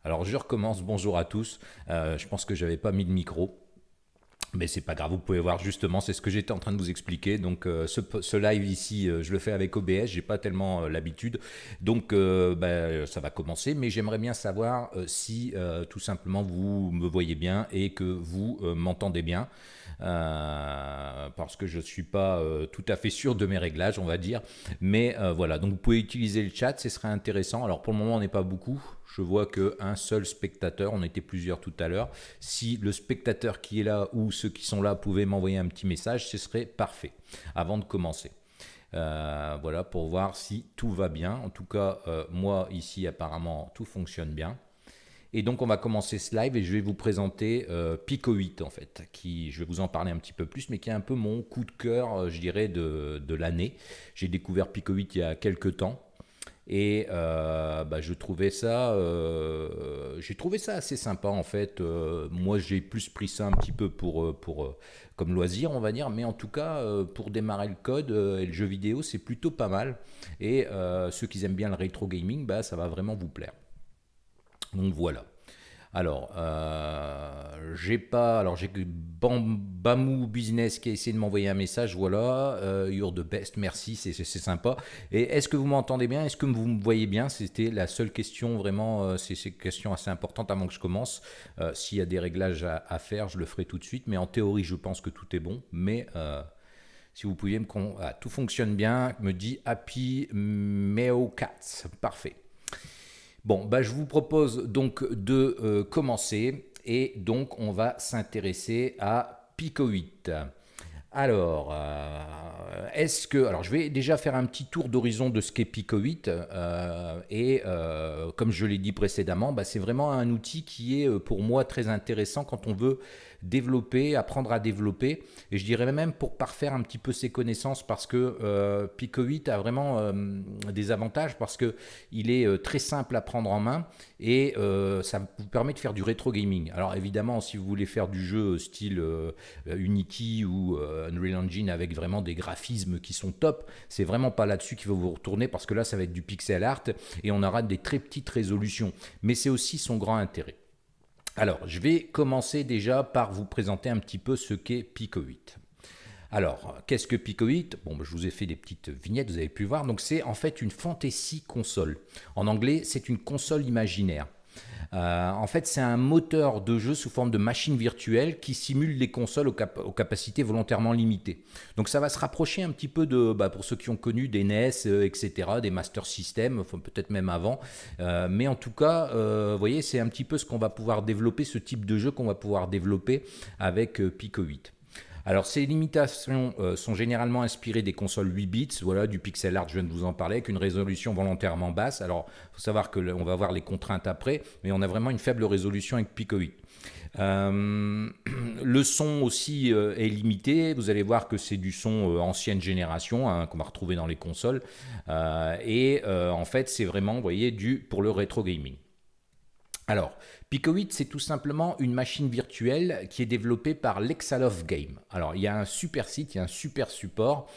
Alors je recommence, bonjour à tous. Je pense que j'avais pas mis de micro. Mais c'est pas grave, vous pouvez voir justement, c'est ce que j'étais en train de vous expliquer. Donc ce live ici, je le fais avec OBS, j'ai pas tellement l'habitude. Donc ça va commencer, mais j'aimerais bien savoir si tout simplement vous me voyez bien et que vous m'entendez bien. Parce que je ne suis pas tout à fait sûr de mes réglages, on va dire. Mais voilà, donc vous pouvez utiliser le chat, ce serait intéressant. Alors pour le moment, on n'est pas beaucoup. Je vois qu'un seul spectateur, on était plusieurs tout à l'heure. Si le spectateur qui est là ou ceux qui sont là pouvaient m'envoyer un petit message, ce serait parfait avant de commencer. Voilà, pour voir si tout va bien. En tout cas, moi ici, apparemment, tout fonctionne bien. Et donc on va commencer ce live et je vais vous présenter Pico 8 en fait, qui, je vais vous en parler un petit peu plus, mais qui est un peu mon coup de cœur, je dirais, de l'année. J'ai découvert Pico 8 il y a quelques temps. Et j'ai trouvé ça assez sympa en fait. Moi, j'ai plus pris ça un petit peu comme loisir, on va dire, mais en tout cas, pour démarrer le code et le jeu vidéo, c'est plutôt pas mal. Et ceux qui aiment bien le rétro gaming, bah, ça va vraiment vous plaire. Donc voilà. Alors, j'ai Bamou Business qui a essayé de m'envoyer un message. Voilà, you're the best, merci, c'est sympa. Et est-ce que vous m'entendez bien? Est-ce que vous me voyez bien? C'était la seule question vraiment. C'est une question assez importante avant que je commence. S'il y a des réglages à faire, je le ferai tout de suite. Mais en théorie, je pense que tout est bon. Mais si vous pouviez tout fonctionne bien, me dit Happy Meowcats. Parfait. Bon, bah, je vous propose donc de commencer et donc on va s'intéresser à Pico 8. Alors, alors je vais déjà faire un petit tour d'horizon de ce qu'est Pico 8 comme je l'ai dit précédemment, bah, c'est vraiment un outil qui est pour moi très intéressant quand on veut développer, apprendre à développer et je dirais même pour parfaire un petit peu ses connaissances parce que Pico 8 a vraiment des avantages parce que il est très simple à prendre en main et ça vous permet de faire du rétro gaming. Alors évidemment, si vous voulez faire du jeu style Unity ou Unreal Engine avec vraiment des graphismes qui sont top, c'est vraiment pas là-dessus qu'il faut vous retourner parce que là, ça va être du pixel art et on aura des très petites résolutions. Mais c'est aussi son grand intérêt. Alors, je vais commencer déjà par vous présenter un petit peu ce qu'est Pico 8. Alors, qu'est-ce que Pico 8? Bon, je vous ai fait des petites vignettes, vous avez pu voir. Donc, c'est en fait une fantasy console. En anglais, c'est une console imaginaire. En fait, c'est un moteur de jeu sous forme de machine virtuelle qui simule les consoles aux capacités volontairement limitées. Donc ça va se rapprocher un petit peu pour ceux qui ont connu des NES, etc., des Master System, enfin, peut-être même avant. Mais en tout cas, vous voyez, c'est un petit peu ce qu'on va pouvoir développer, ce type de jeu qu'on va pouvoir développer avec Pico 8. Alors, ces limitations sont généralement inspirées des consoles 8 bits, voilà, du pixel art, je viens de vous en parler, avec une résolution volontairement basse. Alors, il faut savoir qu'on va voir les contraintes après, mais on a vraiment une faible résolution avec Pico 8. Le son aussi est limité. Vous allez voir que c'est du son ancienne génération hein, qu'on va retrouver dans les consoles. En fait, c'est vraiment, vous voyez, pour le rétro gaming. Alors, Pico 8, c'est tout simplement une machine virtuelle qui est développée par Lexaloft Game. Alors, il y a un super site, il y a un super support,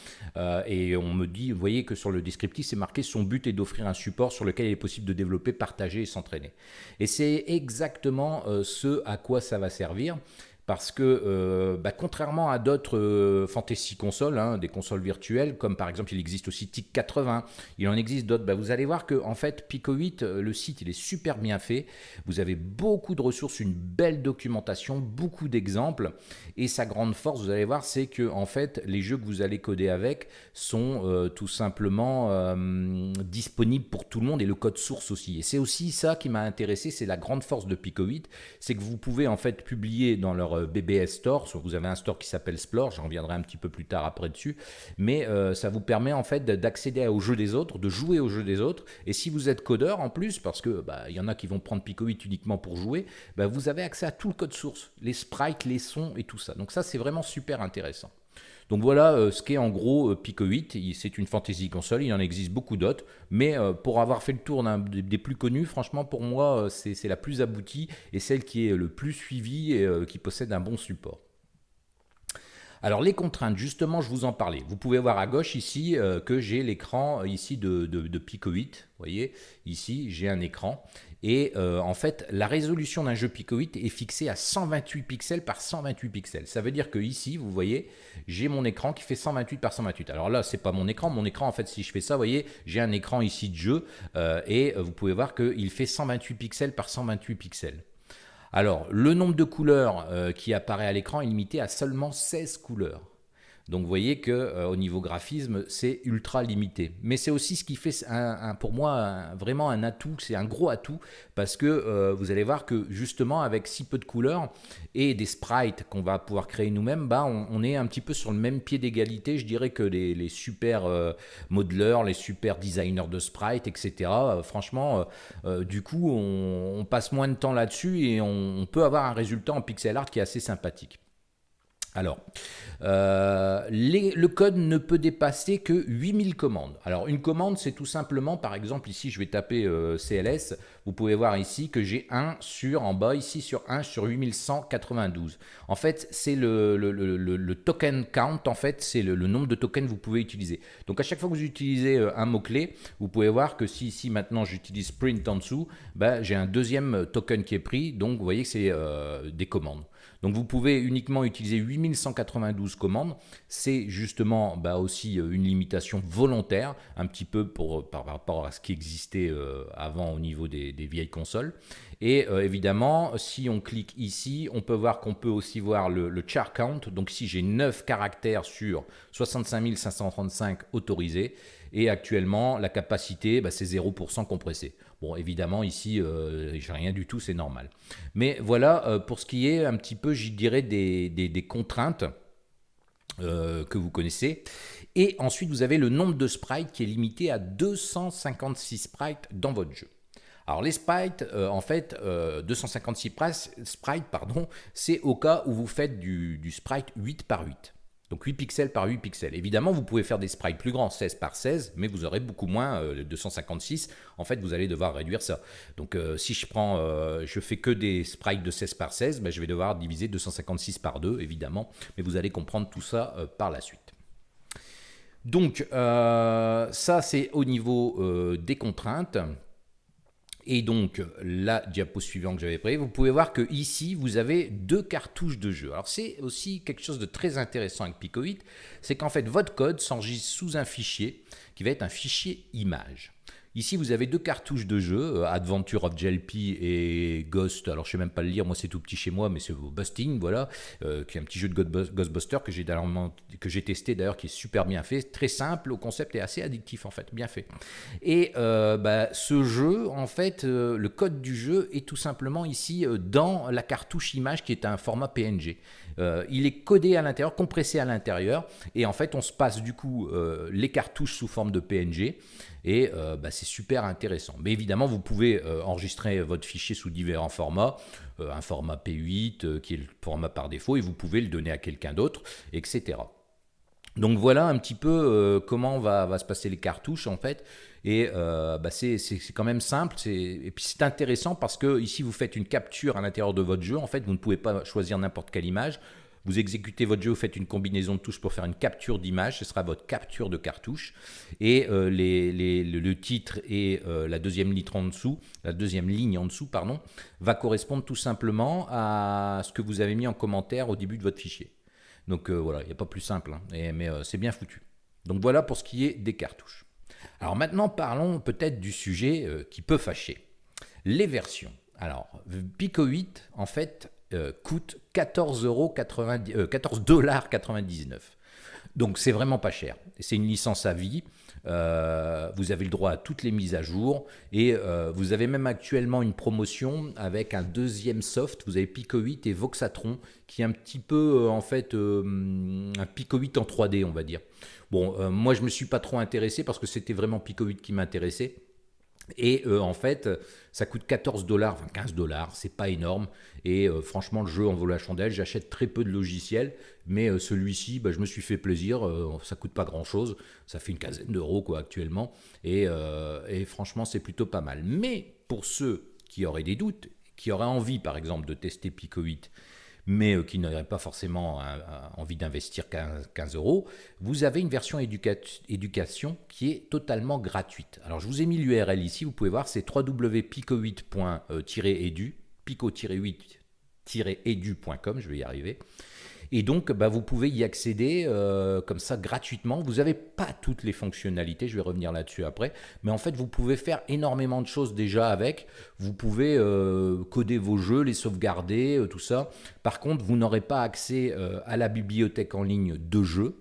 et on me dit, vous voyez que sur le descriptif, c'est marqué son but est d'offrir un support sur lequel il est possible de développer, partager et s'entraîner. Et c'est exactement ce à quoi ça va servir. Parce que, contrairement à d'autres fantasy consoles, hein, des consoles virtuelles, comme par exemple il existe aussi TIC 80, il en existe d'autres, vous allez voir que en fait Pico 8, le site il est super bien fait, vous avez beaucoup de ressources, une belle documentation, beaucoup d'exemples, et sa grande force, vous allez voir, c'est que en fait les jeux que vous allez coder avec sont tout simplement disponibles pour tout le monde, et le code source aussi. Et c'est aussi ça qui m'a intéressé, c'est la grande force de Pico 8, c'est que vous pouvez en fait publier dans leur BBS Store, vous avez un store qui s'appelle Splore, j'en reviendrai un petit peu plus tard après dessus, mais ça vous permet en fait d'accéder aux jeux des autres, de jouer aux jeux des autres, et si vous êtes codeur en plus, parce que il y en a qui vont prendre Pico 8 uniquement pour jouer, vous avez accès à tout le code source, les sprites, les sons et tout ça. Donc ça c'est vraiment super intéressant. Donc voilà ce qu'est en gros Pico 8, c'est une fantasy console, il en existe beaucoup d'autres, mais pour avoir fait le tour des plus connus, franchement pour moi c'est la plus aboutie et celle qui est le plus suivie et qui possède un bon support. Alors les contraintes, justement, je vous en parlais. Vous pouvez voir à gauche ici que j'ai l'écran ici de Pico 8. Vous voyez, ici j'ai un écran. Et en fait, la résolution d'un jeu Pico 8 est fixée à 128 pixels par 128 pixels. Ça veut dire que ici, vous voyez, j'ai mon écran qui fait 128 par 128. Alors là, c'est pas mon écran. Mon écran, en fait, si je fais ça, vous voyez, j'ai un écran ici de jeu. Et vous pouvez voir qu'il fait 128 pixels par 128 pixels. Alors, le nombre de couleurs qui apparaît à l'écran est limité à seulement 16 couleurs. Donc vous voyez que au niveau graphisme, c'est ultra limité. Mais c'est aussi ce qui fait pour moi vraiment un atout, c'est un gros atout, parce que vous allez voir que justement avec si peu de couleurs et des sprites qu'on va pouvoir créer nous-mêmes, bah, on est un petit peu sur le même pied d'égalité, je dirais, que les super modeleurs, les super designers de sprites, etc. Franchement, du coup, on passe moins de temps là-dessus et on peut avoir un résultat en pixel art qui est assez sympathique. Alors, le code ne peut dépasser que 8000 commandes. Alors, une commande, c'est tout simplement, par exemple, ici, je vais taper CLS. Vous pouvez voir ici que j'ai 1 sur, en bas, ici, sur 1 sur 8192. En fait, c'est le token count, en fait, c'est le nombre de tokens que vous pouvez utiliser. Donc, à chaque fois que vous utilisez un mot-clé, vous pouvez voir que si ici, maintenant, j'utilise print en dessous, bah, j'ai un deuxième token qui est pris. Donc, vous voyez que c'est des commandes. Donc vous pouvez uniquement utiliser 8192 commandes, c'est justement aussi une limitation volontaire, un petit peu par rapport à ce qui existait avant au niveau des vieilles consoles. Et évidemment, si on clique ici, on peut voir qu'on peut aussi voir le char count, donc ici j'ai 9 caractères sur 65 535 autorisés, et actuellement la capacité c'est 0% compressé. Bon, évidemment, ici, j'ai rien du tout, c'est normal. Mais voilà, pour ce qui est un petit peu, je dirais, des contraintes que vous connaissez. Et ensuite, vous avez le nombre de sprites qui est limité à 256 sprites dans votre jeu. Alors les sprites, en fait, 256 sprites, c'est au cas où vous faites du sprite 8 par 8. Donc 8 pixels par 8 pixels. Évidemment, vous pouvez faire des sprites plus grands, 16 par 16, mais vous aurez beaucoup moins, 256. En fait, vous allez devoir réduire ça. Donc si je fais que des sprites de 16 par 16, je vais devoir diviser 256 par 2, évidemment. Mais vous allez comprendre tout ça par la suite. Donc ça, c'est au niveau des contraintes. Et donc, la diapo suivante que j'avais prévue, vous pouvez voir que ici, vous avez 2 cartouches de jeu. Alors, c'est aussi quelque chose de très intéressant avec Pico 8, c'est qu'en fait, votre code s'enregistre sous un fichier qui va être un fichier image. Ici, vous avez 2 cartouches de jeu, Adventure of JLP et Ghost. Alors, je ne sais même pas le lire, moi c'est tout petit chez moi, mais c'est Busting, voilà, qui est un petit jeu de Ghostbuster que j'ai testé d'ailleurs, qui est super bien fait, très simple, au concept est assez addictif en fait, bien fait. Et ce jeu, en fait, le code du jeu est tout simplement ici dans la cartouche image qui est un format PNG. Il est codé à l'intérieur, compressé à l'intérieur, et en fait, on se passe du coup les cartouches sous forme de PNG. Et c'est super intéressant. Mais évidemment, vous pouvez enregistrer votre fichier sous différents formats, un format P8 qui est le format par défaut, et vous pouvez le donner à quelqu'un d'autre, etc. Donc voilà un petit peu comment va se passer les cartouches en fait. Et c'est quand même simple, et puis c'est intéressant parce que ici vous faites une capture à l'intérieur de votre jeu. En fait, vous ne pouvez pas choisir n'importe quelle image. Vous exécutez votre jeu, vous faites une combinaison de touches pour faire une capture d'image, ce sera votre capture de cartouche. Et le titre et la deuxième ligne en dessous, va correspondre tout simplement à ce que vous avez mis en commentaire au début de votre fichier. Donc voilà, il n'y a pas plus simple, mais c'est bien foutu. Donc voilà pour ce qui est des cartouches. Alors maintenant, parlons peut-être du sujet qui peut fâcher. Les versions. Alors, Pico 8, en fait, coûte 14,99 $. Donc c'est vraiment pas cher. C'est une licence à vie. Vous avez le droit à toutes les mises à jour. Et vous avez même actuellement une promotion avec un deuxième soft. Vous avez Pico 8 et Voxatron, qui est un petit peu en fait un Pico 8 en 3D, on va dire. Bon, moi je me suis pas trop intéressé parce que c'était vraiment Pico 8 qui m'intéressait. Et en fait, ça coûte 14 $, enfin 15 $, c'est pas énorme. Et franchement, le jeu en vaut la chandelle. J'achète très peu de logiciels, mais celui-ci, je me suis fait plaisir. Ça coûte pas grand-chose. Ça fait une quinzaine d'euros quoi actuellement. Et franchement, c'est plutôt pas mal. Mais pour ceux qui auraient des doutes, qui auraient envie, par exemple, de tester Pico 8, mais qui n'aurait pas forcément envie d'investir 15 euros, vous avez une version éducation qui est totalement gratuite. Alors je vous ai mis l'URL ici, vous pouvez voir, c'est www.pico8.edu, pico-8-edu.com, je vais y arriver. Et donc, vous pouvez y accéder comme ça gratuitement. Vous n'avez pas toutes les fonctionnalités, je vais revenir là-dessus après. Mais en fait, vous pouvez faire énormément de choses déjà avec. Vous pouvez coder vos jeux, les sauvegarder, tout ça. Par contre, vous n'aurez pas accès à la bibliothèque en ligne de jeux.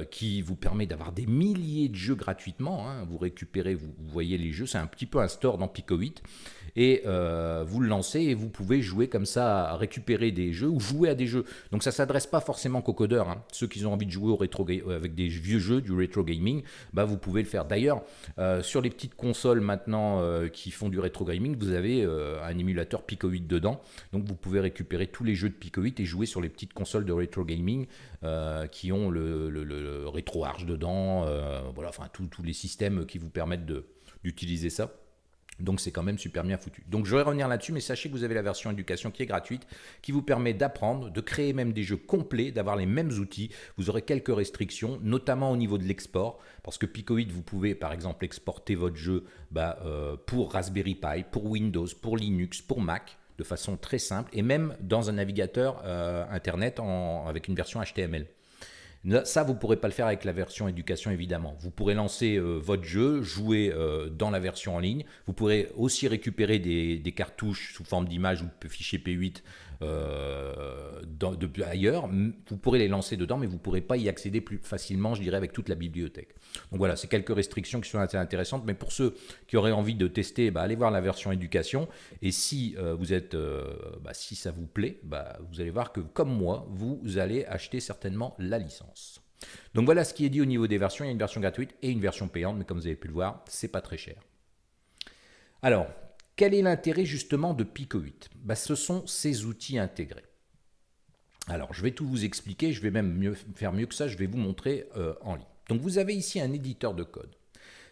Qui vous permet d'avoir des milliers de jeux gratuitement. Vous récupérez, vous voyez les jeux, c'est un petit peu un store dans Pico 8. Et vous le lancez et vous pouvez jouer comme ça, récupérer des jeux ou jouer à des jeux. Donc ça ne s'adresse pas forcément qu'aux codeurs. Ceux qui ont envie de jouer avec des vieux jeux, du rétro gaming, vous pouvez le faire. D'ailleurs, sur les petites consoles maintenant qui font du rétro gaming, vous avez un émulateur Pico 8 dedans. Donc vous pouvez récupérer tous les jeux de Pico 8 et jouer sur les petites consoles de rétro gaming qui ont le RetroArch dedans. Voilà, enfin tous les systèmes qui vous permettent d'utiliser ça. Donc c'est quand même super bien foutu. Donc je vais revenir là-dessus, mais sachez que vous avez la version éducation qui est gratuite, qui vous permet d'apprendre, de créer même des jeux complets, d'avoir les mêmes outils. Vous aurez quelques restrictions, notamment au niveau de l'export, parce que Pico 8, vous pouvez par exemple exporter votre jeu pour Raspberry Pi, pour Windows, pour Linux, pour Mac, de façon très simple, et même dans un navigateur Internet avec une version HTML. Ça, vous ne pourrez pas le faire avec la version éducation, évidemment. Vous pourrez lancer votre jeu, jouer dans la version en ligne. Vous pourrez aussi récupérer des cartouches sous forme d'image ou de fichiers P8 depuis ailleurs. Vous pourrez les lancer dedans, mais vous ne pourrez pas y accéder plus facilement, je dirais, avec toute la bibliothèque. Donc voilà, c'est quelques restrictions qui sont assez intéressantes. Mais pour ceux qui auraient envie de tester, allez voir la version éducation. Et si si ça vous plaît, vous allez voir que, comme moi, vous allez acheter certainement la licence. Donc voilà ce qui est dit au niveau des versions. Il y a une version gratuite et une version payante, mais comme vous avez pu le voir, c'est pas très cher. Alors, quel est l'intérêt justement de Pico 8 ? Ce sont ces outils intégrés. Alors, je vais tout vous expliquer, je vais même faire mieux que ça, je vais vous montrer en ligne. Donc, vous avez ici un éditeur de code.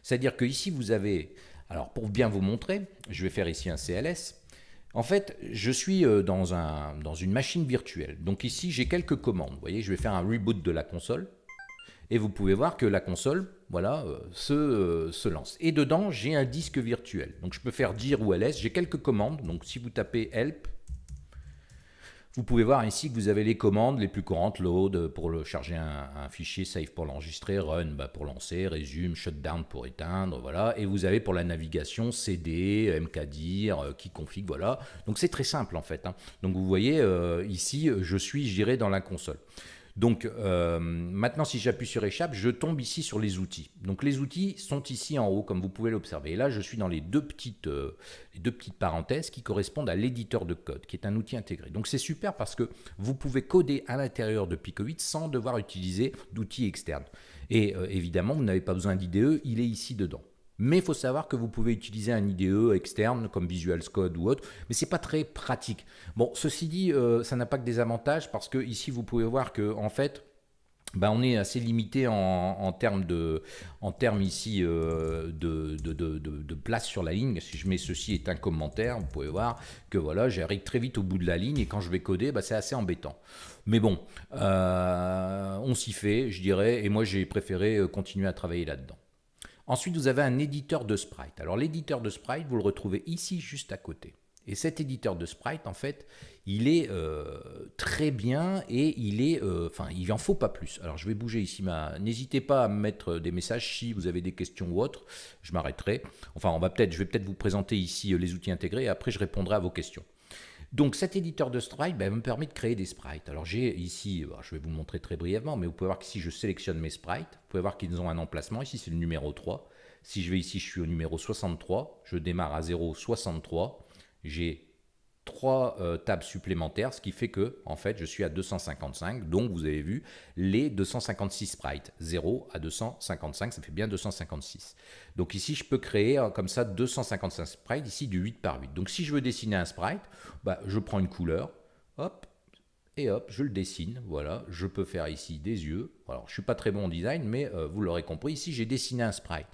C'est-à-dire que ici, vous avez, alors pour bien vous montrer, je vais faire ici un CLS. En fait, je suis dans une machine virtuelle. Donc ici, j'ai quelques commandes. Vous voyez, je vais faire un reboot de la console. Et vous pouvez voir que la console, voilà, se lance. Et dedans, j'ai un disque virtuel. Donc je peux faire dir ou ls. J'ai quelques commandes. Donc si vous tapez help, vous pouvez voir ici que vous avez les commandes les plus courantes, load pour charger un fichier, save pour l'enregistrer, run pour lancer, resume, shutdown pour éteindre, voilà. Et vous avez pour la navigation cd, mkdir, qui config, voilà. Donc c'est très simple en fait. Donc vous voyez ici, je dirais, dans la console. Donc maintenant, si j'appuie sur échappe, je tombe ici sur les outils. Donc les outils sont ici en haut, comme vous pouvez l'observer. Et là, je suis dans les deux petites parenthèses qui correspondent à l'éditeur de code, qui est un outil intégré. Donc c'est super parce que vous pouvez coder à l'intérieur de Pico 8 sans devoir utiliser d'outils externes. Et évidemment, vous n'avez pas besoin d'IDE, il est ici dedans. Mais il faut savoir que vous pouvez utiliser un IDE externe comme Visual Code ou autre, mais ce n'est pas très pratique. Bon, ceci dit, ça n'a pas que des avantages parce que ici vous pouvez voir que en fait, on est assez limité en termes ici de place sur la ligne. Si je mets ceci est un commentaire, vous pouvez voir que voilà, j'arrive très vite au bout de la ligne et quand je vais coder, c'est assez embêtant. Mais bon, on s'y fait, je dirais, et moi j'ai préféré continuer à travailler là-dedans. Ensuite, vous avez un éditeur de sprite. Alors, l'éditeur de sprite, vous le retrouvez ici, juste à côté. Et cet éditeur de sprite, en fait, il est très bien et il en faut pas plus. Alors, je vais bouger ici. N'hésitez pas à me mettre des messages si vous avez des questions ou autres. Je m'arrêterai. Enfin, je vais peut-être vous présenter ici les outils intégrés et après, je répondrai à vos questions. Donc cet éditeur de sprite me permet de créer des sprites. Alors j'ai ici, je vais vous le montrer très brièvement, mais vous pouvez voir que si je sélectionne mes sprites, vous pouvez voir qu'ils ont un emplacement. Ici c'est le numéro 3. Si je vais ici, je suis au numéro 63. Je démarre à 0,63. J'ai 3 tables supplémentaires, ce qui fait que en fait je suis à 255. Donc vous avez vu les 256 sprites. 0 à 255, ça fait bien 256. Donc ici je peux créer comme ça 255 sprites, ici du 8 par 8. Donc si je veux dessiner un sprite, je prends une couleur, hop, et hop, je le dessine. Voilà, je peux faire ici des yeux. Alors je ne suis pas très bon en design, mais vous l'aurez compris, ici j'ai dessiné un sprite.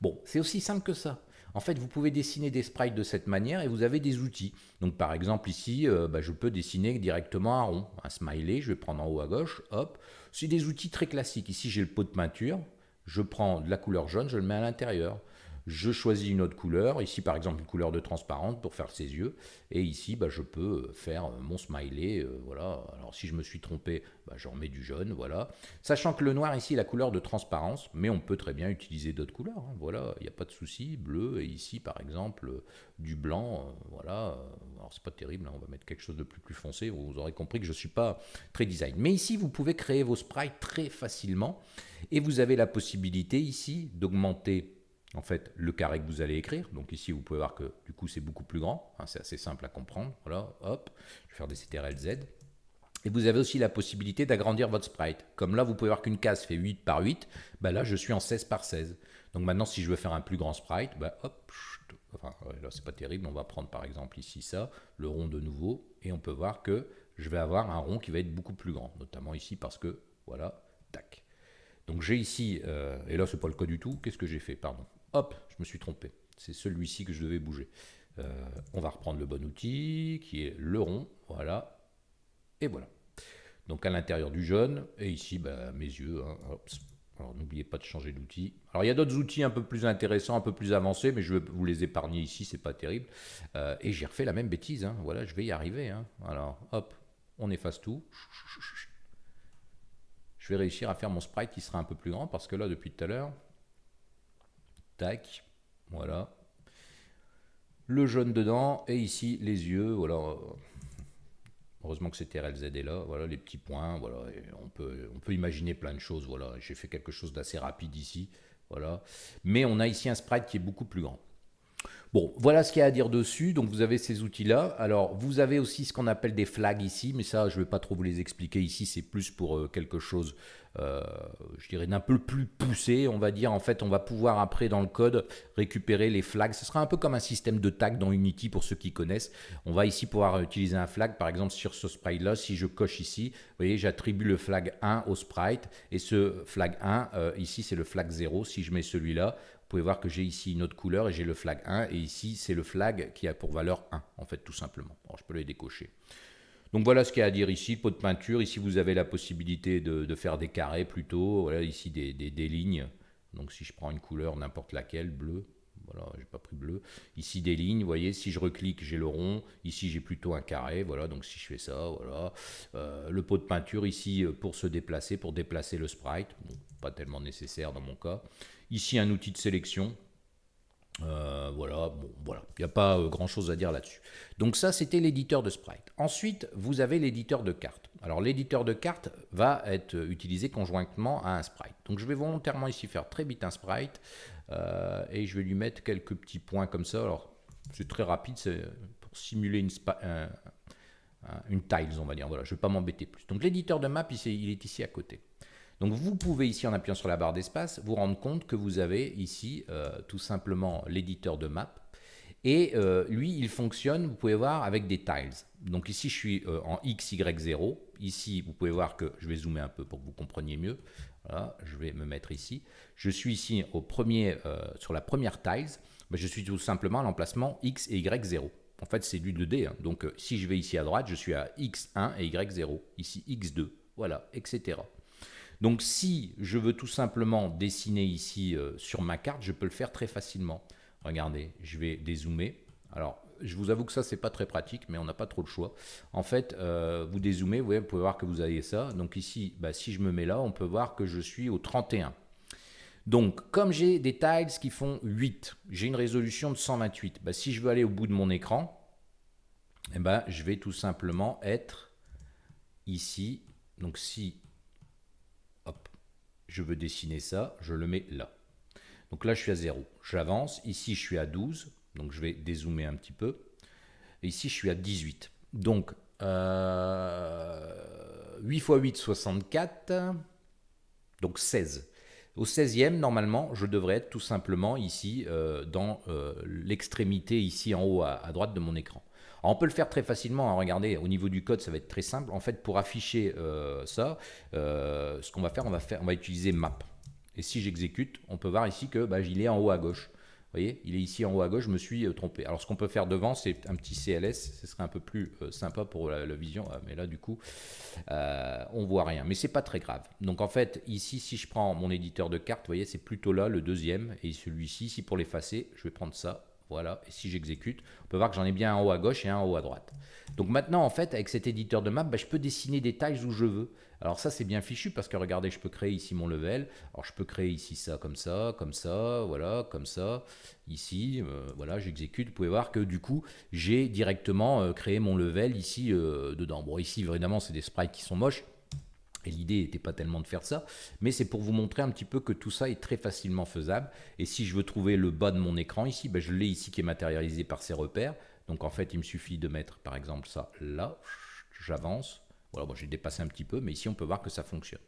Bon, c'est aussi simple que ça. En fait, vous pouvez dessiner des sprites de cette manière et vous avez des outils. Donc par exemple ici, je peux dessiner directement un rond, un smiley, je vais prendre en haut à gauche, hop. C'est des outils très classiques. Ici j'ai le pot de peinture, je prends de la couleur jaune, je le mets à l'intérieur. Je choisis une autre couleur, ici par exemple une couleur de transparente pour faire ses yeux, et ici je peux faire mon smiley, voilà. Alors si je me suis trompé, j'en mets du jaune, voilà. Sachant que le noir ici est la couleur de transparence, mais on peut très bien utiliser d'autres couleurs, hein, voilà, il n'y a pas de souci, bleu, et ici par exemple du blanc, voilà. Alors c'est pas terrible, hein, on va mettre quelque chose de plus foncé, vous aurez compris que je ne suis pas très design. Mais ici vous pouvez créer vos sprites très facilement, et vous avez la possibilité ici d'augmenter en fait le carré que vous allez écrire. Donc ici vous pouvez voir que du coup c'est beaucoup plus grand, hein, c'est assez simple à comprendre. Voilà, hop, je vais faire des CTRL-Z. Et vous avez aussi la possibilité d'agrandir votre sprite. Comme là vous pouvez voir qu'une case fait 8 par 8, là je suis en 16 par 16. Donc maintenant si je veux faire un plus grand sprite, hop, enfin là c'est pas terrible, on va prendre par exemple ici ça, le rond de nouveau, et on peut voir que je vais avoir un rond qui va être beaucoup plus grand, notamment ici parce que, voilà, tac. Donc j'ai ici, et là c'est pas le cas du tout, qu'est-ce que j'ai fait, pardon. Hop, je me suis trompé. C'est celui-ci que je devais bouger. On va reprendre le bon outil, qui est le rond. Voilà. Et voilà. Donc à l'intérieur du jaune, et ici, mes yeux. Hein, alors n'oubliez pas de changer d'outil. Alors il y a d'autres outils un peu plus intéressants, un peu plus avancés, mais je vais vous les épargner ici, c'est pas terrible. Et j'ai refait la même bêtise. Hein. Voilà, je vais y arriver. Hein. Alors, hop, on efface tout. Je vais réussir à faire mon sprite qui sera un peu plus grand, parce que là, depuis tout à l'heure, tac, voilà. Le jaune dedans, et ici les yeux, voilà. Heureusement que CTRL-Z est là, voilà les petits points, voilà. Et on peut imaginer plein de choses, voilà. J'ai fait quelque chose d'assez rapide ici, voilà. Mais on a ici un sprite qui est beaucoup plus grand. Bon, voilà ce qu'il y a à dire dessus. Donc vous avez ces outils-là. Alors vous avez aussi ce qu'on appelle des flags ici, mais ça je ne vais pas trop vous les expliquer ici. C'est plus pour quelque chose, je dirais, d'un peu plus poussé, on va dire. En fait, on va pouvoir après dans le code récupérer les flags. Ce sera un peu comme un système de tag dans Unity pour ceux qui connaissent. On va ici pouvoir utiliser un flag, par exemple sur ce sprite-là. Si je coche ici, vous voyez, j'attribue le flag 1 au sprite, et ce flag 1, ici c'est le flag 0. Si je mets celui-là, vous pouvez voir que j'ai ici une autre couleur et j'ai le flag 1, et ici c'est le flag qui a pour valeur 1, en fait, tout simplement. Alors, je peux les décocher. Donc voilà ce qu'il y a à dire ici, pot de peinture. Ici vous avez la possibilité de faire des carrés plutôt, voilà, ici des lignes. Donc si je prends une couleur n'importe laquelle, bleu, voilà, j'ai pas pris bleu. Ici des lignes, vous voyez, si je reclique j'ai le rond, ici j'ai plutôt un carré, voilà, donc si je fais ça, voilà. Le pot de peinture ici pour se déplacer, pour déplacer le sprite, bon, pas tellement nécessaire dans mon cas. Ici, un outil de sélection. Voilà, bon, voilà, il n'y a pas grand chose à dire là-dessus. Donc ça, c'était l'éditeur de sprite. Ensuite, vous avez l'éditeur de cartes. Alors l'éditeur de cartes va être utilisé conjointement à un sprite. Donc je vais volontairement ici faire très vite un sprite, et je vais lui mettre quelques petits points comme ça. Alors c'est très rapide, c'est pour simuler une tiles, on va dire. Voilà, je ne vais pas m'embêter plus. Donc l'éditeur de map, il est ici à côté. Donc vous pouvez ici, en appuyant sur la barre d'espace, vous rendre compte que vous avez ici tout simplement l'éditeur de map. Et lui, il fonctionne, vous pouvez voir, avec des tiles. Donc ici, je suis en X, Y, 0. Ici, vous pouvez voir que, je vais zoomer un peu pour que vous compreniez mieux. Voilà, je vais me mettre ici. Je suis ici sur la première tiles. Je suis tout simplement à l'emplacement X et Y, 0. En fait, c'est du 2D. Hein. Donc si je vais ici à droite, je suis à X1 et Y, 0. Ici, X2. Voilà, etc. Donc si je veux tout simplement dessiner ici sur ma carte, je peux le faire très facilement. Regardez, je vais dézoomer. Alors, je vous avoue que ça, c'est pas très pratique, mais on n'a pas trop le choix. En fait, vous dézoomez, vous pouvez voir que vous avez ça. Donc ici, si je me mets là, on peut voir que je suis au 31. Donc, comme j'ai des tiles qui font 8, j'ai une résolution de 128. Si je veux aller au bout de mon écran, je vais tout simplement être ici. Donc si je veux dessiner ça, je le mets là. Donc là, je suis à 0. J'avance. Ici, je suis à 12. Donc, je vais dézoomer un petit peu. Et ici, je suis à 18. Donc, 8 x 8, 64. Donc, 16. Au 16e, normalement, je devrais être tout simplement ici dans l'extrémité, ici en haut à droite de mon écran. Alors, on peut le faire très facilement, hein. Regardez, au niveau du code, ça va être très simple. En fait, pour afficher ça, ce qu'on va faire, on va utiliser map. Et si j'exécute, on peut voir ici que il est en haut à gauche. voyez, il est ici en haut à gauche, je me suis trompé. Alors ce qu'on peut faire devant, c'est un petit CLS, ce serait un peu plus sympa pour la vision, mais là du coup, on voit rien. Mais c'est pas très grave. Donc en fait, ici, si je prends mon éditeur de cartes, vous voyez, c'est plutôt là le deuxième, et celui-ci, si pour l'effacer, je vais prendre ça. Voilà, et si j'exécute, on peut voir que j'en ai bien un en haut à gauche et un en haut à droite. Donc maintenant, en fait, avec cet éditeur de map, je peux dessiner des tailles où je veux. Alors ça, c'est bien fichu parce que regardez, je peux créer ici mon level. Alors je peux créer ici ça, comme ça, voilà, comme ça. Ici, voilà, j'exécute. Vous pouvez voir que du coup, j'ai directement créé mon level ici dedans. Bon, ici, évidemment, c'est des sprites qui sont moches. Et l'idée n'était pas tellement de faire ça, mais c'est pour vous montrer un petit peu que tout ça est très facilement faisable. Et si je veux trouver le bas de mon écran ici, je l'ai ici qui est matérialisé par ces repères. Donc en fait, il me suffit de mettre par exemple ça là, j'avance. Voilà, bon, j'ai dépassé un petit peu, mais ici on peut voir que ça fonctionne.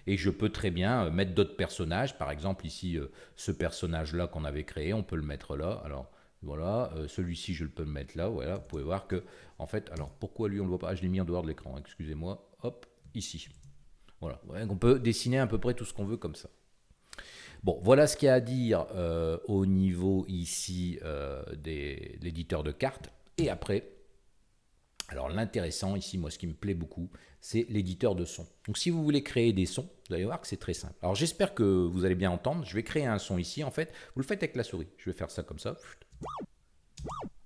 Et je peux très bien mettre d'autres personnages, par exemple ici ce personnage-là qu'on avait créé, on peut le mettre là. Alors voilà, celui-ci je le peux le mettre là, voilà, vous pouvez voir que, en fait, alors pourquoi lui on ne le voit pas? Ah, je l'ai mis en dehors de l'écran, excusez-moi, hop, ici. Voilà, ouais, on peut dessiner à peu près tout ce qu'on veut comme ça. Bon, voilà ce qu'il y a à dire au niveau ici de l'éditeur de cartes. Et après, alors l'intéressant ici, moi ce qui me plaît beaucoup, c'est l'éditeur de son. Donc si vous voulez créer des sons, vous allez voir que c'est très simple. Alors j'espère que vous allez bien entendre. Je vais créer un son ici en fait. Vous le faites avec la souris. Je vais faire ça comme ça.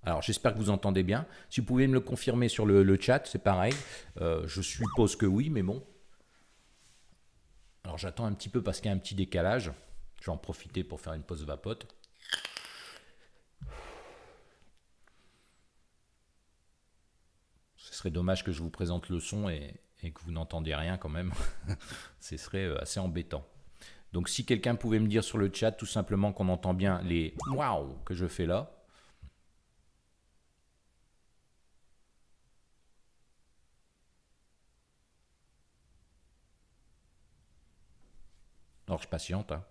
Alors j'espère que vous entendez bien. Si vous pouvez me le confirmer sur le chat, c'est pareil. Je suppose que oui, mais bon. Alors j'attends un petit peu parce qu'il y a un petit décalage. Je vais en profiter pour faire une pause vapote. Ce serait dommage que je vous présente le son et que vous n'entendiez rien quand même. Ce serait assez embêtant. Donc si quelqu'un pouvait me dire sur le chat tout simplement qu'on entend bien les waouh que je fais là. Alors je patiente. Hein.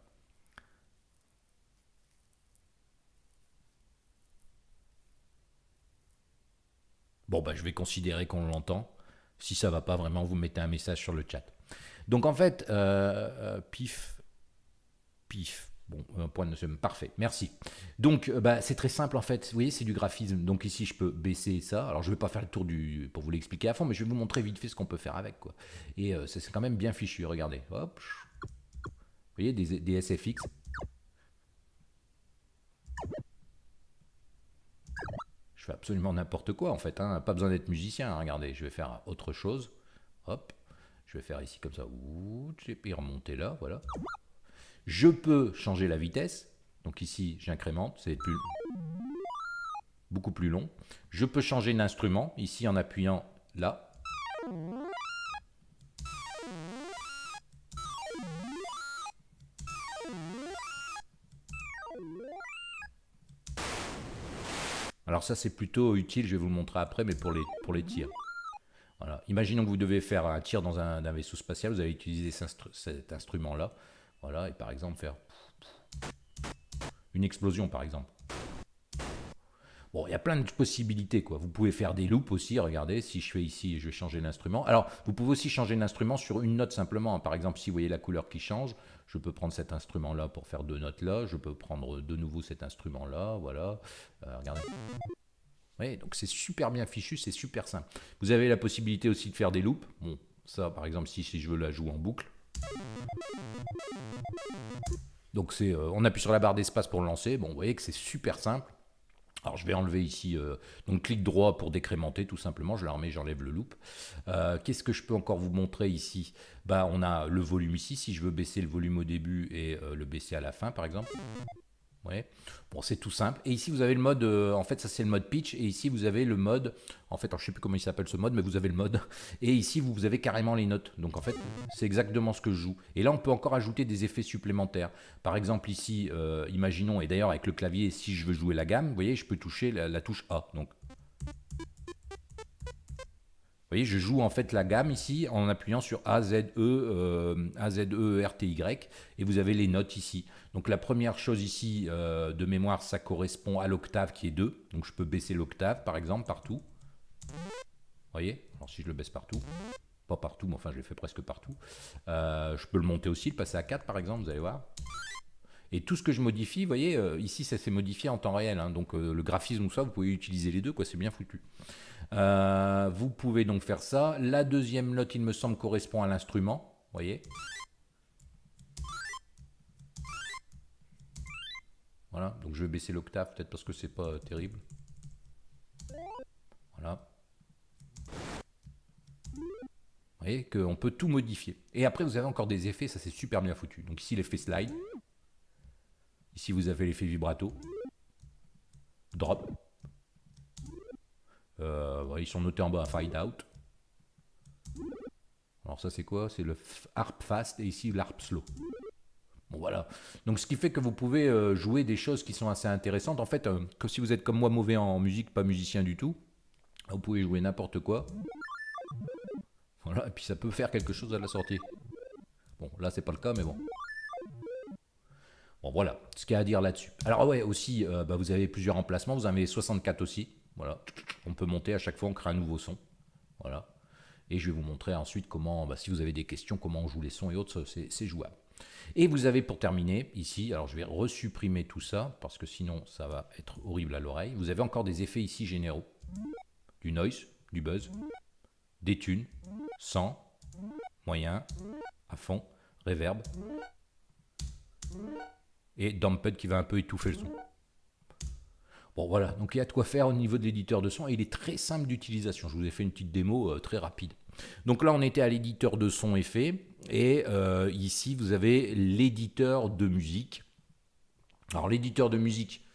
Bon, je vais considérer qu'on l'entend. Si ça va pas vraiment, vous mettez un message sur le chat. Donc en fait, pif, pif. Bon, un point de parfait, merci. Donc c'est très simple en fait. Vous voyez, c'est du graphisme. Donc ici, je peux baisser ça. Alors je ne vais pas faire le tour pour vous l'expliquer à fond, mais je vais vous montrer vite fait ce qu'on peut faire avec quoi. Et c'est quand même bien fichu. Regardez, hop. Vous voyez des SFX. Je fais absolument n'importe quoi en fait, hein. Pas besoin d'être musicien, hein. Regardez, je vais faire autre chose, hop, je vais faire ici comme ça, et puis remonter là, voilà. Je peux changer la vitesse, donc ici j'incrémente, c'est beaucoup plus long. Je peux changer d'instrument, ici en appuyant là. Alors ça c'est plutôt utile, je vais vous le montrer après, mais pour les tirs. Voilà. Imaginons que vous devez faire un tir dans un vaisseau spatial, vous allez utiliser cet instrument-là, voilà, et par exemple faire une explosion par exemple. Bon, il y a plein de possibilités, quoi. Vous pouvez faire des loops aussi, regardez, si je fais ici, je vais changer d'instrument. Alors, vous pouvez aussi changer d'instrument sur une note simplement. Par exemple, si vous voyez la couleur qui change, je peux prendre cet instrument-là pour faire deux notes là, je peux prendre de nouveau cet instrument-là, voilà. Regardez. Oui, donc c'est super bien fichu, c'est super simple. Vous avez la possibilité aussi de faire des loops. Bon, ça, par exemple, si je veux la jouer en boucle. Donc, on appuie sur la barre d'espace pour le lancer. Bon, vous voyez que c'est super simple. Alors je vais enlever ici, donc clic droit pour décrémenter tout simplement, je la remets, j'enlève le loop. Qu'est-ce que je peux encore vous montrer ici? On a le volume ici, si je veux baisser le volume au début et le baisser à la fin par exemple. Ouais. Bon, c'est tout simple. Et ici, vous avez le mode, en fait, ça c'est le mode pitch. Et ici, vous avez le mode, en fait, alors, je ne sais plus comment il s'appelle ce mode, mais vous avez le mode. Et ici, vous avez carrément les notes. Donc, en fait, c'est exactement ce que je joue. Et là, on peut encore ajouter des effets supplémentaires. Par exemple, ici, imaginons, et d'ailleurs, avec le clavier, si je veux jouer la gamme, vous voyez, je peux toucher la touche A. Donc, vous voyez, je joue en fait la gamme ici en appuyant sur A, Z, E, A, Z, E, R, T, Y, et vous avez les notes ici. Donc la première chose ici, de mémoire, ça correspond à l'octave qui est 2. Donc je peux baisser l'octave, par exemple, partout. Vous voyez? Alors si je le baisse partout, pas partout, mais enfin je le fais presque partout. Je peux le monter aussi, le passer à 4 par exemple, vous allez voir. Et tout ce que je modifie, vous voyez, ici ça s'est modifié en temps réel, hein, donc le graphisme ou ça, vous pouvez utiliser les deux, quoi, c'est bien foutu. Vous pouvez donc faire ça. La deuxième note, il me semble, correspond à l'instrument, vous voyez. Voilà, donc je vais baisser l'octave, peut-être parce que c'est pas terrible. Voilà. Vous voyez qu'on peut tout modifier. Et après, vous avez encore des effets, ça c'est super bien foutu. Donc ici, l'effet slide. Ici, vous avez l'effet vibrato. Drop. Ils sont notés en bas, fade out. Alors ça c'est quoi? C'est le harp fast et ici l'harp slow. Bon voilà. Donc ce qui fait que vous pouvez jouer des choses qui sont assez intéressantes. En fait, que si vous êtes comme moi mauvais en musique, pas musicien du tout, vous pouvez jouer n'importe quoi. Voilà, et puis ça peut faire quelque chose à la sortie. Bon, là c'est pas le cas, mais bon. Bon voilà, ce qu'il y a à dire là-dessus. Alors ouais, aussi, vous avez plusieurs emplacements, vous en avez 64 aussi. Voilà, on peut monter à chaque fois, on crée un nouveau son. Voilà. Et je vais vous montrer ensuite comment, si vous avez des questions, comment on joue les sons et autres, c'est jouable. Et vous avez pour terminer, ici, alors je vais resupprimer tout ça, parce que sinon ça va être horrible à l'oreille. Vous avez encore des effets ici généraux. Du noise, du buzz, des tunes, sans, moyen, à fond, reverb, et damped qui va un peu étouffer le son. Bon voilà, donc il y a de quoi faire au niveau de l'éditeur de son et il est très simple d'utilisation. Je vous ai fait une petite démo très rapide. Donc là on était à l'éditeur de son effet et ici vous avez l'éditeur de musique. Alors l'éditeur de musique,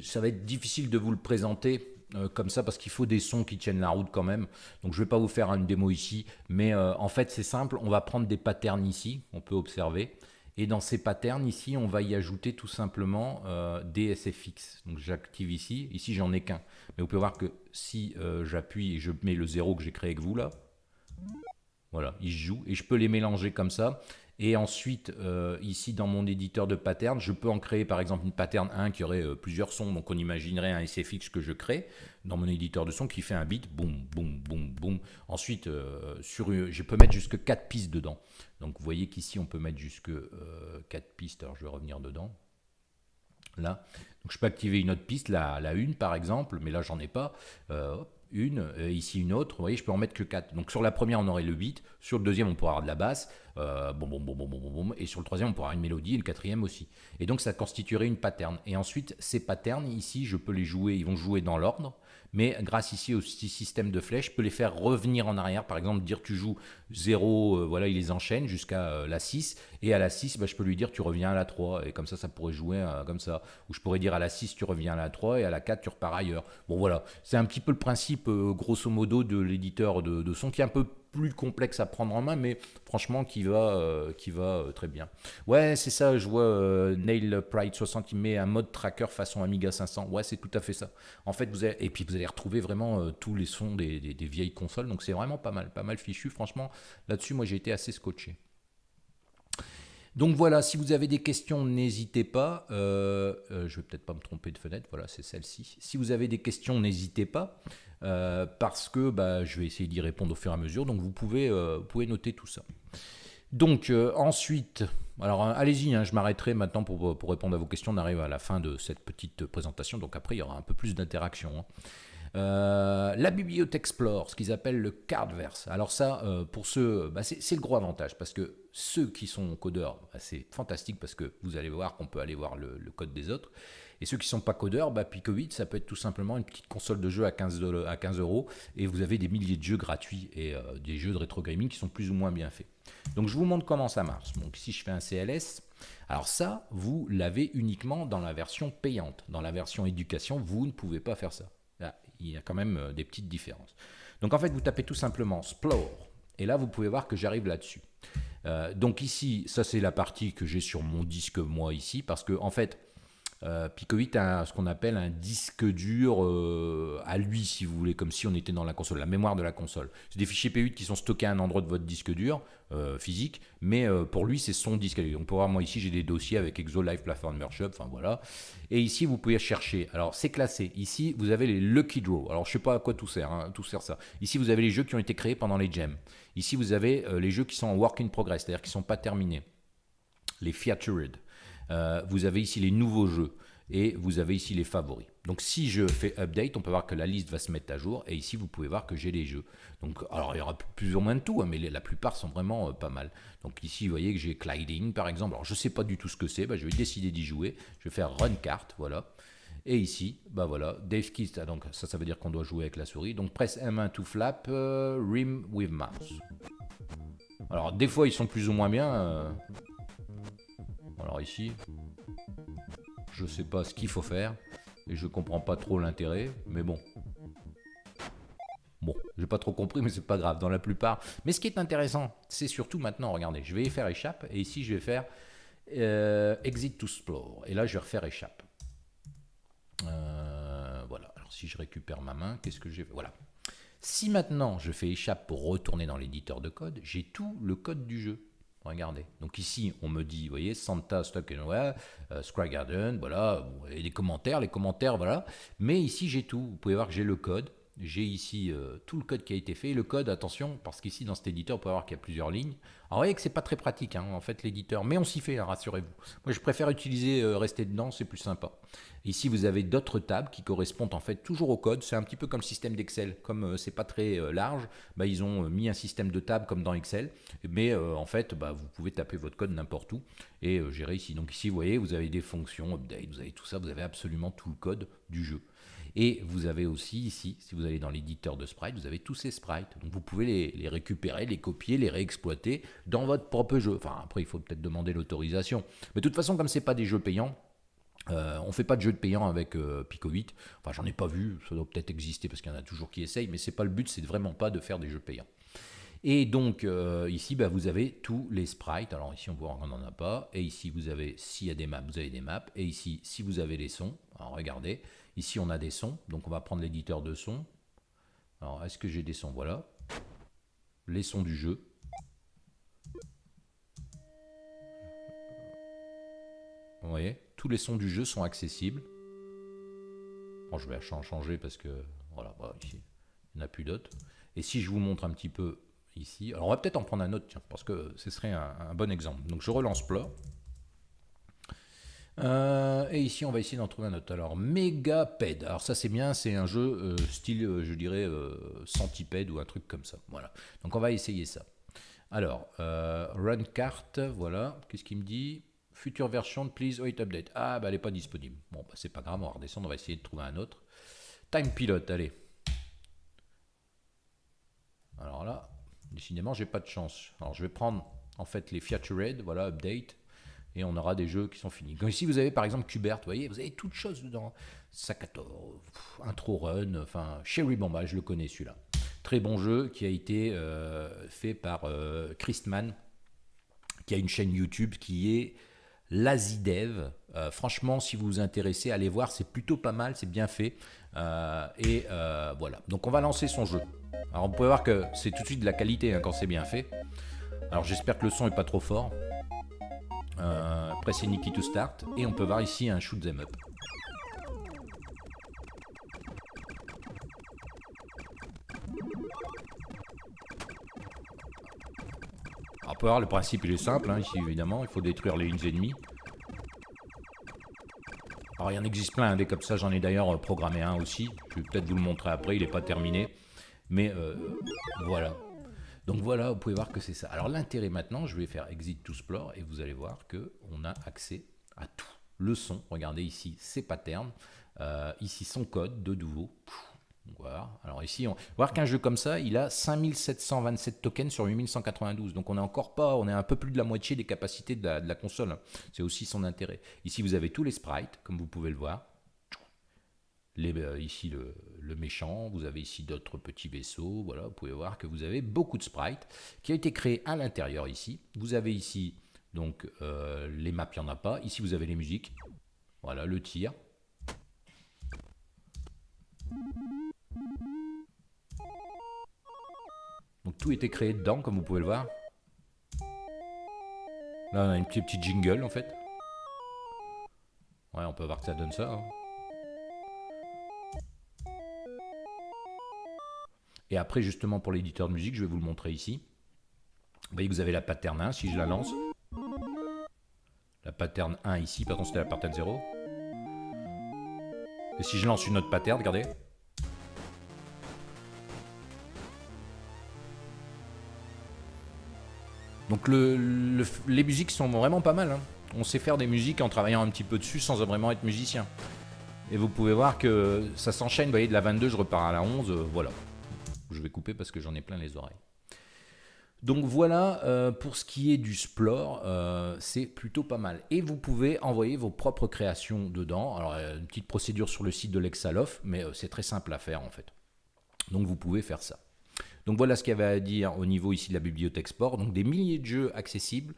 ça va être difficile de vous le présenter comme ça parce qu'il faut des sons qui tiennent la route quand même. Donc je ne vais pas vous faire une démo ici, mais en fait c'est simple, on va prendre des patterns ici, on peut observer. Et dans ces patterns, ici, on va y ajouter tout simplement des SFX. Donc j'active ici. Ici, j'en ai qu'un. Mais vous pouvez voir que si j'appuie et je mets le 0 que j'ai créé avec vous là, voilà, il joue. Et je peux les mélanger comme ça. Et ensuite, ici, dans mon éditeur de patterns, je peux en créer par exemple une pattern 1 qui aurait plusieurs sons. Donc on imaginerait un SFX que je crée dans mon éditeur de son qui fait un beat, boum, boum, boum, boum. Ensuite, je peux mettre jusque 4 pistes dedans. Donc vous voyez qu'ici, on peut mettre jusque 4 pistes. Alors je vais revenir dedans. Là. Donc je peux activer une autre piste, la 1 par exemple, mais là, j'en ai pas. Ici une autre, vous voyez, je peux en mettre que 4. Donc sur la première, on aurait le beat, sur le deuxième, on pourra avoir de la basse, et sur le troisième, on pourra avoir une mélodie, et le quatrième aussi. Et donc ça constituerait une pattern. Et ensuite, ces patterns, ici, je peux les jouer, ils vont jouer dans l'ordre, mais grâce ici au système de flèches, je peux les faire revenir en arrière, par exemple, dire tu joues 0, voilà, il les enchaîne jusqu'à la 6, et à la 6, je peux lui dire tu reviens à la 3, et comme ça pourrait jouer comme ça. Ou je pourrais dire à la 6, tu reviens à la 3, et à la 4, tu repars ailleurs. Bon voilà, c'est un petit peu le principe, grosso modo, de l'éditeur de son, qui est un peu plus complexe à prendre en main, mais franchement qui va très bien. Ouais, c'est ça, je vois Nail Pride 60 qui met un mode tracker façon Amiga 500. Ouais, c'est tout à fait ça. En fait, et puis vous allez retrouver vraiment tous les sons des vieilles consoles, donc c'est vraiment pas mal fichu. Franchement, là-dessus, moi j'ai été assez scotché. Donc voilà, si vous avez des questions, n'hésitez pas. Je vais peut-être pas me tromper de fenêtre, voilà, c'est celle-ci. Si vous avez des questions, n'hésitez pas, parce que je vais essayer d'y répondre au fur et à mesure. Donc vous pouvez noter tout ça. Donc ensuite, alors allez-y, je m'arrêterai maintenant pour répondre à vos questions. On arrive à la fin de cette petite présentation, donc après il y aura un peu plus d'interaction. La bibliothèque Explore, ce qu'ils appellent le Cardverse. Alors ça, pour ceux, c'est le gros avantage, parce que ceux qui sont codeurs, c'est fantastique, parce que vous allez voir qu'on peut aller voir le code des autres. Et ceux qui ne sont pas codeurs, Pico8, ça peut être tout simplement une petite console de jeu à 15 €, et vous avez des milliers de jeux gratuits et des jeux de rétro gaming qui sont plus ou moins bien faits. Donc je vous montre comment ça marche. Donc ici je fais un CLS. Alors ça, vous l'avez uniquement dans la version payante. Dans la version éducation, vous ne pouvez pas faire ça. Là, il y a quand même des petites différences. Donc en fait, vous tapez tout simplement Explore. Et là, vous pouvez voir que j'arrive là-dessus. Donc ici, ça c'est la partie que j'ai sur mon disque moi ici, parce que en fait, Pico8 a ce qu'on appelle un disque dur à lui, si vous voulez, comme si on était dans la console, la mémoire de la console. C'est des fichiers P8 qui sont stockés à un endroit de votre disque dur physique, mais pour lui, c'est son disque à lui. Donc pour voir, moi ici, j'ai des dossiers avec Exo Live Platform Workshop, enfin voilà. Et ici, vous pouvez chercher. Alors, c'est classé. Ici, vous avez les Lucky Draw. Alors, je ne sais pas à quoi tout sert ça. Ici, vous avez les jeux qui ont été créés pendant les Gems. Ici, vous avez les jeux qui sont en work in progress, c'est-à-dire qui ne sont pas terminés. Les featured. Vous avez ici les nouveaux jeux et vous avez ici les favoris. Donc si je fais update, on peut voir que la liste va se mettre à jour et ici vous pouvez voir que j'ai les jeux. Donc alors il y aura plus ou moins de tout, hein, mais la plupart sont vraiment pas mal. Donc ici vous voyez que j'ai Gliding par exemple. Alors je sais pas du tout ce que c'est, je vais décider d'y jouer. Je vais faire Run Cart, voilà. Et ici, voilà, Dave Keys, donc ça veut dire qu'on doit jouer avec la souris. Donc press M1 to flap, rim with mouse. Alors des fois ils sont plus ou moins bien. Alors ici, je sais pas ce qu'il faut faire et je comprends pas trop l'intérêt, mais bon. Bon, j'ai pas trop compris, mais c'est pas grave dans la plupart. Mais ce qui est intéressant, c'est surtout maintenant, regardez, je vais y faire échappe et ici je vais faire exit to explore et là je vais refaire échappe. Voilà, alors si je récupère ma main, qu'est-ce que j'ai fait? Voilà. Si maintenant je fais échappe pour retourner dans l'éditeur de code, j'ai tout le code du jeu. Regardez. Donc ici, on me dit, vous voyez, Santa, Stock and Away, Scry Garden, voilà, et les commentaires, voilà. Mais ici, j'ai tout. Vous pouvez voir que j'ai le code. J'ai ici tout le code qui a été fait. Et le code, attention, parce qu'ici, dans cet éditeur, vous pouvez voir qu'il y a plusieurs lignes. Alors, vous voyez que c'est pas très pratique, hein, en fait, l'éditeur. Mais on s'y fait, hein, rassurez-vous. Moi, je préfère utiliser, rester dedans, c'est plus sympa. Ici, vous avez d'autres tables qui correspondent en fait toujours au code. C'est un petit peu comme le système d'Excel. Comme c'est pas très large, ils ont mis un système de tables comme dans Excel. Mais en fait, vous pouvez taper votre code n'importe où et gérer ici. Donc ici, vous voyez, vous avez des fonctions, update, vous avez tout ça, vous avez absolument tout le code du jeu. Et vous avez aussi ici, si vous allez dans l'éditeur de sprites, vous avez tous ces sprites. Donc vous pouvez les récupérer, les copier, les réexploiter dans votre propre jeu. Enfin, après, il faut peut-être demander l'autorisation. Mais de toute façon, comme ce n'est pas des jeux payants, on ne fait pas de jeux de payants avec Pico 8. Enfin, j'en ai pas vu, ça doit peut-être exister parce qu'il y en a toujours qui essayent, mais c'est pas le but, c'est vraiment pas de faire des jeux payants. Et donc ici, vous avez tous les sprites. Alors ici, on voit qu'on n'en a pas. Et ici, vous avez, s'il y a des maps, vous avez des maps. Et ici, si vous avez les sons, alors regardez, ici, on a des sons. Donc on va prendre l'éditeur de sons. Alors, est-ce que j'ai des sons? Voilà. Les sons du jeu. Vous voyez, tous les sons du jeu sont accessibles. Bon, je vais changer parce que, voilà, ici, il n'y en a plus d'autres. Et si je vous montre un petit peu ici, alors on va peut-être en prendre un autre, tiens, parce que ce serait un bon exemple. Donc je relance Plore. Et ici, on va essayer d'en trouver un autre. Alors, Megaped. Alors ça, c'est bien, c'est un jeu style, je dirais, centipède ou un truc comme ça. Voilà. Donc on va essayer ça. Alors, Run Cart, voilà. Qu'est-ce qu'il me dit? Future version, please wait update. Ah, elle n'est pas disponible. Bon, c'est pas grave, on va redescendre, on va essayer de trouver un autre. Time Pilot, allez. Alors là, décidément, j'ai pas de chance. Alors, je vais prendre, en fait, les Featured, voilà, update, et on aura des jeux qui sont finis. Donc ici, vous avez, par exemple, Qbert, vous voyez, vous avez toutes choses dedans. Sakato, Intro Run, enfin, Cherry Bomba, je le connais, celui-là. Très bon jeu qui a été fait par Christman, qui a une chaîne YouTube qui est LazyDev. Franchement, si vous vous intéressez, allez voir, c'est plutôt pas mal, c'est bien fait. Voilà. Donc on va lancer son jeu. Alors vous pouvez voir que c'est tout de suite de la qualité hein, quand c'est bien fait. Alors j'espère que le son est pas trop fort. Pressez Nikki to start. Et on peut voir ici un shoot them up. Alors, on peut voir le principe il est simple, hein, ici évidemment, il faut détruire les lignes ennemies. Alors il y en existe plein, des comme ça, j'en ai d'ailleurs programmé un aussi, je vais peut-être vous le montrer après, il n'est pas terminé, mais voilà. Donc voilà, vous pouvez voir que c'est ça. Alors l'intérêt maintenant, je vais faire Exit to Explore et vous allez voir qu'on a accès à tout. Le son, regardez ici, ses patterns, ici son code de nouveau. Voilà. Alors ici, on va voir qu'un jeu comme ça, il a 5727 tokens sur 8192. Donc on est encore pas, on est un peu plus de la moitié des capacités de la console. C'est aussi son intérêt. Ici, vous avez tous les sprites, comme vous pouvez le voir. Ici, le méchant. Vous avez ici d'autres petits vaisseaux. Voilà, vous pouvez voir que vous avez beaucoup de sprites qui a été créé à l'intérieur ici. Vous avez ici, donc, les maps, il n'y en a pas. Ici, vous avez les musiques. Voilà, le tir. Donc tout était créé dedans, comme vous pouvez le voir. Là, on a une petite jingle, en fait. Ouais, on peut voir que ça donne ça. Hein. Et après, justement, pour l'éditeur de musique, je vais vous le montrer ici. Vous voyez que vous avez la pattern 1, si je la lance. La pattern 1 ici, par contre c'était la pattern 0. Et si je lance une autre pattern, regardez. Donc les musiques sont vraiment pas mal. Hein. On sait faire des musiques en travaillant un petit peu dessus sans vraiment être musicien. Et vous pouvez voir que ça s'enchaîne. Vous voyez, de la 22, je repars à la 11. Voilà. Je vais couper parce que j'en ai plein les oreilles. Donc voilà, pour ce qui est du Splore, c'est plutôt pas mal. Et vous pouvez envoyer vos propres créations dedans. Alors, une petite procédure sur le site de l'Exalof, mais c'est très simple à faire en fait. Donc vous pouvez faire ça. Donc voilà ce qu'il y avait à dire au niveau ici de la bibliothèque sport. Donc des milliers de jeux accessibles.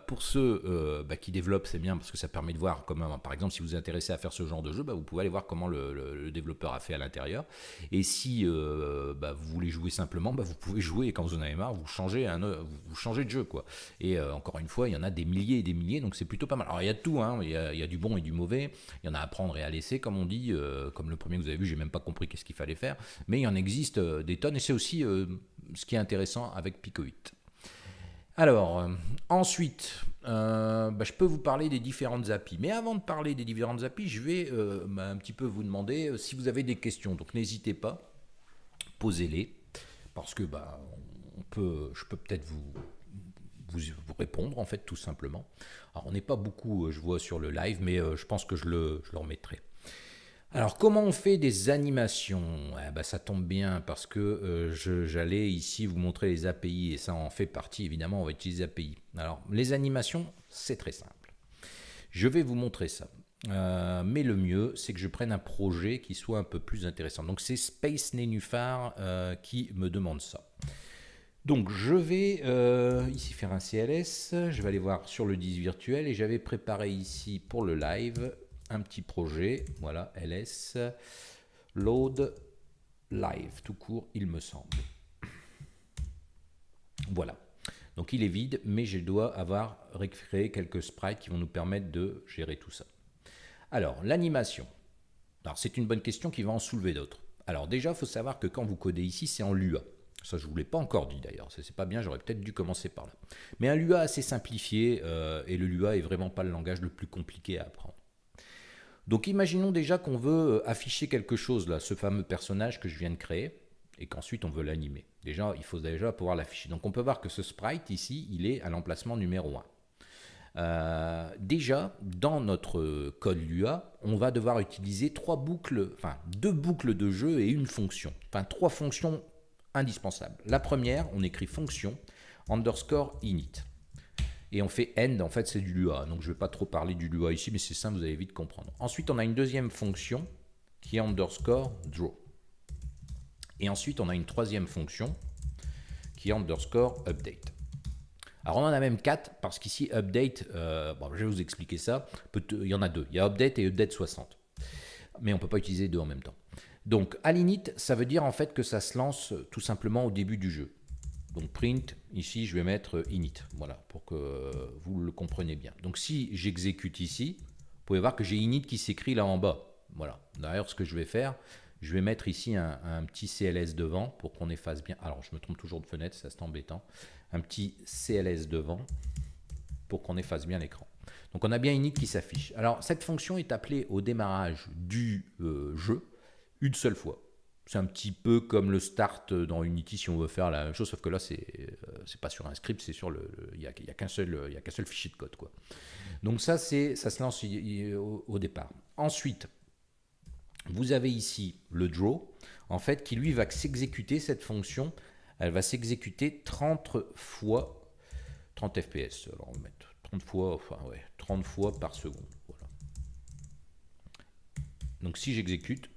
Pour ceux qui développent, c'est bien parce que ça permet de voir comment, par exemple, si vous êtes intéressé à faire ce genre de jeu, vous pouvez aller voir comment le développeur a fait à l'intérieur. Et si vous voulez jouer simplement, vous pouvez jouer et quand vous en avez marre, vous changez de jeu, quoi. Et encore une fois, il y en a des milliers et des milliers, donc c'est plutôt pas mal. Alors il y a de tout, hein. Il y a du bon et du mauvais. Il y en a à prendre et à laisser, comme on dit. Comme le premier que vous avez vu, j'ai même pas compris qu'est-ce qu'il fallait faire. Mais il en existe des tonnes et c'est aussi ce qui est intéressant avec Pico 8. Alors, ensuite, je peux vous parler des différentes applis. Mais avant de parler des différentes applis, je vais un petit peu vous demander si vous avez des questions. Donc n'hésitez pas, posez-les, parce que je peux peut-être vous répondre, en fait, tout simplement. Alors, on n'est pas beaucoup, je vois, sur le live, mais je pense que je le remettrai. Alors, comment on fait des animations ? Ça tombe bien parce que j'allais ici vous montrer les API et ça en fait partie, évidemment, on va utiliser les API. Alors, les animations, c'est très simple. Je vais vous montrer ça. Mais le mieux, c'est que je prenne un projet qui soit un peu plus intéressant. Donc, c'est Space Nénuphar qui me demande ça. Donc, je vais ici faire un CLS. Je vais aller voir sur le disque virtuel et j'avais préparé ici pour le live un petit projet, voilà, ls, load live, tout court, il me semble. Voilà. Donc il est vide, mais je dois avoir récréé quelques sprites qui vont nous permettre de gérer tout ça. Alors, l'animation. Alors, c'est une bonne question qui va en soulever d'autres. Alors, déjà, il faut savoir que quand vous codez ici, c'est en Lua. Ça, je ne vous l'ai pas encore dit d'ailleurs. Ça, c'est pas bien, j'aurais peut-être dû commencer par là. Mais un Lua assez simplifié, et le Lua est vraiment pas le langage le plus compliqué à apprendre. Donc imaginons déjà qu'on veut afficher quelque chose, là, ce fameux personnage que je viens de créer, et qu'ensuite on veut l'animer. Déjà, il faut déjà pouvoir l'afficher. Donc on peut voir que ce sprite ici, il est à l'emplacement numéro 1. Déjà, dans notre code Lua, on va devoir utiliser deux boucles de jeu et une fonction. Enfin, 3 fonctions indispensables. La première, on écrit fonction underscore init. Et on fait end, en fait c'est du Lua, donc je ne vais pas trop parler du Lua ici, mais c'est simple, vous allez vite comprendre. Ensuite on a une deuxième fonction qui est underscore draw. Et ensuite on a une troisième fonction qui est underscore update. Alors on en a même 4, parce qu'ici update, je vais vous expliquer ça, il y en a 2, il y a update et update 60. Mais on ne peut pas utiliser 2 en même temps. Donc à l'init, ça veut dire en fait que ça se lance tout simplement au début du jeu. Donc print, ici je vais mettre init, voilà, pour que vous le compreniez bien. Donc si j'exécute ici, vous pouvez voir que j'ai init qui s'écrit là en bas. Voilà, d'ailleurs ce que je vais faire, je vais mettre ici un petit CLS devant pour qu'on efface bien. Alors je me trompe toujours de fenêtre, ça c'est embêtant. Un petit CLS devant pour qu'on efface bien l'écran. Donc on a bien init qui s'affiche. Alors cette fonction est appelée au démarrage du jeu une seule fois. C'est un petit peu comme le start dans Unity si on veut faire la même chose, sauf que là, c'est pas sur un script, c'est sur il n'y a qu'un seul fichier de code, quoi. Donc ça se lance au départ. Ensuite, vous avez ici le draw, en fait, qui lui va s'exécuter cette fonction. Elle va s'exécuter 30 fois 30 fps. Alors on va mettre 30 fois par seconde. Voilà. Donc si j'exécute,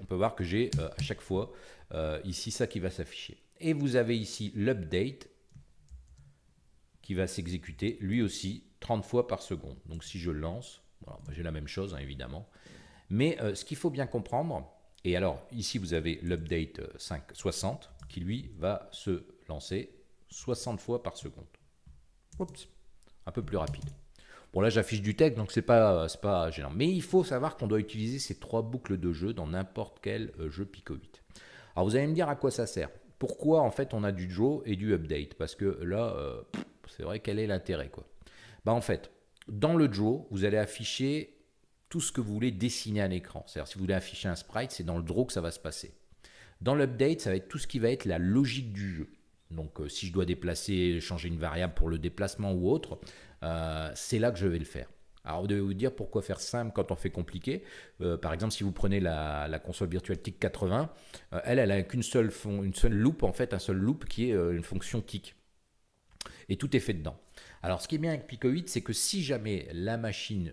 on peut voir que j'ai à chaque fois ici ça qui va s'afficher. Et vous avez ici l'update qui va s'exécuter lui aussi 30 fois par seconde. Donc si je le lance, voilà, j'ai la même chose, hein, évidemment. Mais ce qu'il faut bien comprendre, et alors ici vous avez l'update 60 qui lui va se lancer 60 fois par seconde. Oups, un peu plus rapide. Bon là j'affiche du texte donc c'est pas gênant. Mais il faut savoir qu'on doit utiliser ces 3 boucles de jeu dans n'importe quel jeu Pico 8. Alors vous allez me dire à quoi ça sert. Pourquoi en fait on a du draw et du update ? Parce que là c'est vrai quel est l'intérêt quoi. En fait dans le draw, vous allez afficher tout ce que vous voulez dessiner à l'écran. C'est-à-dire, si vous voulez afficher un sprite, c'est dans le draw que ça va se passer. Dans l'update, ça va être tout ce qui va être la logique du jeu. Donc, si je dois déplacer, changer une variable pour le déplacement ou autre, c'est là que je vais le faire. Alors, vous devez vous dire pourquoi faire simple quand on fait compliqué. Par exemple, si vous prenez la console virtuelle TIC 80, elle a une seule loop, en fait, un seul loop qui est une fonction TIC. Et tout est fait dedans. Alors, ce qui est bien avec Pico 8, c'est que si jamais la machine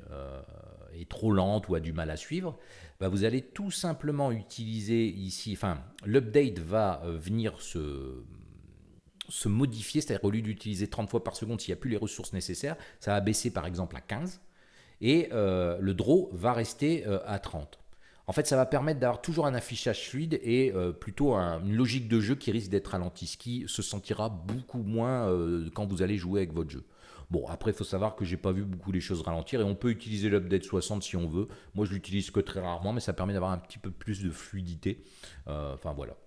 est trop lente ou a du mal à suivre, bah, vous allez tout simplement utiliser ici, enfin, l'update va venir se modifier, c'est-à-dire au lieu d'utiliser 30 fois par seconde, s'il n'y a plus les ressources nécessaires, ça va baisser par exemple à 15, et le draw va rester à 30. En fait, ça va permettre d'avoir toujours un affichage fluide et plutôt une logique de jeu qui risque d'être ralentie, ce qui se sentira beaucoup moins quand vous allez jouer avec votre jeu. Bon, après, il faut savoir que j'ai pas vu beaucoup les choses ralentir et on peut utiliser l'update 60 si on veut. Moi, je l'utilise que très rarement, mais ça permet d'avoir un petit peu plus de fluidité. Enfin, voilà.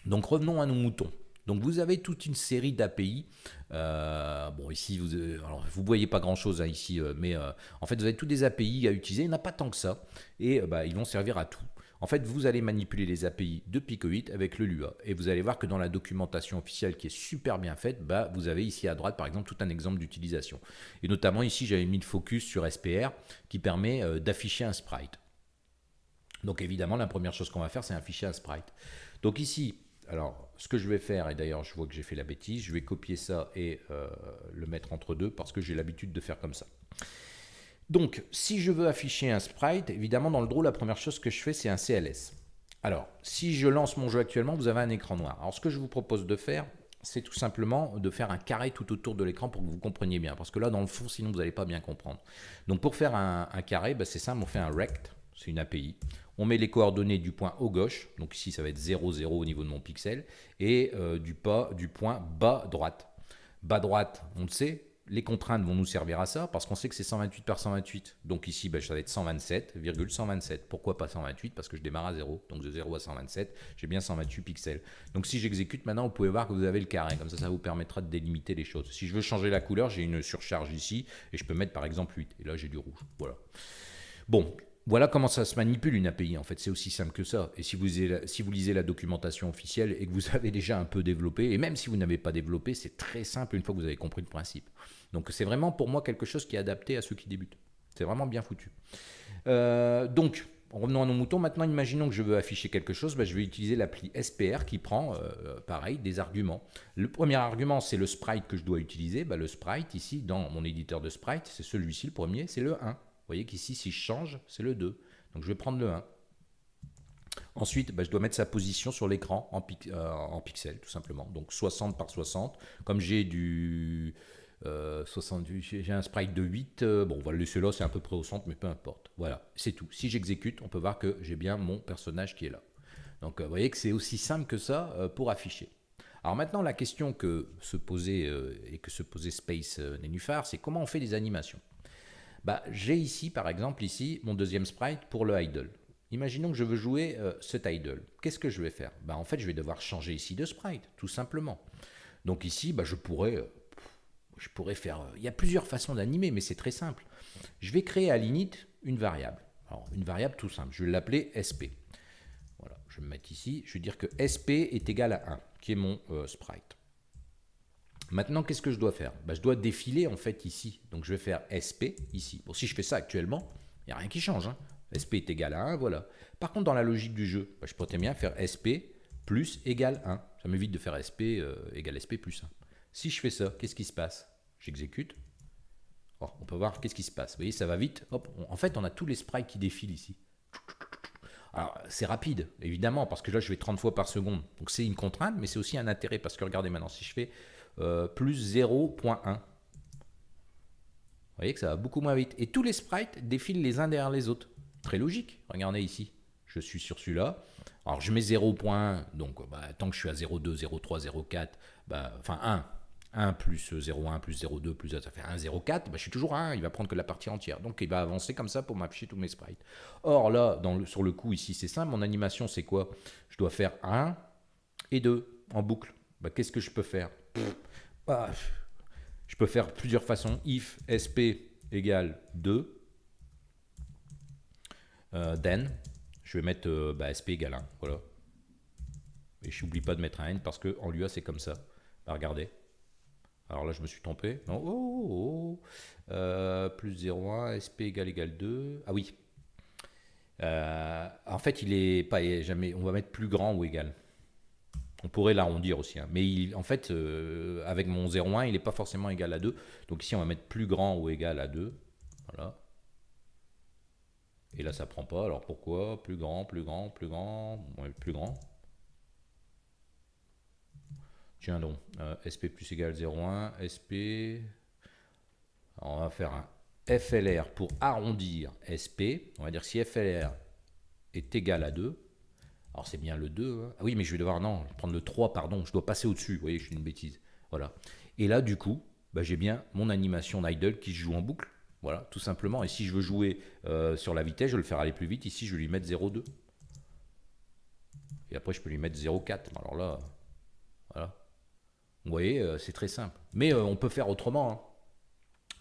Donc, revenons à nos moutons. Donc vous avez toute une série d'API. Bon ici vous voyez pas grand chose ici, mais en fait vous avez toutes des API à utiliser. Il n'y en a pas tant que ça et ils vont servir à tout. En fait, vous allez manipuler les API de Pico 8 avec le Lua et vous allez voir que dans la documentation officielle qui est super bien faite, vous avez ici à droite par exemple tout un exemple d'utilisation. Et notamment ici j'avais mis le focus sur SPR qui permet d'afficher un sprite. Donc évidemment la première chose qu'on va faire c'est afficher un sprite. Donc ici alors, ce que je vais faire, et d'ailleurs je vois que j'ai fait la bêtise, je vais copier ça et le mettre entre deux parce que j'ai l'habitude de faire comme ça. Donc, si je veux afficher un sprite, évidemment dans le draw, la première chose que je fais, c'est un CLS. Alors, si je lance mon jeu actuellement, vous avez un écran noir. Alors, ce que je vous propose de faire, c'est tout simplement de faire un carré tout autour de l'écran pour que vous compreniez bien. Parce que là, dans le fond, sinon, vous n'allez pas bien comprendre. Donc, pour faire un carré, c'est simple, on fait un rect, c'est une API. On met les coordonnées du point haut gauche, donc ici ça va être 0, 0 au niveau de mon pixel, et du point bas droite. Bas droite, on le sait, les contraintes vont nous servir à ça, parce qu'on sait que c'est 128 par 128. Donc ici, ça va être 127,127. Pourquoi pas 128? Parce que je démarre à 0. Donc de 0 à 127, j'ai bien 128 pixels. Donc si j'exécute maintenant, vous pouvez voir que vous avez le carré. Comme ça vous permettra de délimiter les choses. Si je veux changer la couleur, j'ai une surcharge ici, et je peux mettre par exemple 8. Et là, j'ai du rouge. Voilà. Bon, voilà comment ça se manipule une API, en fait, c'est aussi simple que ça. Et si vous lisez la documentation officielle et que vous avez déjà un peu développé, et même si vous n'avez pas développé, c'est très simple une fois que vous avez compris le principe. Donc c'est vraiment pour moi quelque chose qui est adapté à ceux qui débutent. C'est vraiment bien foutu. Donc, revenons à nos moutons. Maintenant, imaginons que je veux afficher quelque chose, je vais utiliser l'appli SPR qui prend, pareil, des arguments. Le premier argument, c'est le sprite que je dois utiliser. Le sprite, ici, dans mon éditeur de sprite, c'est celui-ci, le premier, c'est le 1. Vous voyez qu'ici, si je change, c'est le 2. Donc je vais prendre le 1. Ensuite, je dois mettre sa position sur l'écran en pixels, tout simplement. Donc 60 par 60. Comme j'ai j'ai un sprite de 8, on va le laisser là, c'est à peu près au centre, mais peu importe. Voilà, c'est tout. Si j'exécute, on peut voir que j'ai bien mon personnage qui est là. Donc vous voyez que c'est aussi simple que ça pour afficher. Alors maintenant, la question que se posait Space Nénuphar, c'est comment on fait des animations. J'ai ici, par exemple, mon deuxième sprite pour le idle. Imaginons que je veux jouer cet idle. Qu'est-ce que je vais faire? En fait, je vais devoir changer ici de sprite, tout simplement. Donc ici, je pourrais faire... Il y a plusieurs façons d'animer, mais c'est très simple. Je vais créer à l'init une variable. Alors, une variable tout simple. Je vais l'appeler SP. Voilà, je vais me mettre ici. Je vais dire que SP est égal à 1, qui est mon sprite. Maintenant, qu'est-ce que je dois faire? Je dois défiler en fait ici. Donc je vais faire SP ici. Bon, si je fais ça actuellement, il n'y a rien qui change. SP est égal à 1, voilà. Par contre, dans la logique du jeu, je pourrais très bien faire SP plus égal 1. Ça m'évite de faire SP égale SP plus 1. Si je fais ça, qu'est-ce qui se passe? J'exécute. Oh, on peut voir qu'est-ce qui se passe. Vous voyez, ça va vite. Hop, en fait, on a tous les sprites qui défilent ici. Alors, c'est rapide, évidemment, parce que là, je vais 30 fois par seconde. Donc, c'est une contrainte, mais c'est aussi un intérêt. Parce que regardez maintenant, si je fais plus 0.1, vous voyez que ça va beaucoup moins vite. Et tous les sprites défilent les uns derrière les autres. Très logique. Regardez ici. Je suis sur celui-là. Alors, je mets 0.1. Donc, tant que je suis à 0.2, 0.3, 0.4, enfin 1. 1 plus 0,1 plus 0,2 plus ça fait 1,04, je suis toujours à 1, il va prendre que la partie entière. Donc il va avancer comme ça pour m'afficher tous mes sprites. Or là, sur le coup ici, c'est simple, mon animation c'est quoi? Je dois faire 1 et 2 en boucle. Qu'est-ce que je peux faire? Je peux faire plusieurs façons. If SP égale 2, then, je vais mettre SP égale 1, voilà. Et je n'oublie pas de mettre un n parce qu'en Lua c'est comme ça. Bah, regardez. Alors là je me suis trompé. Non, plus 0,1, SP égale 2. Ah oui. En fait il est pas jamais. On va mettre plus grand ou égal. On pourrait l'arrondir aussi. Hein. Mais en fait, avec mon 0,1, il n'est pas forcément égal à 2. Donc ici, on va mettre plus grand ou égal à 2. Voilà. Et là, ça prend pas. Alors pourquoi? Plus grand, plus grand, plus grand. Ouais, plus grand. Tiens donc. SP plus égal 0,1. SP. Alors, on va faire un FLR pour arrondir SP. On va dire si FLR est égal à 2. Alors c'est bien le 2. Hein. Ah oui, mais je vais devoir, non, prendre le 3, pardon. Je dois passer au-dessus. Vous voyez, je suis une bêtise. Voilà. Et là, du coup, bah, j'ai bien mon animation d'idle qui se joue en boucle. Voilà, tout simplement. Et si je veux jouer sur la vitesse, je vais le faire aller plus vite. Ici, je vais lui mettre 0,2. Et après, je peux lui mettre 0,4. Alors là, voilà. Vous voyez, c'est très simple. Mais on peut faire autrement. Hein.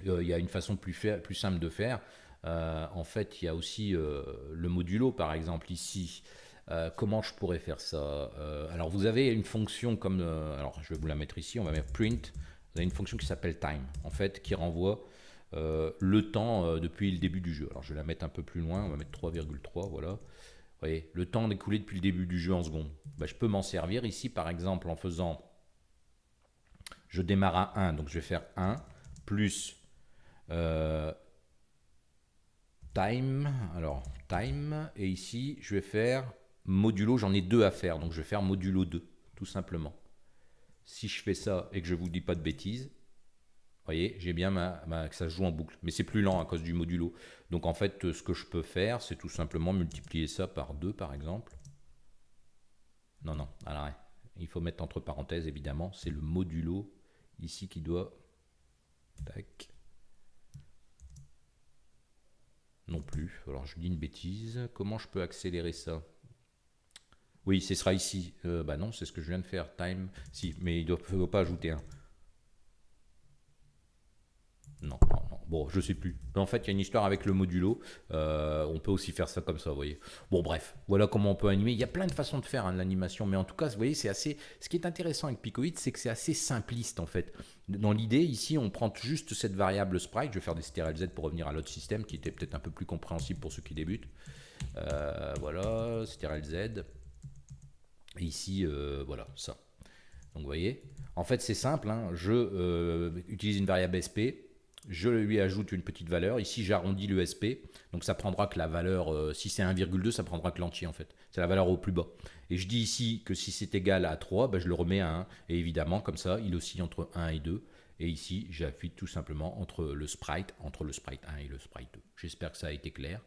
Il y a une façon plus simple de faire. En fait, il y a aussi le modulo, par exemple, ici. Comment je pourrais faire ça? Alors vous avez une fonction comme, alors je vais vous la mettre ici, on va mettre print, vous avez une fonction qui s'appelle time, en fait, qui renvoie le temps depuis le début du jeu. Alors je vais la mettre un peu plus loin, on va mettre 3,3, voilà. Vous voyez, le temps écoulé depuis le début du jeu en secondes. Ben, je peux m'en servir ici, par exemple, en faisant, je démarre à 1, donc je vais faire 1, plus time, alors time, et ici, je vais faire modulo, j'en ai 2 à faire, donc je vais faire modulo 2, tout simplement. Si je fais ça et que je ne vous dis pas de bêtises, vous voyez, j'ai bien que ça se joue en boucle. Mais c'est plus lent à cause du modulo. Donc en fait, ce que je peux faire, c'est tout simplement multiplier ça par 2, par exemple. Non, non, alors, il faut mettre entre parenthèses, évidemment, c'est le modulo ici qui doit... Tac. Non plus, alors je dis une bêtise. Comment je peux accélérer ça? Oui, ce sera ici. Bah non, c'est ce que je viens de faire. Time, si, mais il ne faut pas ajouter un. Non, non, non. Bon, je sais plus. En fait, il y a une histoire avec le modulo. On peut aussi faire ça comme ça, vous voyez. Bon, bref, voilà comment on peut animer. Il y a plein de façons de faire hein, l'animation, mais en tout cas, vous voyez, c'est assez. Ce qui est intéressant avec Pico 8, c'est que c'est assez simpliste en fait. Dans l'idée, ici, on prend juste cette variable sprite. Je vais faire des STRLZ pour revenir à l'autre système qui était peut-être un peu plus compréhensible pour ceux qui débutent. Voilà, STRLZ. Et ici, voilà, ça. Donc vous voyez, en fait c'est simple, hein. Je utilise une variable SP, je lui ajoute une petite valeur, ici j'arrondis le SP, donc ça prendra que la valeur, si c'est 1,2, ça prendra que l'entier en fait, c'est la valeur au plus bas. Et je dis ici que si c'est égal à 3, ben je le remets à 1, et évidemment comme ça il oscille entre 1 et 2, et ici j'appuie tout simplement entre le sprite 1 et le sprite 2. J'espère que ça a été clair.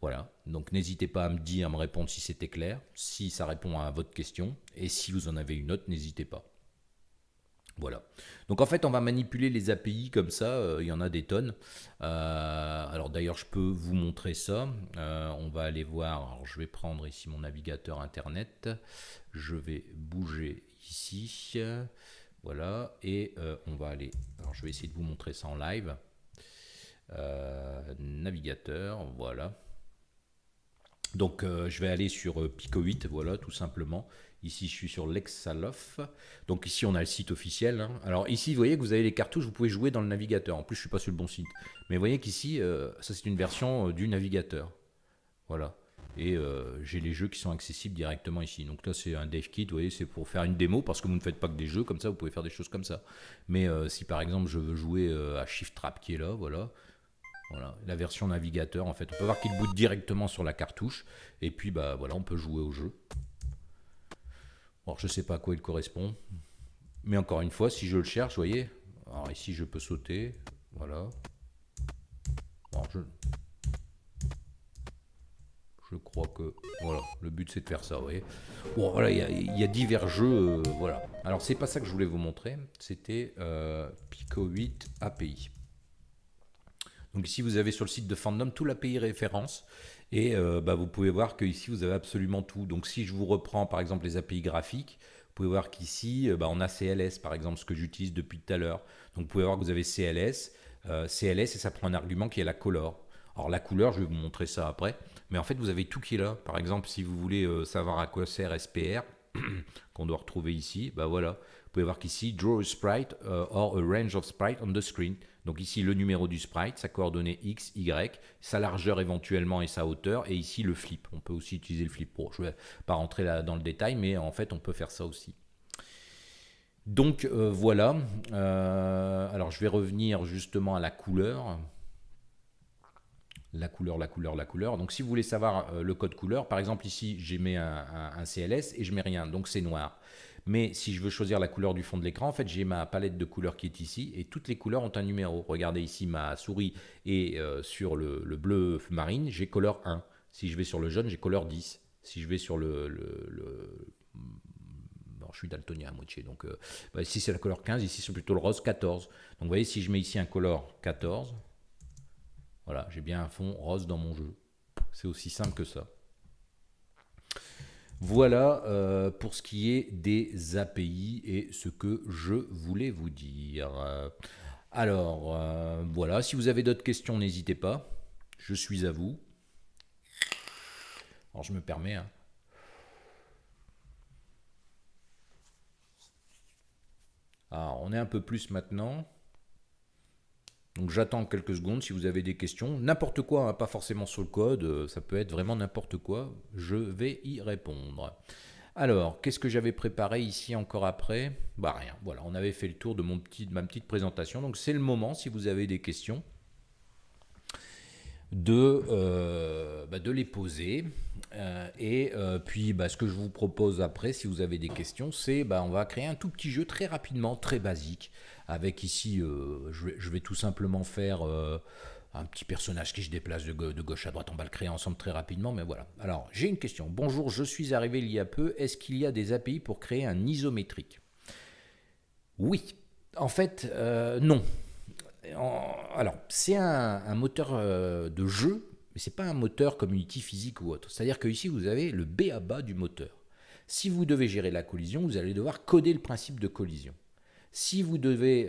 Voilà, donc n'hésitez pas à me dire, à me répondre si c'était clair, si ça répond à votre question, et si vous en avez une autre, n'hésitez pas. Voilà. Donc en fait, on va manipuler les API comme ça, il y en a des tonnes. Alors d'ailleurs, je peux vous montrer ça. On va aller voir, alors je vais prendre ici mon navigateur internet, je vais bouger ici, voilà, et on va aller, alors je vais essayer de vous montrer ça en live. Navigateur, voilà. Donc je vais aller sur Pico 8, voilà, tout simplement. Ici, je suis sur Lexalof. Donc ici, on a le site officiel. Hein. Alors ici, vous voyez que vous avez les cartouches, vous pouvez jouer dans le navigateur. En plus, je ne suis pas sur le bon site. Mais vous voyez qu'ici, ça c'est une version du navigateur. Voilà. Et j'ai les jeux qui sont accessibles directement ici. Donc là, c'est un dev kit, vous voyez, c'est pour faire une démo, parce que vous ne faites pas que des jeux comme ça, vous pouvez faire des choses comme ça. Mais si par exemple, je veux jouer à Shift Trap qui est là, voilà. Voilà, la version navigateur en fait. On peut voir qu'il boot directement sur la cartouche. Et puis bah voilà, on peut jouer au jeu. Alors je sais pas à quoi il correspond. Mais encore une fois, si je le cherche, vous voyez. Alors ici je peux sauter. Voilà. Alors, je crois que voilà, le but c'est de faire ça, vous voyez. Bon voilà, il y a divers jeux. Voilà. Alors c'est pas ça que je voulais vous montrer. C'était Pico 8 API. Donc ici, vous avez sur le site de Fandom tout l'API référence et vous pouvez voir qu'ici, vous avez absolument tout. Donc si je vous reprends par exemple les API graphiques, vous pouvez voir qu'ici, on a CLS par exemple, ce que j'utilise depuis tout à l'heure. Donc vous pouvez voir que vous avez CLS, CLS et ça prend un argument qui est la color. Alors la couleur, je vais vous montrer ça après, mais en fait vous avez tout qui est là. Par exemple, si vous voulez savoir à quoi sert SPR, qu'on doit retrouver ici, bah voilà, vous pouvez voir qu'ici, draw a sprite or a range of sprite on the screen. Donc ici le numéro du sprite, sa coordonnée X, Y, sa largeur éventuellement et sa hauteur, et ici le flip. On peut aussi utiliser le flip pro. Je ne vais pas rentrer là dans le détail, mais en fait on peut faire ça aussi. Donc voilà, alors je vais revenir justement à la couleur. La couleur. Donc si vous voulez savoir le code couleur, par exemple ici j'ai mis un CLS et je mets rien, donc c'est noir. Mais si je veux choisir la couleur du fond de l'écran, en fait j'ai ma palette de couleurs qui est ici et toutes les couleurs ont un numéro. Regardez ici, ma souris est sur le bleu marine, j'ai couleur 1. Si je vais sur le jaune, j'ai couleur 10. Si je vais sur bon, je suis daltonien à moitié, donc ici c'est la couleur 15, ici c'est plutôt le rose 14. Donc vous voyez, si je mets ici un color 14, voilà, j'ai bien un fond rose dans mon jeu. C'est aussi simple que ça. Voilà pour ce qui est des API et ce que je voulais vous dire. Alors, voilà, si vous avez d'autres questions, n'hésitez pas. Je suis à vous. Alors, je me permets. Alors, on est un peu plus maintenant. Donc j'attends quelques secondes si vous avez des questions. N'importe quoi, hein, pas forcément sur le code, ça peut être vraiment n'importe quoi. Je vais y répondre. Alors, qu'est-ce que j'avais préparé ici encore après? Bah rien, voilà, on avait fait le tour de ma petite présentation. Donc c'est le moment, si vous avez des questions, de les poser. Puis ce que je vous propose après, si vous avez des questions, c'est on va créer un tout petit jeu très rapidement, très basique, avec ici, je vais tout simplement faire un petit personnage qui se déplace de gauche à droite. On va le créer ensemble très rapidement, mais voilà. Alors, j'ai une question. Bonjour, je suis arrivé il y a peu. Est-ce qu'il y a des API pour créer un isométrique? Oui. En fait, non. Alors, c'est un moteur de jeu, mais c'est pas un moteur community physique ou autre. C'est-à-dire que ici, vous avez le B à bas du moteur. Si vous devez gérer la collision, vous allez devoir coder le principe de collision. Si vous devez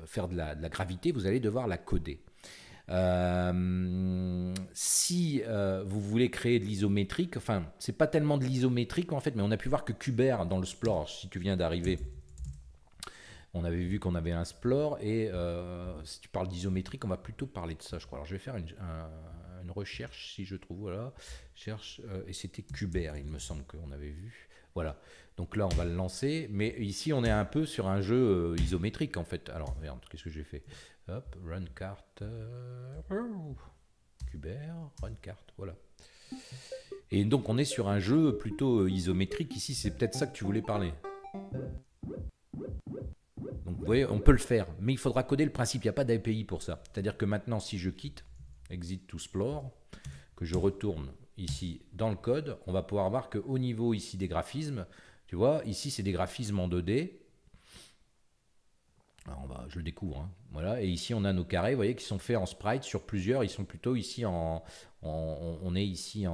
faire de la gravité, vous allez devoir la coder. Si vous voulez créer de l'isométrique, enfin, c'est pas tellement de l'isométrique en fait, mais on a pu voir que Kubert dans le Splore, si tu viens d'arriver, on avait vu qu'on avait un Splore, et si tu parles d'isométrique, on va plutôt parler de ça, je crois. Alors je vais faire une recherche, si je trouve, voilà, et c'était Kubert, il me semble qu'on avait vu. Voilà, donc là on va le lancer, mais ici on est un peu sur un jeu isométrique en fait. Alors regarde, qu'est-ce que j'ai fait? Hop, run cart, Kubert, run cart, voilà. Et donc on est sur un jeu plutôt isométrique ici, c'est peut-être ça que tu voulais parler. Donc vous voyez, on peut le faire, mais il faudra coder le principe, il n'y a pas d'API pour ça. C'est-à-dire que maintenant, si je quitte, exit to explore, que je retourne ici dans le code, on va pouvoir voir qu'au niveau ici des graphismes, tu vois, ici c'est des graphismes en 2D. Alors je le découvre, hein. Voilà, et ici on a nos carrés, vous voyez, qui sont faits en sprite sur plusieurs, ils sont plutôt ici on est ici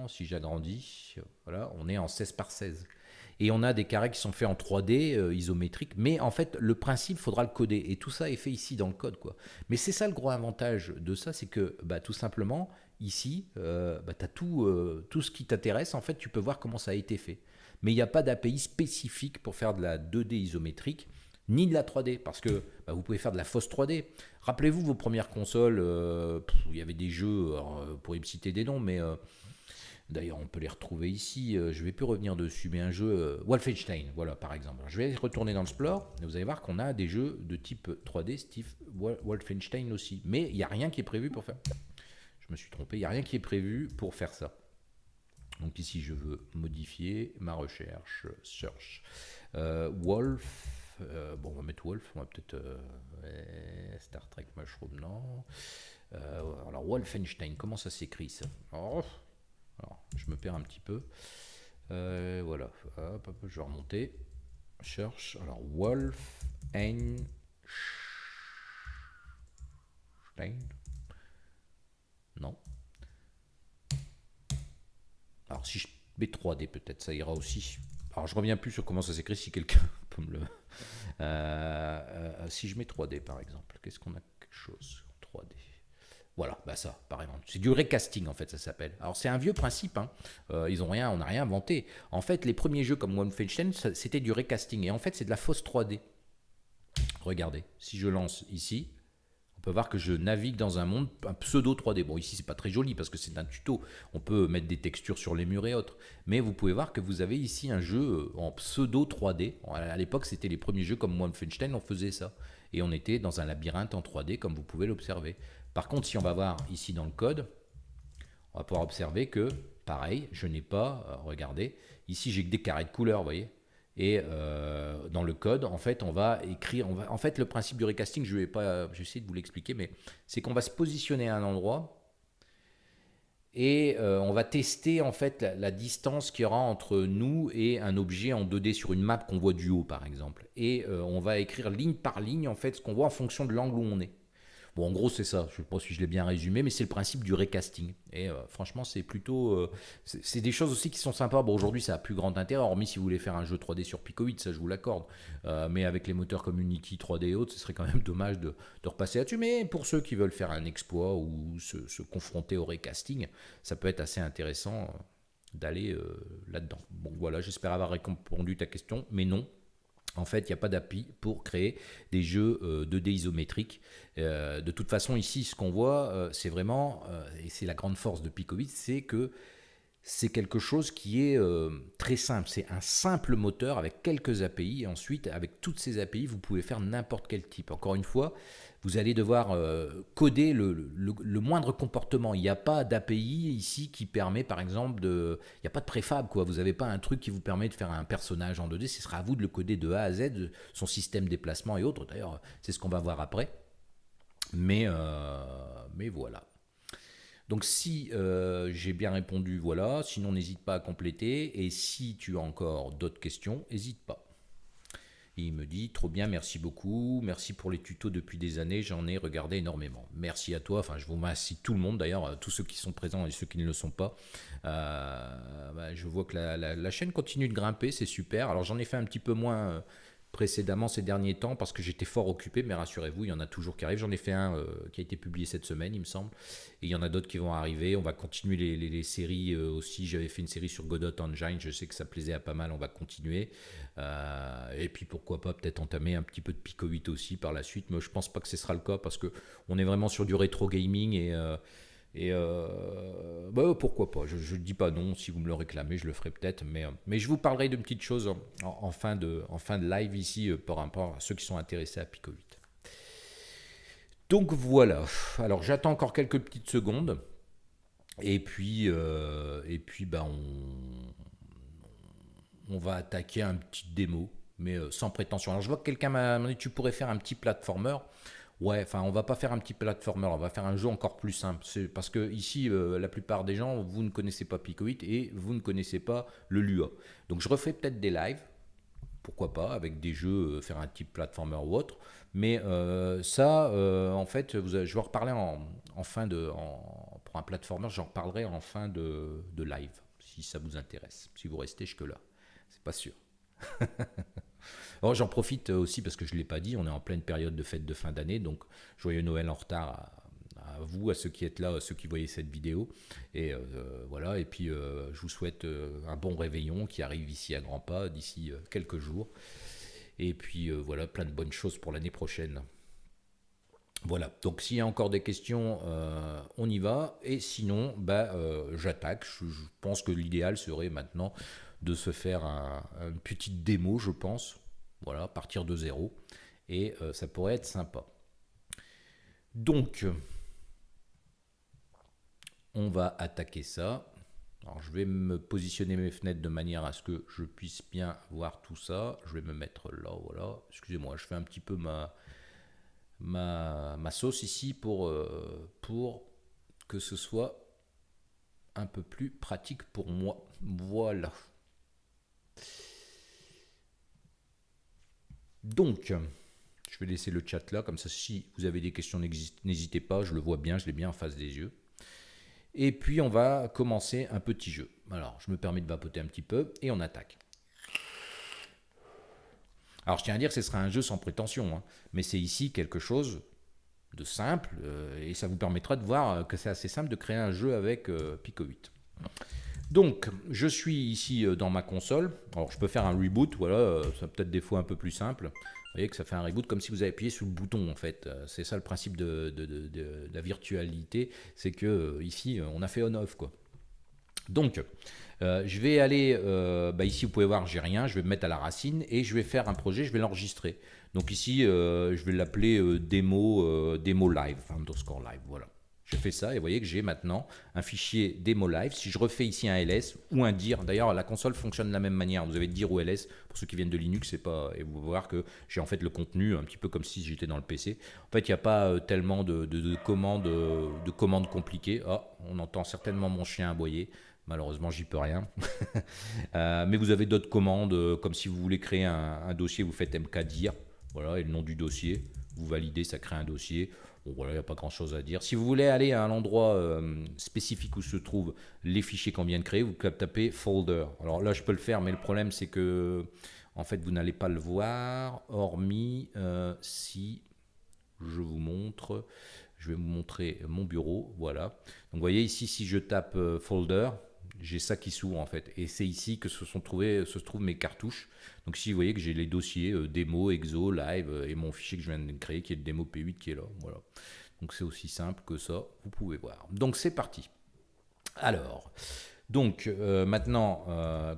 si j'agrandis, voilà, on est en 16 par 16. Et on a des carrés qui sont faits en 3D isométriques, mais en fait le principe, il faudra le coder, et tout ça est fait ici dans le code, quoi. Mais c'est ça le gros avantage de ça, c'est que tout simplement ici, tu as tout ce qui t'intéresse, en fait tu peux voir comment ça a été fait. Mais il n'y a pas d'API spécifique pour faire de la 2D isométrique, ni de la 3D, parce que vous pouvez faire de la fausse 3D. Rappelez-vous vos premières consoles, il y avait des jeux, vous pourriez me citer des noms, mais d'ailleurs on peut les retrouver ici, je ne vais plus revenir dessus, mais un jeu, Wolfenstein, voilà par exemple. Je vais retourner dans le Splore, et vous allez voir qu'on a des jeux de type 3D, Steve Wolfenstein aussi, mais il n'y a rien qui est prévu pour faire. Je me suis trompé, il n'y a rien qui est prévu pour faire ça. Donc ici je veux modifier ma recherche, search, Wolf. On va mettre Wolf, on va peut-être Star Trek Mushroom, non. Alors Wolfenstein, comment ça s'écrit ça? Alors, je me perds un petit peu. Voilà, hop, je vais remonter. Cherche, alors Wolfenstein. Non. Alors si je mets 3D, peut-être ça ira aussi. Alors je reviens plus sur comment ça s'écrit, si quelqu'un peut me le... Si je mets 3D par exemple, qu'est-ce qu'on a quelque chose en 3D? Voilà, bah ça, par exemple. C'est du recasting en fait, ça s'appelle. Alors c'est un vieux principe, hein. On n'a rien inventé. En fait, les premiers jeux comme Wolfenstein, c'était du recasting. Et en fait, c'est de la fausse 3D. Regardez, si je lance ici, on peut voir que je navigue dans un monde, un pseudo 3D. Bon, ici, c'est pas très joli parce que c'est un tuto. On peut mettre des textures sur les murs et autres. Mais vous pouvez voir que vous avez ici un jeu en pseudo 3D. À l'époque, c'était les premiers jeux comme Wolfenstein, on faisait ça. Et on était dans un labyrinthe en 3D, comme vous pouvez l'observer. Par contre, si on va voir ici dans le code, on va pouvoir observer que, pareil, je n'ai pas, regardez, ici j'ai que des carrés de couleurs, vous voyez. Et dans le code, en fait, on va écrire. En fait, le principe du recasting, je vais essayer de vous l'expliquer, mais c'est qu'on va se positionner à un endroit et on va tester en fait la distance qu'il y aura entre nous et un objet en 2D sur une map qu'on voit du haut, par exemple. Et on va écrire ligne par ligne en fait ce qu'on voit en fonction de l'angle où on est. Bon, en gros, c'est ça. Je ne sais pas si je l'ai bien résumé, mais c'est le principe du recasting. Et franchement, c'est plutôt. C'est des choses aussi qui sont sympas. Bon, aujourd'hui, ça a plus grand intérêt, hormis si vous voulez faire un jeu 3D sur Pico 8, ça je vous l'accorde. Mais avec les moteurs comme Unity 3D et autres, ce serait quand même dommage de repasser là-dessus. Mais pour ceux qui veulent faire un exploit ou se confronter au recasting, ça peut être assez intéressant d'aller là-dedans. Bon, voilà, j'espère avoir répondu à ta question, mais non. En fait, il n'y a pas d'appli pour créer des jeux 2D isométriques. De toute façon, ici, ce qu'on voit, c'est vraiment, et c'est la grande force de Pico 8, c'est que c'est quelque chose qui est très simple. C'est un simple moteur avec quelques API. Et ensuite, avec toutes ces API, vous pouvez faire n'importe quel type. Encore une fois, vous allez devoir coder le moindre comportement. Il n'y a pas d'API ici qui permet, par exemple, il n'y a pas de préfab, quoi. Vous n'avez pas un truc qui vous permet de faire un personnage en 2D. Ce sera à vous de le coder de A à Z, son système déplacement et autres. D'ailleurs, c'est ce qu'on va voir après. Mais voilà. Donc si j'ai bien répondu, voilà. Sinon, n'hésite pas à compléter. Et si tu as encore d'autres questions, n'hésite pas. Et il me dit, trop bien, merci beaucoup, merci pour les tutos depuis des années, j'en ai regardé énormément. Merci à toi, enfin je vous remercie tout le monde d'ailleurs, tous ceux qui sont présents et ceux qui ne le sont pas. Je vois que la chaîne continue de grimper, c'est super. Alors j'en ai fait un petit peu moins précédemment ces derniers temps parce que j'étais fort occupé, mais rassurez-vous, il y en a toujours qui arrivent. J'en ai fait un qui a été publié cette semaine, il me semble, et il y en a d'autres qui vont arriver. On va continuer les séries aussi. J'avais fait une série sur Godot Engine, je sais que ça plaisait à pas mal, on va continuer. Et puis pourquoi pas peut-être entamer un petit peu de Pico 8 aussi par la suite, mais je pense pas que ce sera le cas parce que on est vraiment sur du rétro gaming et pourquoi pas, je ne dis pas non, si vous me le réclamez, je le ferai peut-être, mais je vous parlerai d'une petite chose en fin de live ici par rapport à ceux qui sont intéressés à Pico 8. Donc voilà, alors j'attends encore quelques petites secondes, et puis on va attaquer un petit démo, mais sans prétention. Alors je vois que quelqu'un m'a dit tu pourrais faire un petit platformer. Ouais, enfin, on va pas faire un petit platformer, on va faire un jeu encore plus simple. C'est parce que ici, la plupart des gens, vous ne connaissez pas Pico 8 et vous ne connaissez pas le Lua. Donc, je referai peut-être des lives, pourquoi pas, avec des jeux, faire un type platformer ou autre. Mais en fait, je vais en reparler pour un platformer, j'en reparlerai en fin de live, si ça vous intéresse. Si vous restez jusque-là, c'est pas sûr. Alors, j'en profite aussi parce que je ne l'ai pas dit, on est en pleine période de fête de fin d'année, donc joyeux Noël en retard à vous, à ceux qui êtes là, à ceux qui voyaient cette vidéo. Et voilà, et puis je vous souhaite un bon réveillon qui arrive ici à grands pas d'ici quelques jours. Et puis voilà, plein de bonnes choses pour l'année prochaine. Voilà, donc s'il y a encore des questions, on y va. Et sinon, j'attaque. Je pense que l'idéal serait maintenant de se faire une petite démo, je pense. Voilà, partir de zéro. Et ça pourrait être sympa. Donc, on va attaquer ça. Alors, je vais me positionner mes fenêtres de manière à ce que je puisse bien voir tout ça. Je vais me mettre là, voilà. Excusez-moi, je fais un petit peu ma sauce ici pour que ce soit un peu plus pratique pour moi. Voilà. Donc, je vais laisser le chat là, comme ça si vous avez des questions, n'hésitez pas, je le vois bien, je l'ai bien en face des yeux. Et puis on va commencer un petit jeu. Alors, je me permets de vapoter un petit peu et on attaque. Alors je tiens à dire que ce sera un jeu sans prétention, hein, mais c'est ici quelque chose de simple, et ça vous permettra de voir que c'est assez simple de créer un jeu avec Pico 8. Donc, je suis ici dans ma console. Alors, je peux faire un reboot, voilà, ça peut être des fois un peu plus simple. Vous voyez que ça fait un reboot comme si vous avez appuyé sur le bouton, en fait. C'est ça le principe de la virtualité, c'est que ici, on a fait on-off, quoi. Donc, je vais aller, ici vous pouvez voir, j'ai rien, je vais me mettre à la racine et je vais faire un projet, je vais l'enregistrer. Donc ici, je vais l'appeler démo live, underscore live, voilà. Je fais ça et vous voyez que j'ai maintenant un fichier démo live. Si je refais ici un ls ou un dir, d'ailleurs la console fonctionne de la même manière, vous avez dir ou ls, pour ceux qui viennent de Linux, c'est pas, et vous allez voir que j'ai en fait le contenu un petit peu comme si j'étais dans le PC. En fait, il n'y a pas tellement de commandes compliquées. Ah, on entend certainement mon chien aboyer. Malheureusement, j'y peux rien. Mais vous avez d'autres commandes, comme si vous voulez créer un dossier, vous faites mkdir, voilà, et le nom du dossier, vous validez, ça crée un dossier. Bon, voilà, il n'y a pas grand chose à dire. Si vous voulez aller à un endroit spécifique où se trouvent les fichiers qu'on vient de créer, vous tapez folder. Alors là, je peux le faire, mais le problème, c'est que, en fait, vous n'allez pas le voir, hormis si je vous montre. Je vais vous montrer mon bureau, voilà. Donc vous voyez ici, si je tape folder, j'ai ça qui s'ouvre en fait. Et c'est ici que se trouvent mes cartouches. Donc ici, vous voyez que j'ai les dossiers démo, exo, live et mon fichier que je viens de créer qui est le démo P8 qui est là. Voilà. Donc c'est aussi simple que ça, vous pouvez voir. Donc c'est parti. Alors, donc maintenant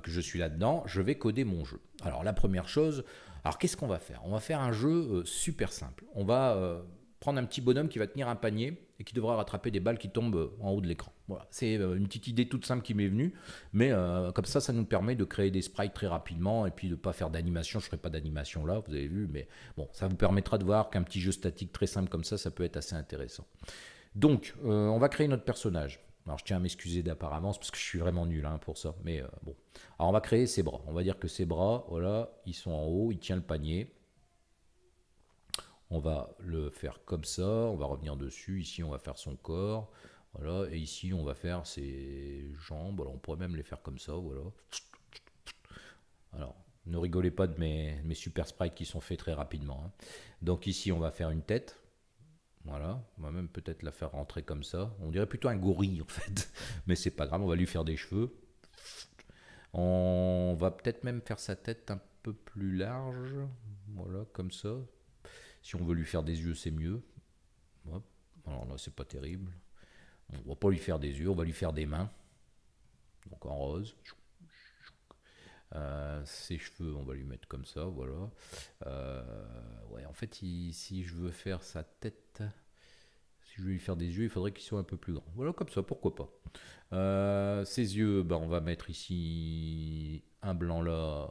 que je suis là-dedans, je vais coder mon jeu. Alors la première chose, alors qu'est-ce qu'on va faire? On va faire un jeu super simple. On va prendre un petit bonhomme qui va tenir un panier et qui devra rattraper des balles qui tombent en haut de l'écran. Voilà, c'est une petite idée toute simple qui m'est venue, mais comme ça nous permet de créer des sprites très rapidement et puis de ne pas faire d'animation. Je ne ferai pas d'animation là, vous avez vu, mais bon, ça vous permettra de voir qu'un petit jeu statique très simple comme ça peut être assez intéressant. Donc, on va créer notre personnage. Alors, je tiens à m'excuser par avance parce que je suis vraiment nul pour ça. Mais bon. Alors, on va créer ses bras. On va dire que ses bras, voilà, ils sont en haut, il tient le panier. On va le faire comme ça. On va revenir dessus. Ici, on va faire son corps. Voilà. Et ici, on va faire ses jambes. Alors, on pourrait même les faire comme ça. Voilà. Alors, ne rigolez pas de mes super sprites qui sont faits très rapidement. Donc, ici, on va faire une tête. Voilà, on va même peut-être la faire rentrer comme ça. On dirait plutôt un gorille en fait, mais c'est pas grave, on va lui faire des cheveux. On va peut-être même faire sa tête un peu plus large, voilà, comme ça. Si on veut lui faire des yeux, c'est mieux. Hop. Alors là, c'est pas terrible. On va pas lui faire des yeux, on va lui faire des mains. Donc en rose. Ses cheveux, on va lui mettre comme ça, voilà. Ouais, en fait, si je veux faire sa tête, si je veux lui faire des yeux, il faudrait qu'ils soient un peu plus grands. Voilà, comme ça, pourquoi pas. Ses yeux, on va mettre ici un blanc là,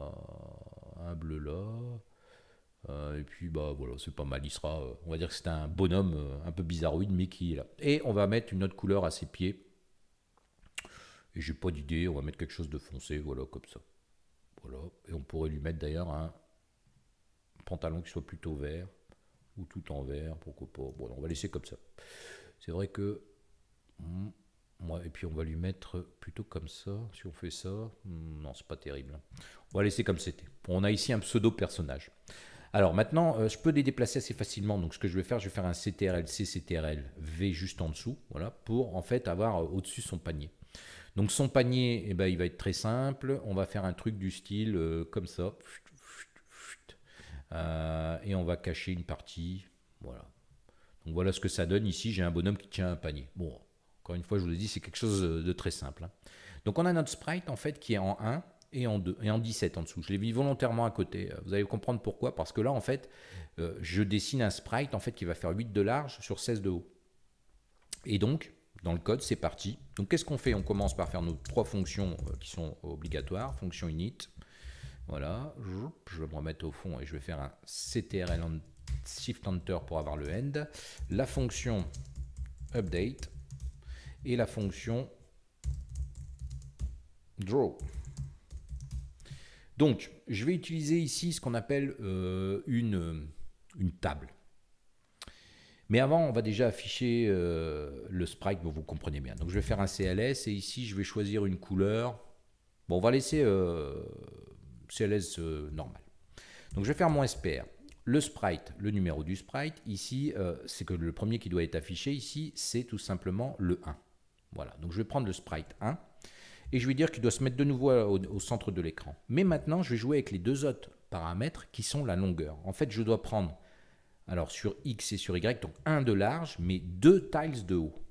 un bleu là. Et puis, voilà, c'est pas mal. Il sera, on va dire que c'est un bonhomme un peu bizarroïde, mais qui est là. Et on va mettre une autre couleur à ses pieds. Et j'ai pas d'idée, on va mettre quelque chose de foncé, voilà, comme ça. Voilà, et on pourrait lui mettre d'ailleurs un pantalon qui soit plutôt vert, ou tout en vert, pourquoi pas. Bon, on va laisser comme ça. C'est vrai que... et puis on va lui mettre plutôt comme ça, si on fait ça. Non, c'est pas terrible. On va laisser comme c'était. On a ici un pseudo personnage. Alors maintenant, je peux les déplacer assez facilement. Donc ce que je vais faire un CTRL-C, CTRL-V juste en dessous, voilà, pour en fait avoir au-dessus son panier. Donc son panier, il va être très simple. On va faire un truc du style comme ça. Et on va cacher une partie. Voilà. Donc voilà ce que ça donne. Ici, j'ai un bonhomme qui tient un panier. Bon, encore une fois, je vous l'ai dit, c'est quelque chose de très simple. Donc on a notre sprite en fait qui est en 1 et en 2 et en 17 en dessous. Je l'ai mis volontairement à côté. Vous allez comprendre pourquoi. Parce que là, en fait, je dessine un sprite en fait, qui va faire 8 de large sur 16 de haut. Et donc, dans le code, c'est parti. Donc qu'est-ce qu'on fait? On commence par faire nos 3 fonctions qui sont obligatoires. Fonction init. Voilà. Je vais me remettre au fond et je vais faire un CTRL Shift Enter pour avoir le end. La fonction update et la fonction draw. Donc, je vais utiliser ici ce qu'on appelle une table. Mais avant, on va déjà afficher le sprite, vous comprenez bien. Donc je vais faire un CLS et ici, je vais choisir une couleur. Bon, on va laisser CLS normal. Donc je vais faire mon SPR. Le sprite, le numéro du sprite, ici, c'est que le premier qui doit être affiché ici, c'est tout simplement le 1. Voilà, donc je vais prendre le sprite 1 et je vais dire qu'il doit se mettre de nouveau au centre de l'écran. Mais maintenant, je vais jouer avec les deux autres paramètres qui sont la longueur. En fait, je dois prendre, alors sur X et sur Y, donc 1 de large, mais 2 tiles de haut.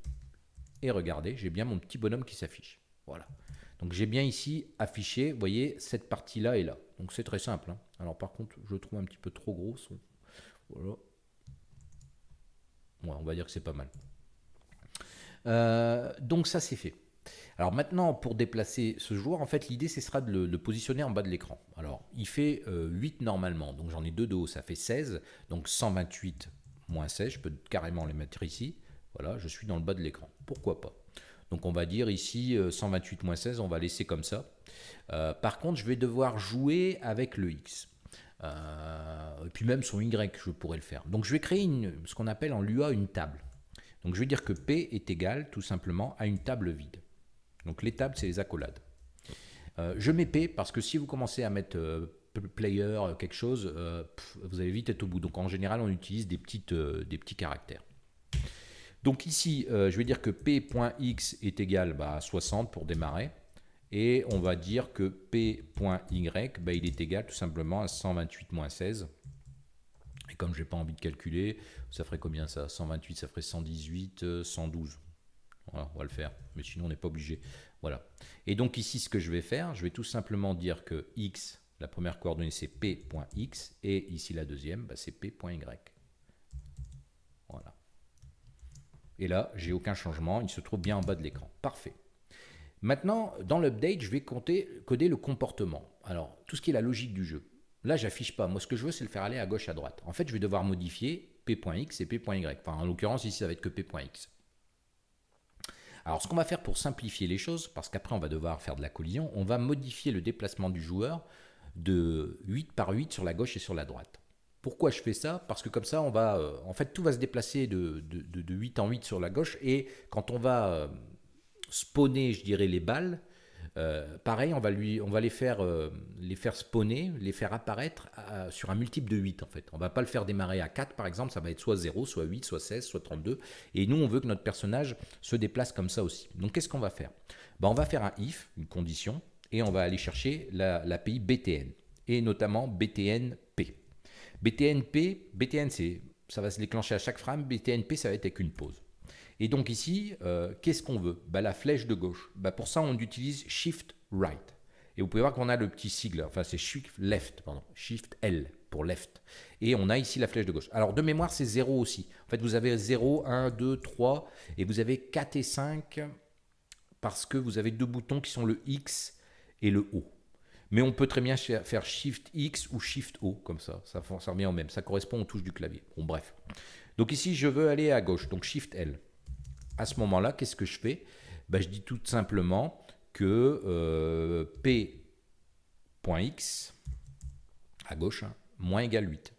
Et regardez, j'ai bien mon petit bonhomme qui s'affiche. Voilà. Donc j'ai bien ici affiché, vous voyez, cette partie-là est là. Donc c'est très simple. Hein. Alors par contre, je le trouve un petit peu trop gros. Voilà. Ouais, on va dire que c'est pas mal. Donc ça c'est fait. Alors maintenant, pour déplacer ce joueur, en fait, l'idée, ce sera de le positionner en bas de l'écran. Alors, il fait 8 normalement, donc j'en ai 2 de haut, ça fait 16. Donc 128 moins 16, je peux carrément les mettre ici. Voilà, je suis dans le bas de l'écran. Pourquoi pas? Donc on va dire ici 128 moins 16, on va laisser comme ça. Par contre, je vais devoir jouer avec le X. Et puis même son Y, je pourrais le faire. Donc je vais créer ce qu'on appelle en Lua une table. Donc je vais dire que P est égal tout simplement à une table vide. Donc les tables, c'est les accolades. Je mets P parce que si vous commencez à mettre player, quelque chose, vous allez vite être au bout. Donc en général, on utilise des petits caractères. Donc ici, je vais dire que P.x est égal à 60 pour démarrer. Et on va dire que P.y, il est égal tout simplement à 128 moins 16. Et comme je n'ai pas envie de calculer, ça ferait combien ça? 128, ça ferait 118, 112. Voilà, on va le faire, mais sinon on n'est pas obligé. Voilà. Et donc ici, ce que je vais faire, je vais tout simplement dire que x, la première coordonnée, c'est p.x, et ici la deuxième, c'est p.y. Voilà. Et là, j'ai aucun changement, il se trouve bien en bas de l'écran. Parfait. Maintenant, dans l'update, je vais coder le comportement. Alors, tout ce qui est la logique du jeu. Là, j'affiche pas. Moi, ce que je veux, c'est le faire aller à gauche, à droite. En fait, je vais devoir modifier p.x et p.y. Enfin, en l'occurrence, ici, ça va être que p.x. Alors, ce qu'on va faire pour simplifier les choses, parce qu'après, on va devoir faire de la collision, on va modifier le déplacement du joueur de 8 par 8 sur la gauche et sur la droite. Pourquoi je fais ça? Parce que comme ça, on va, en fait, tout va se déplacer de 8 en 8 sur la gauche, et quand on va spawner, je dirais, les balles, pareil, on va les faire spawner, les faire apparaître sur un multiple de 8 en fait. On va pas le faire démarrer à 4 par exemple, ça va être soit 0, soit 8, soit 16, soit 32. Et nous, on veut que notre personnage se déplace comme ça aussi. Donc qu'est-ce qu'on va faire? On va faire un if, une condition, et on va aller chercher l'API BTN, et notamment BTNP. BTN, ça va se déclencher à chaque frame, BTNP, ça va être avec une pause. Et donc ici, qu'est-ce qu'on veut? La flèche de gauche. Pour ça, on utilise Shift Right. Et vous pouvez voir qu'on a le petit sigle, enfin c'est Shift Left, pardon, Shift L pour Left. Et on a ici la flèche de gauche. Alors de mémoire, c'est 0 aussi. En fait, vous avez 0, 1, 2, 3, et vous avez 4 et 5, parce que vous avez deux boutons qui sont le X et le O. Mais on peut très bien faire Shift X ou Shift O, comme ça revient au même. Ça correspond aux touches du clavier. Bon, bref. Donc ici, je veux aller à gauche, donc Shift L. À ce moment-là, qu'est-ce que je fais? Je dis tout simplement que P.x, à gauche, moins égale 8.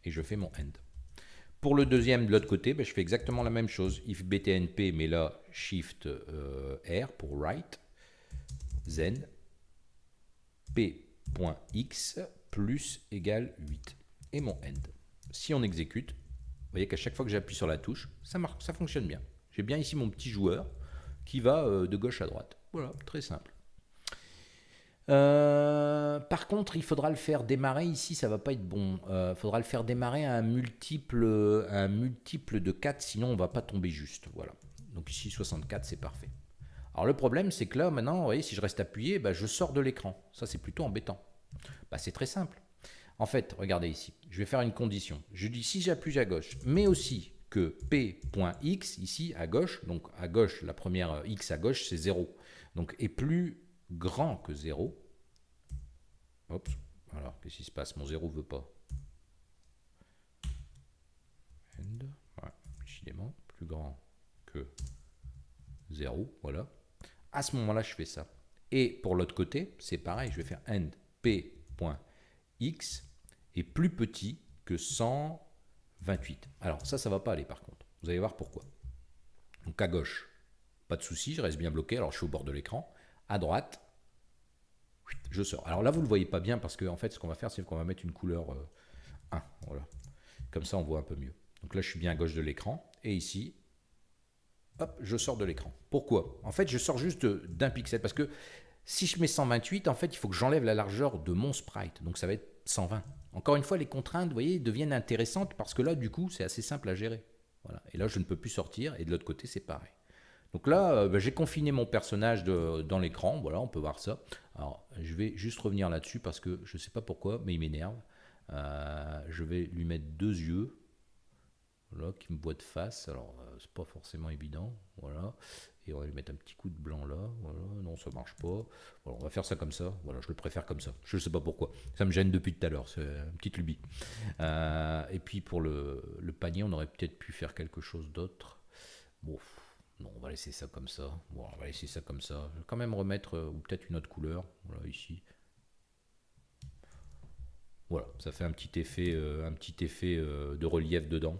Et je fais mon end. Pour le deuxième, de l'autre côté, je fais exactement la même chose. If btnp, mais là, Shift R pour right, then P.x plus égale 8. Et mon end. Si on exécute, vous voyez qu'à chaque fois que j'appuie sur la touche, ça marche, ça fonctionne bien. J'ai bien ici mon petit joueur qui va de gauche à droite. Voilà, très simple. Par contre, il faudra le faire démarrer ici, ça va pas être bon. Il faudra le faire démarrer à un multiple de 4, sinon on va pas tomber juste. Voilà. Donc ici 64, c'est parfait. Alors le problème, c'est que là, maintenant, vous voyez, si je reste appuyé, je sors de l'écran. Ça, c'est plutôt embêtant. C'est très simple. En fait, regardez ici, je vais faire une condition. Je dis si j'appuie à gauche, mais aussi que P.x, ici à gauche, donc à gauche, la première X à gauche, c'est 0, donc est plus grand que 0. Oups, alors qu'est-ce qui se passe? Mon 0 ne veut pas. End, voilà, décidément, plus grand que 0, voilà. À ce moment-là, je fais ça. Et pour l'autre côté, c'est pareil, je vais faire end P.x est plus petit que 128. Alors ça va pas aller par contre. Vous allez voir pourquoi. Donc à gauche, pas de souci, je reste bien bloqué. Alors je suis au bord de l'écran. À droite, je sors. Alors là, vous ne le voyez pas bien parce que en fait, ce qu'on va faire, c'est qu'on va mettre une couleur 1. Voilà. Comme ça, on voit un peu mieux. Donc là, je suis bien à gauche de l'écran. Et ici, hop, je sors de l'écran. Pourquoi? En fait, je sors juste d'un pixel parce que si je mets 128, en fait, il faut que j'enlève la largeur de mon sprite. Donc ça va être 120. Encore une fois, les contraintes, vous voyez, deviennent intéressantes parce que là, du coup, c'est assez simple à gérer. Voilà. Et là, je ne peux plus sortir. Et de l'autre côté, c'est pareil. Donc là, j'ai confiné mon personnage dans l'écran. Voilà, on peut voir ça. Alors, je vais juste revenir là-dessus parce que je ne sais pas pourquoi, mais il m'énerve. Je vais lui mettre 2 yeux. Voilà, qui me voit de face. Alors, c'est pas forcément évident. Voilà. Et on va lui mettre un petit coup de blanc là. Voilà. Non, ça marche pas. Voilà, on va faire ça comme ça. Voilà, je le préfère comme ça. Je ne sais pas pourquoi. Ça me gêne depuis tout à l'heure. C'est une petite lubie. Et puis pour le panier, on aurait peut-être pu faire quelque chose d'autre. Bon, non, on va laisser ça comme ça. Bon, on va laisser ça comme ça. Je vais quand même remettre ou peut-être une autre couleur. Voilà, ici. Voilà, ça fait un petit effet de relief dedans.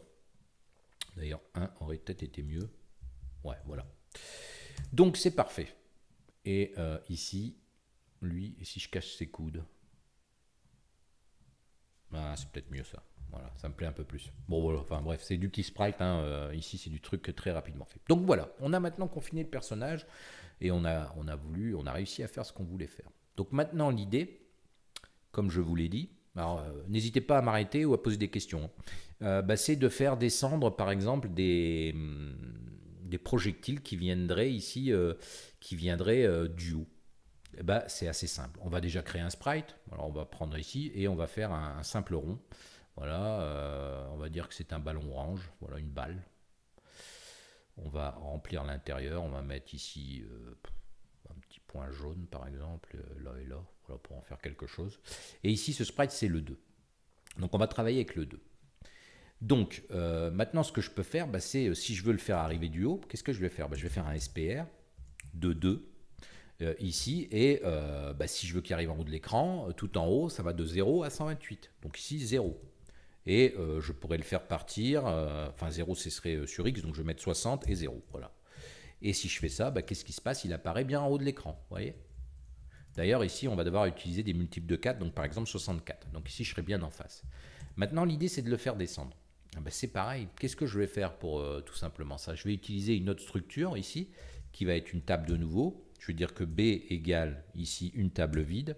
D'ailleurs, un aurait peut-être été mieux. Ouais, voilà. Donc c'est parfait. Et ici, lui, et si je cache ses coudes, c'est peut-être mieux ça. Voilà, ça me plaît un peu plus. Bon, voilà, enfin bref, c'est du petit sprite. Ici, c'est du truc très rapidement fait. Donc voilà, on a maintenant confiné le personnage et on a réussi à faire ce qu'on voulait faire. Donc maintenant, l'idée, comme je vous l'ai dit, alors n'hésitez pas à m'arrêter ou à poser des questions. C'est de faire descendre, par exemple, des projectiles qui viendraient ici, du haut. C'est assez simple. On va déjà créer un sprite. Alors on va prendre ici et on va faire un simple rond. Voilà, on va dire que c'est un ballon orange. Voilà, une balle. On va remplir l'intérieur. On va mettre ici un petit point jaune, par exemple, là et là. Voilà, pour en faire quelque chose. Et ici, ce sprite, c'est le 2. Donc on va travailler avec le 2. Donc maintenant, ce que je peux faire, c'est si je veux le faire arriver du haut, qu'est-ce que je vais faire? Je vais faire un SPR de 2 ici. Et si je veux qu'il arrive en haut de l'écran, tout en haut, ça va de 0 à 128. Donc ici, 0. Et je pourrais le faire partir. 0, ce serait sur X, donc je vais mettre 60 et 0. Voilà. Et si je fais ça, qu'est-ce qui se passe? Il apparaît bien en haut de l'écran. Vous voyez? D'ailleurs, ici, on va devoir utiliser des multiples de 4, donc par exemple 64. Donc ici, je serai bien en face. Maintenant, l'idée, c'est de le faire descendre. C'est pareil. Qu'est-ce que je vais faire pour tout simplement ça? Je vais utiliser une autre structure ici, qui va être une table de nouveau. Je vais dire que B égale ici une table vide.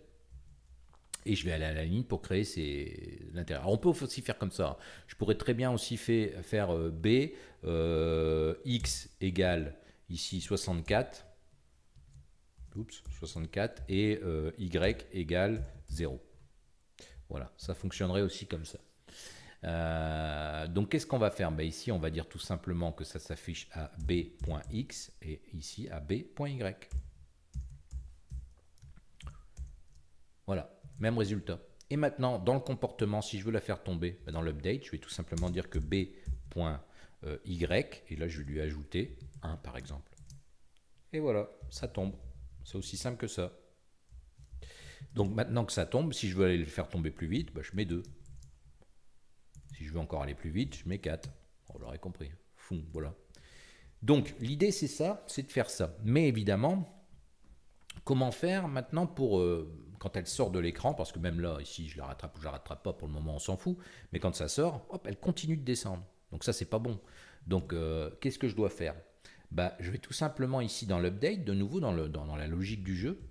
Et je vais aller à la ligne pour créer l'intérieur. On peut aussi faire comme ça. Je pourrais très bien aussi faire B, X égale ici 64. Oups, 64 et Y égale 0. Voilà, ça fonctionnerait aussi comme ça. Donc qu'est-ce qu'on va faire? Ici, on va dire tout simplement que ça s'affiche à B.X et ici à B.Y. Voilà, même résultat. Et maintenant, dans le comportement, si je veux la faire tomber, dans l'update, je vais tout simplement dire que B.Y, et là je vais lui ajouter 1 par exemple. Et voilà, ça tombe. C'est aussi simple que ça. Donc maintenant que ça tombe, si je veux aller le faire tomber plus vite, je mets 2. Si je veux encore aller plus vite, je mets 4. On l'aurait compris. Fou, voilà. Donc l'idée c'est ça, c'est de faire ça. Mais évidemment, comment faire maintenant pour quand elle sort de l'écran, parce que même là, ici, je la rattrape ou je la rattrape pas, pour le moment on s'en fout, mais quand ça sort, hop, elle continue de descendre. Donc ça c'est pas bon. Donc qu'est-ce que je dois faire? Je vais tout simplement ici dans l'update, de nouveau dans la logique du jeu,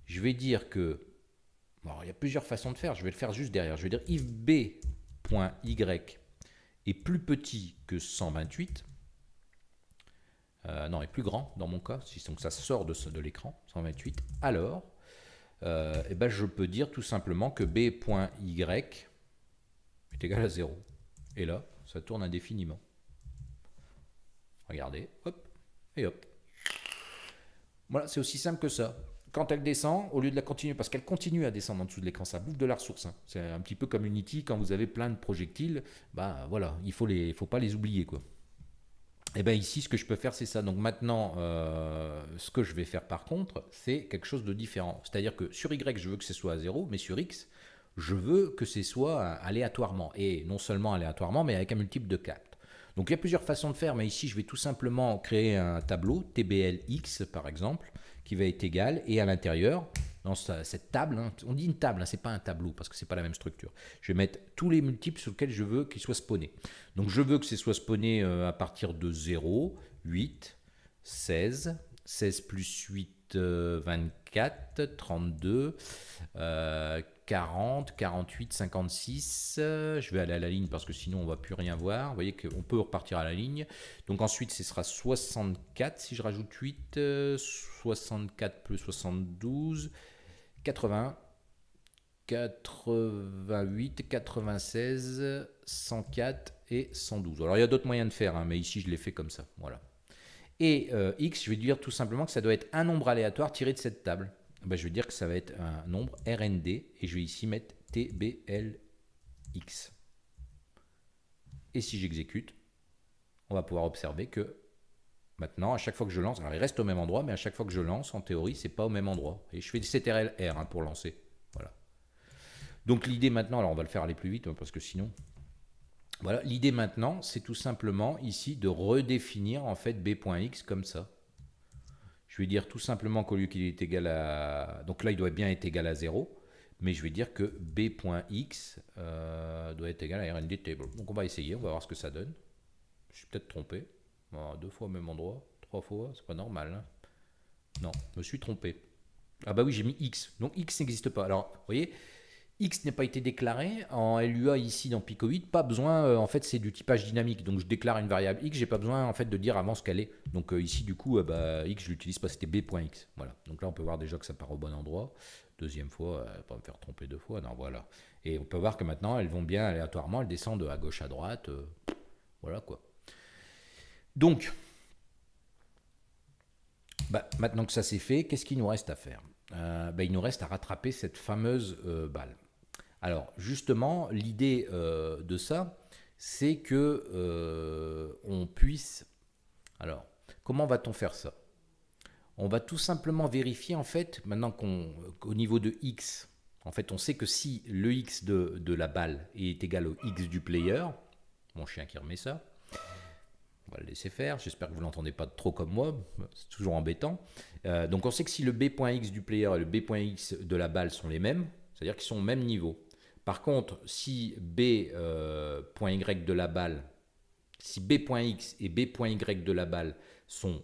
je vais dire que, il y a plusieurs façons de faire, je vais le faire juste derrière, je vais dire if b.y est plus petit que 128, est plus grand dans mon cas, donc ça sort de l'écran, 128, alors je peux dire tout simplement que b.y est égal à 0. Et là, ça tourne indéfiniment. Regardez, hop, et hop. Voilà, c'est aussi simple que ça. Quand elle descend, au lieu de la continuer, parce qu'elle continue à descendre en dessous de l'écran, ça bouffe de la ressource. C'est un petit peu comme Unity, quand vous avez plein de projectiles, voilà, il faut pas les oublier, quoi. Et ici, ce que je peux faire, c'est ça. Donc maintenant, ce que je vais faire par contre, c'est quelque chose de différent. C'est-à-dire que sur Y, je veux que ce soit à 0, mais sur X, je veux que ce soit aléatoirement. Et non seulement aléatoirement, mais avec un multiple de 4. Donc il y a plusieurs façons de faire, mais ici, je vais tout simplement créer un tableau, TBLX par exemple, qui va être égal, et à l'intérieur, cette table, hein. On dit une table, hein, c'est pas un tableau parce que c'est pas la même structure. Je vais mettre tous les multiples sur lesquels je veux qu'ils soient spawnés. Donc je veux que ce soit spawné à partir de 0, 8, 16, 16 plus 8, 24, 32, 40, 48, 56. Je vais aller à la ligne parce que sinon on ne va plus rien voir. Vous voyez qu'on peut repartir à la ligne. Donc ensuite, ce sera 64 si je rajoute 8. 64 plus 72. 80. 88, 96, 104 et 112. Alors il y a d'autres moyens de faire, hein, mais ici je l'ai fait comme ça. Voilà. Et x, je vais dire tout simplement que ça doit être un nombre aléatoire tiré de cette table. Ben, je vais dire que ça va être un nombre RND et je vais ici mettre TBLX. Et si j'exécute, on va pouvoir observer que maintenant, à chaque fois que je lance, alors il reste au même endroit, mais à chaque fois que je lance, en théorie, c'est pas au même endroit. Et je fais du CTRL-R hein, pour lancer. Voilà. Donc l'idée maintenant, alors on va le faire aller plus vite parce que sinon... Voilà, l'idée maintenant, c'est tout simplement ici de redéfinir en fait b.x comme ça. Je vais dire tout simplement qu'au lieu qu'il est égal à... Donc là, il doit bien être égal à 0, mais je vais dire que b.x doit être égal à RND table. Donc on va essayer, on va voir ce que ça donne. Je suis peut-être trompé. Bon, 2 fois au même endroit, 3 fois, c'est pas normal. Hein. Non, je me suis trompé. Ah bah oui, j'ai mis x. Donc x n'existe pas. Alors, vous voyez... X n'a pas été déclaré en LUA ici dans Pico8, pas besoin, en fait c'est du typage dynamique, donc je déclare une variable X, j'ai pas besoin en fait de dire avant ce qu'elle est, donc ici du coup X je l'utilise pas, c'était b.x, voilà, donc là on peut voir déjà que ça part au bon endroit, deuxième fois, pas me faire tromper 2 fois, non voilà, et on peut voir que maintenant elles vont bien aléatoirement, elles descendent à gauche à droite, voilà quoi. Donc, maintenant que ça c'est fait, qu'est-ce qu'il nous reste à faire il nous reste à rattraper cette fameuse balle. Alors justement, l'idée de ça, c'est que on puisse... Alors, comment va-t-on faire ça? On va tout simplement vérifier, en fait, maintenant qu'au niveau de x, en fait, on sait que si le x de la balle est égal au x du player, mon chien qui remet ça, on va le laisser faire, j'espère que vous ne l'entendez pas trop comme moi, c'est toujours embêtant. Donc on sait que si le b.x du player et le b.x de la balle sont les mêmes, c'est-à-dire qu'ils sont au même niveau. Par contre, si b.y de la balle, si b.x et b.y de la balle sont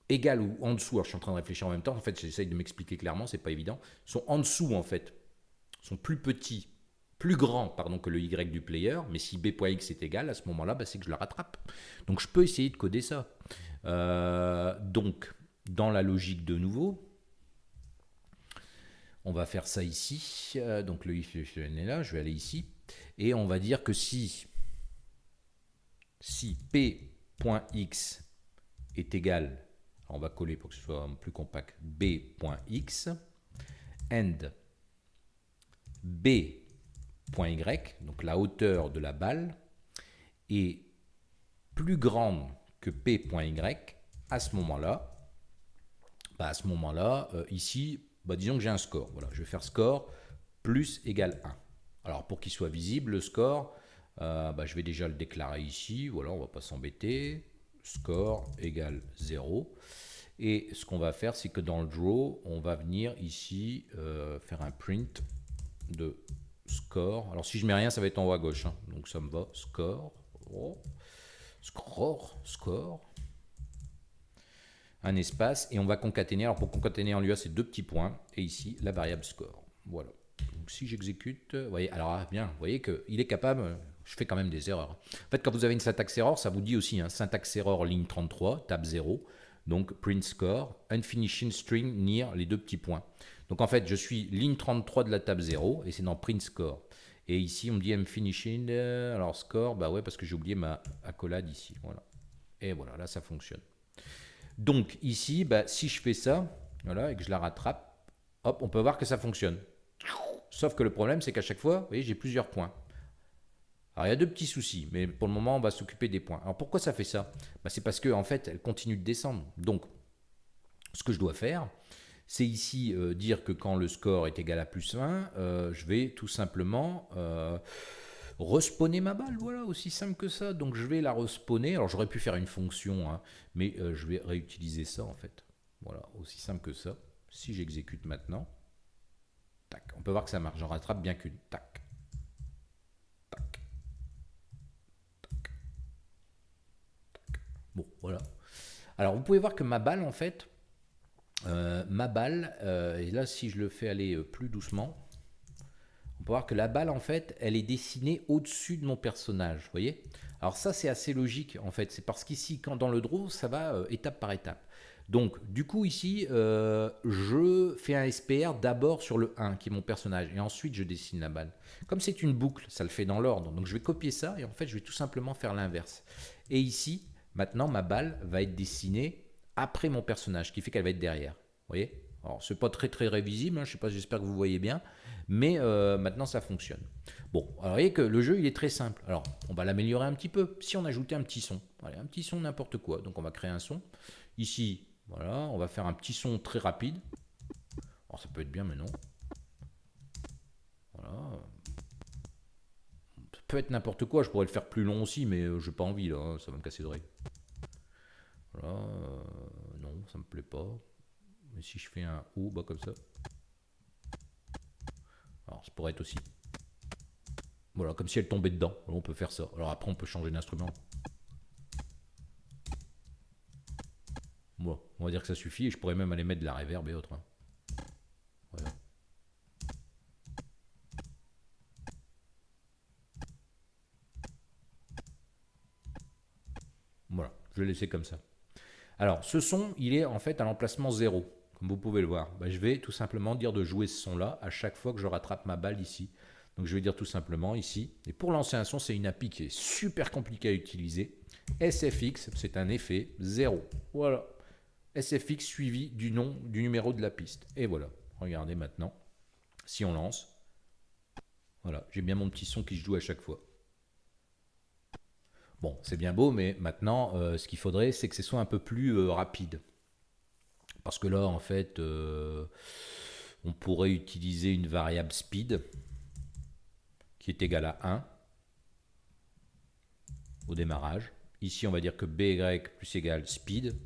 égales ou en dessous, alors je suis en train de réfléchir en même temps, en fait j'essaye de m'expliquer clairement, c'est pas évident, sont en dessous en fait, sont plus petits, plus grands pardon, que le y du player, mais si b.x est égal, à ce moment-là, c'est que je la rattrape. Donc je peux essayer de coder ça. Donc, dans la logique de nouveau, on va faire ça ici. Donc le if est là, je vais aller ici. Et on va dire que si p.x est égal, on va coller pour que ce soit plus compact, b.x, and b.y, donc la hauteur de la balle, est plus grande que p.y, à ce moment-là, ici, disons que j'ai un score. Voilà, je vais faire score plus égal 1. Alors pour qu'il soit visible, le score, je vais déjà le déclarer ici. Voilà, on ne va pas s'embêter. Score égale 0. Et ce qu'on va faire, c'est que dans le draw, on va venir ici faire un print de score. Alors si je mets rien, ça va être en haut à gauche. Hein. Donc ça me va. Score. Oh. Score. Un espace. Et on va concaténer. Alors pour concaténer en LUA, c'est 2 petits points. Et ici, la variable score. Voilà. Donc si j'exécute, vous voyez, alors bien, vous voyez qu'il est capable, je fais quand même des erreurs. En fait, quand vous avez une syntaxe error, ça vous dit aussi, hein, syntaxe error ligne 33, tab 0, donc print score, unfinishing string near les 2 petits points. Donc en fait, je suis ligne 33 de la table 0 et c'est dans print score. Et ici, on me dit unfinishing, alors score, ouais, parce que j'ai oublié ma accolade ici. Voilà. Et voilà, là, ça fonctionne. Donc ici, si je fais ça, voilà, et que je la rattrape, hop, on peut voir que ça fonctionne. Sauf que le problème, c'est qu'à chaque fois, vous voyez, j'ai plusieurs points. Alors, il y a 2 petits soucis, mais pour le moment, on va s'occuper des points. Alors, pourquoi ça fait ça? C'est parce qu'en fait, elle continue de descendre. Donc, ce que je dois faire, c'est ici dire que quand le score est égal à plus 1, je vais tout simplement respawner ma balle. Voilà, aussi simple que ça. Donc, je vais la respawner. Alors, j'aurais pu faire une fonction, hein, mais je vais réutiliser ça, en fait. Voilà, aussi simple que ça. Si j'exécute maintenant, tac, on peut voir que ça marche. J'en rattrape bien qu'une. Tac, tac. Bon, voilà. Alors, vous pouvez voir que ma balle, en fait, et là, si je le fais aller plus doucement, on peut voir que la balle, en fait, elle est dessinée au-dessus de mon personnage, vous voyez. Alors ça, c'est assez logique, en fait. C'est parce qu'ici, quand dans le draw, ça va étape par étape. Donc, du coup, ici, je fais un SPR d'abord sur le 1, qui est mon personnage, et ensuite, je dessine la balle. Comme c'est une boucle, ça le fait dans l'ordre. Donc, je vais copier ça, et en fait, je vais tout simplement faire l'inverse. Et ici, maintenant, ma balle va être dessinée après mon personnage, ce qui fait qu'elle va être derrière. Vous voyez. Alors, c'est pas très très révisible, hein, je sais pas, j'espère que vous voyez bien, mais maintenant ça fonctionne. Bon, alors vous voyez que le jeu il est très simple. Alors, on va l'améliorer un petit peu. Si on ajoutait un petit son, allez, un petit son n'importe quoi. Donc on va créer un son. Ici, voilà, on va faire un petit son très rapide. Alors ça peut être bien, mais non. Voilà. Ça peut être n'importe quoi. Je pourrais le faire plus long aussi, mais j'ai pas envie là. Hein, ça va me casser les oreilles. Voilà. Non, ça me plaît pas. Mais si je fais un O, bah comme ça. Alors ça pourrait être aussi. Voilà, comme si elle tombait dedans. Alors, on peut faire ça. Alors après, on peut changer d'instrument. Bon, on va dire que ça suffit. Et je pourrais même aller mettre de la reverb et autres. Hein. Voilà. Voilà, je vais laisser comme ça. Alors, ce son, il est en fait à l'emplacement 0, comme vous pouvez le voir. Bah, je vais tout simplement dire de jouer ce son-là à chaque fois que je rattrape ma balle ici. Donc, je vais dire tout simplement ici. Et pour lancer un son, c'est une appli qui est super compliquée à utiliser. SFX, c'est un effet 0. Voilà. SFX suivi du nom, du numéro de la piste. Et voilà. Regardez maintenant. Si on lance, voilà, j'ai bien mon petit son qui se joue à chaque fois. Bon, c'est bien beau, mais maintenant, ce qu'il faudrait, c'est que ce soit un peu plus rapide. Parce que là, en fait, on pourrait utiliser une variable speed qui est égale à 1 au démarrage. Ici, on va dire que by plus égale speed.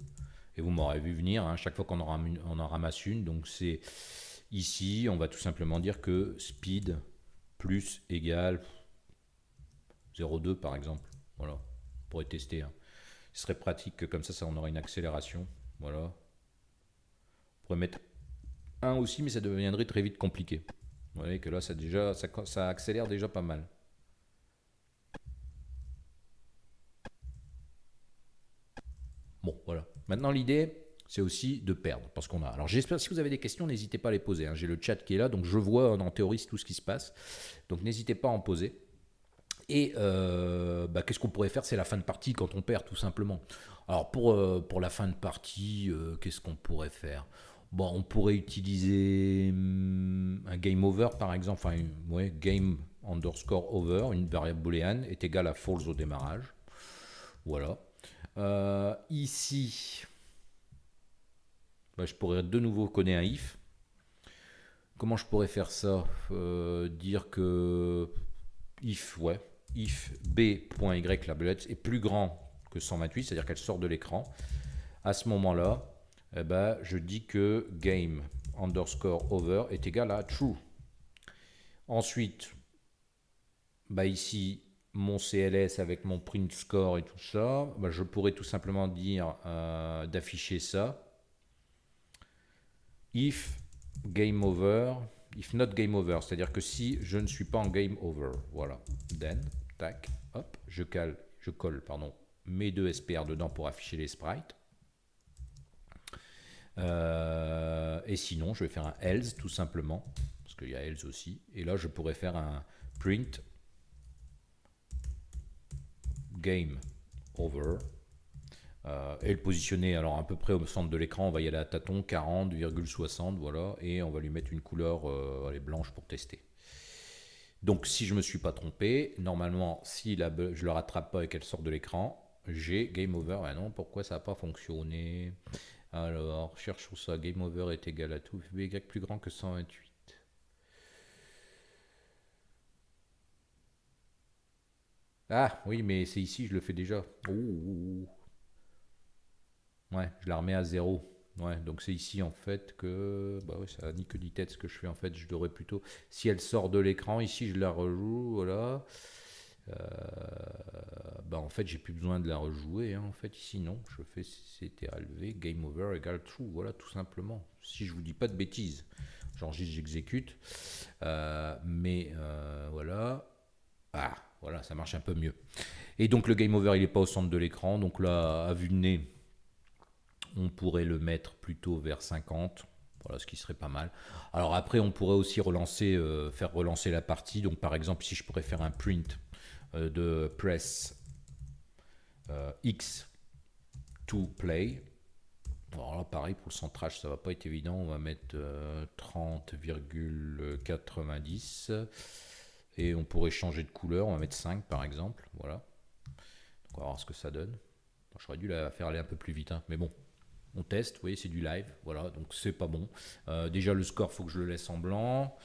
Et vous m'aurez vu venir, hein, chaque fois qu'on en ramasse une. Donc c'est ici, on va tout simplement dire que speed plus égale 0,2 par exemple. Voilà, on pourrait tester. Hein. Ce serait pratique que comme ça, on aurait une accélération. Voilà. On pourrait mettre 1 aussi, mais ça deviendrait très vite compliqué. Vous voyez que là, ça accélère déjà pas mal. Bon, voilà. Maintenant, l'idée, c'est aussi de perdre, parce qu'on a. Alors, j'espère, si vous avez des questions, n'hésitez pas à les poser. Hein. J'ai le chat qui est là, donc je vois en théorie tout ce qui se passe. Donc, n'hésitez pas à en poser. Et qu'est-ce qu'on pourrait faire? C'est la fin de partie quand on perd, tout simplement. Alors, pour la fin de partie, qu'est-ce qu'on pourrait faire? Bon, on pourrait utiliser un game over, par exemple. Enfin, ouais, game underscore over, une variable booléenne, est égale à false au démarrage. Voilà. Ici, je pourrais de nouveau coder un if. Comment je pourrais faire ça? Dire que if, ouais, if b.y, la belette, est plus grand que 128, c'est-à-dire qu'elle sort de l'écran. À ce moment-là, je dis que game underscore over est égal à true. Ensuite, ici, mon CLS avec mon print score et tout ça, je pourrais tout simplement dire d'afficher ça. If game over, if not game over, c'est-à-dire que si je ne suis pas en game over, voilà. Then, tac, hop, je colle, mes deux SPR dedans pour afficher les sprites. Et sinon, je vais faire un else tout simplement, parce qu'il y a else aussi. Et là, je pourrais faire un print game over et le positionner alors à peu près au centre de l'écran. On va y aller à tâton 40,60, voilà, et on va lui mettre une couleur blanche pour tester. Donc si je ne me suis pas trompé, normalement si je ne le rattrape pas et qu'elle sort de l'écran, j'ai game over. Ah non, pourquoi ça n'a pas fonctionné? Alors cherchons ça, game over est égal à tout, y plus grand que 128. Ah oui, mais c'est ici, je le fais déjà. Ouh. Ouais, je la remets à 0. Ouais, donc c'est ici en fait que bah ouais, ça a ni queue ni tête ce que je fais en fait. Je devrais plutôt, si elle sort de l'écran, ici je la rejoue, voilà. Euh, bah en fait j'ai plus besoin de la rejouer. Hein. En fait ici non, je fais CTRL-V, Game Over égale True, voilà tout simplement. Si je vous dis pas de bêtises, j'enregistre, j'exécute, voilà. Ah, voilà, ça marche un peu mieux. Et donc le Game Over il est pas au centre de l'écran, donc là à vue de nez on pourrait le mettre plutôt vers 50. Voilà, ce qui serait pas mal. Alors après, on pourrait aussi faire relancer la partie. Donc par exemple, si je pourrais faire un print de press X to play. Alors là, pareil, pour le centrage, ça va pas être évident. On va mettre 30,90. Et on pourrait changer de couleur. On va mettre 5 par exemple. Voilà. Donc on va voir ce que ça donne. J'aurais dû la faire aller un peu plus vite. Hein. Mais bon, on teste, vous voyez, c'est du live, voilà, donc c'est pas bon. Déjà le score, faut que je le laisse en blanc.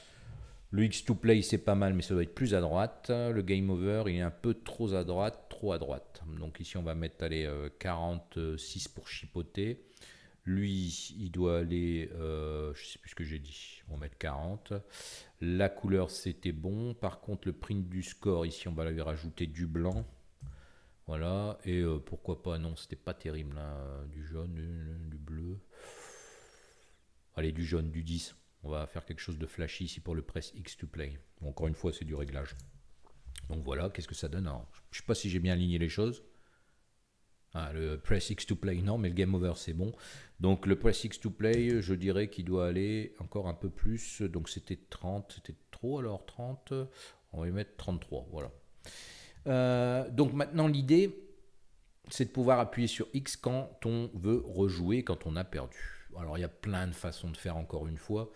Le X2Play, c'est pas mal, mais ça doit être plus à droite. Le Game Over, il est un peu trop à droite, trop à droite. Donc ici, on va mettre, allez, 46 pour chipoter. Lui, il doit aller, je sais plus ce que j'ai dit, on va mettre 40. La couleur, c'était bon. Par contre, le print du score, ici, on va lui rajouter du blanc. Voilà, et pourquoi pas, non, c'était pas terrible, hein, du jaune, du bleu. Allez, du jaune, du 10. On va faire quelque chose de flashy ici pour le Press X to Play. Encore une fois, c'est du réglage. Donc voilà, qu'est-ce que ça donne? Alors, je sais pas si j'ai bien aligné les choses. Ah, le Press X to Play, non, mais le Game Over, c'est bon. Donc le Press X to Play, je dirais qu'il doit aller encore un peu plus. Donc c'était 30, c'était trop alors 30. On va y mettre 33, voilà. Donc maintenant, l'idée, c'est de pouvoir appuyer sur X quand on veut rejouer, quand on a perdu. Alors il y a plein de façons de faire encore une fois.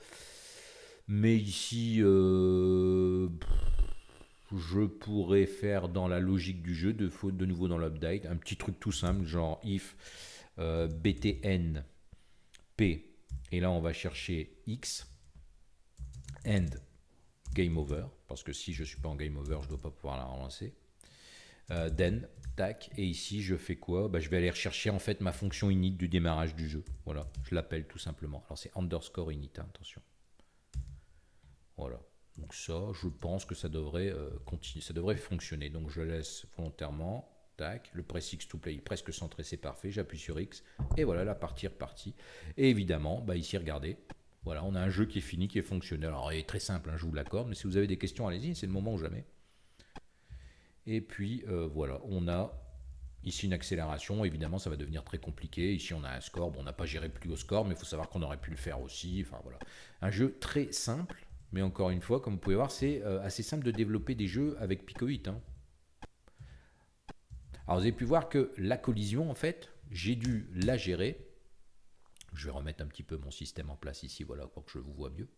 Mais ici, je pourrais faire dans la logique du jeu, de nouveau dans l'update, un petit truc tout simple, genre if btn p, et là on va chercher X, and game over, parce que si je ne suis pas en game over, je ne dois pas pouvoir la relancer. Then, tac, et ici je fais quoi? Je vais aller rechercher en fait ma fonction init du démarrage du jeu. Voilà, je l'appelle tout simplement. Alors c'est underscore init, hein, attention. Voilà, donc ça, je pense que ça devrait continuer, ça devrait fonctionner. Donc je laisse volontairement, tac, le press X to play presque centré, c'est parfait. J'appuie sur X et voilà, la partie est repartie. Et évidemment, ici regardez. Voilà, on a un jeu qui est fini, qui est fonctionnel. Alors il est très simple, hein, je vous l'accorde, mais si vous avez des questions, allez-y, c'est le moment ou jamais. Et puis voilà, on a ici une accélération. Évidemment, ça va devenir très compliqué. Ici, on a un score. Bon, on n'a pas géré plus haut score, mais il faut savoir qu'on aurait pu le faire aussi. Enfin voilà, un jeu très simple, mais encore une fois, comme vous pouvez voir, c'est assez simple de développer des jeux avec Pico 8. Hein. Alors, vous avez pu voir que la collision, en fait, j'ai dû la gérer. Je vais remettre un petit peu mon système en place ici, voilà, pour que je vous vois mieux.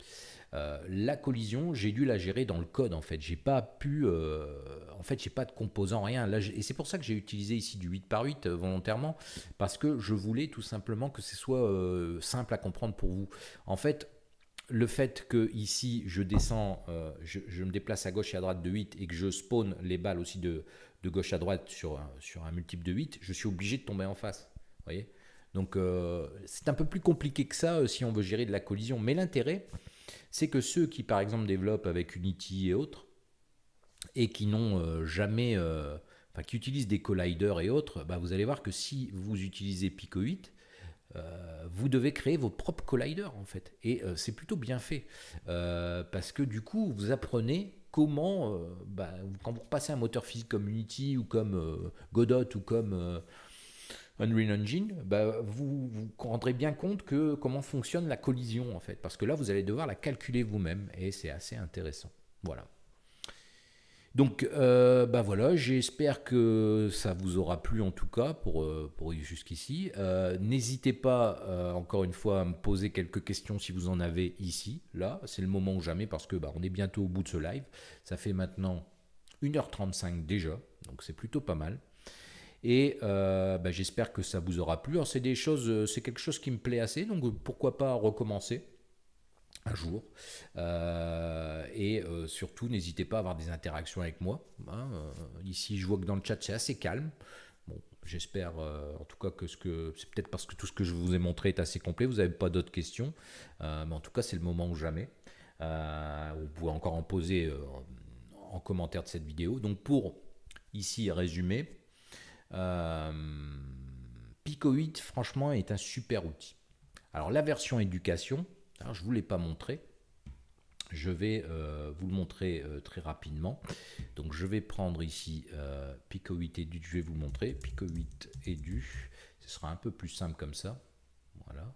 La collision, j'ai dû la gérer dans le code, en fait. J'ai pas pu, en fait, j'ai pas de composants, rien. Là, et c'est pour ça que j'ai utilisé ici du 8 par 8 volontairement, parce que je voulais tout simplement que ce soit simple à comprendre pour vous. En fait, le fait que ici, je descends, je me déplace à gauche et à droite de 8 et que je spawn les balles aussi de gauche à droite sur un multiple de 8, je suis obligé de tomber en face. Vous voyez ? Donc c'est un peu plus compliqué que ça si on veut gérer de la collision. Mais l'intérêt, c'est que ceux qui par exemple développent avec Unity et autres, et qui n'ont jamais, enfin qui utilisent des colliders et autres, vous allez voir que si vous utilisez Pico 8, vous devez créer vos propres colliders en fait. Et c'est plutôt bien fait. Parce que du coup, vous apprenez comment, quand vous repassez un moteur physique comme Unity ou comme Godot ou comme Unreal Engine, vous vous rendrez bien compte que comment fonctionne la collision en fait, parce que là vous allez devoir la calculer vous-même et c'est assez intéressant. Voilà. Donc voilà, j'espère que ça vous aura plu en tout cas pour jusqu'ici. N'hésitez pas encore une fois à me poser quelques questions si vous en avez ici, là, c'est le moment ou jamais parce que on est bientôt au bout de ce live. Ça fait maintenant 1h35 déjà, donc c'est plutôt pas mal. Et j'espère que ça vous aura plu. Alors c'est c'est quelque chose qui me plaît assez, donc pourquoi pas recommencer un jour. Surtout, n'hésitez pas à avoir des interactions avec moi. Hein. Ici, je vois que dans le chat, c'est assez calme. Bon, j'espère en tout cas c'est peut-être parce que tout ce que je vous ai montré est assez complet, vous n'avez pas d'autres questions, mais en tout cas c'est le moment ou jamais. Vous pouvez encore en poser en commentaire de cette vidéo. Donc pour ici résumer, euh, Pico 8 franchement est un super outil. Alors la version éducation, alors, je ne vous l'ai pas montré, je vais vous le montrer très rapidement. Donc je vais prendre ici Pico 8 Edu, je vais vous montrer Pico 8 Edu, ce sera un peu plus simple comme ça. Voilà.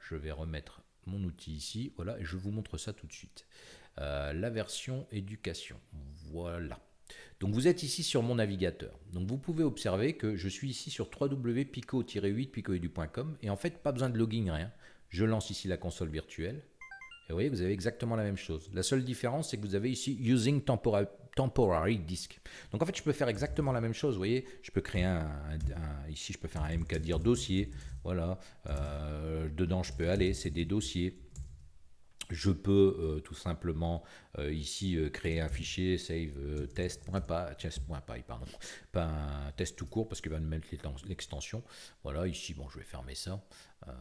Je vais remettre mon outil ici, voilà, et je vous montre ça tout de suite. La version éducation, voilà. Donc vous êtes ici sur mon navigateur. Donc vous pouvez observer que je suis ici sur www.pico-8picoedu.com et en fait pas besoin de login, rien. Je lance ici la console virtuelle. Et vous voyez, vous avez exactement la même chose. La seule différence, c'est que vous avez ici Using Temporary Disk. Donc en fait, je peux faire exactement la même chose. Vous voyez, je peux créer ici, je peux faire un mkdir dossier. Voilà. Dedans, je peux aller, c'est des dossiers. Je peux tout simplement ici créer un fichier save test.py, pardon, pas un test tout court parce qu'il va me mettre l'extension. Voilà, ici, bon, je vais fermer ça,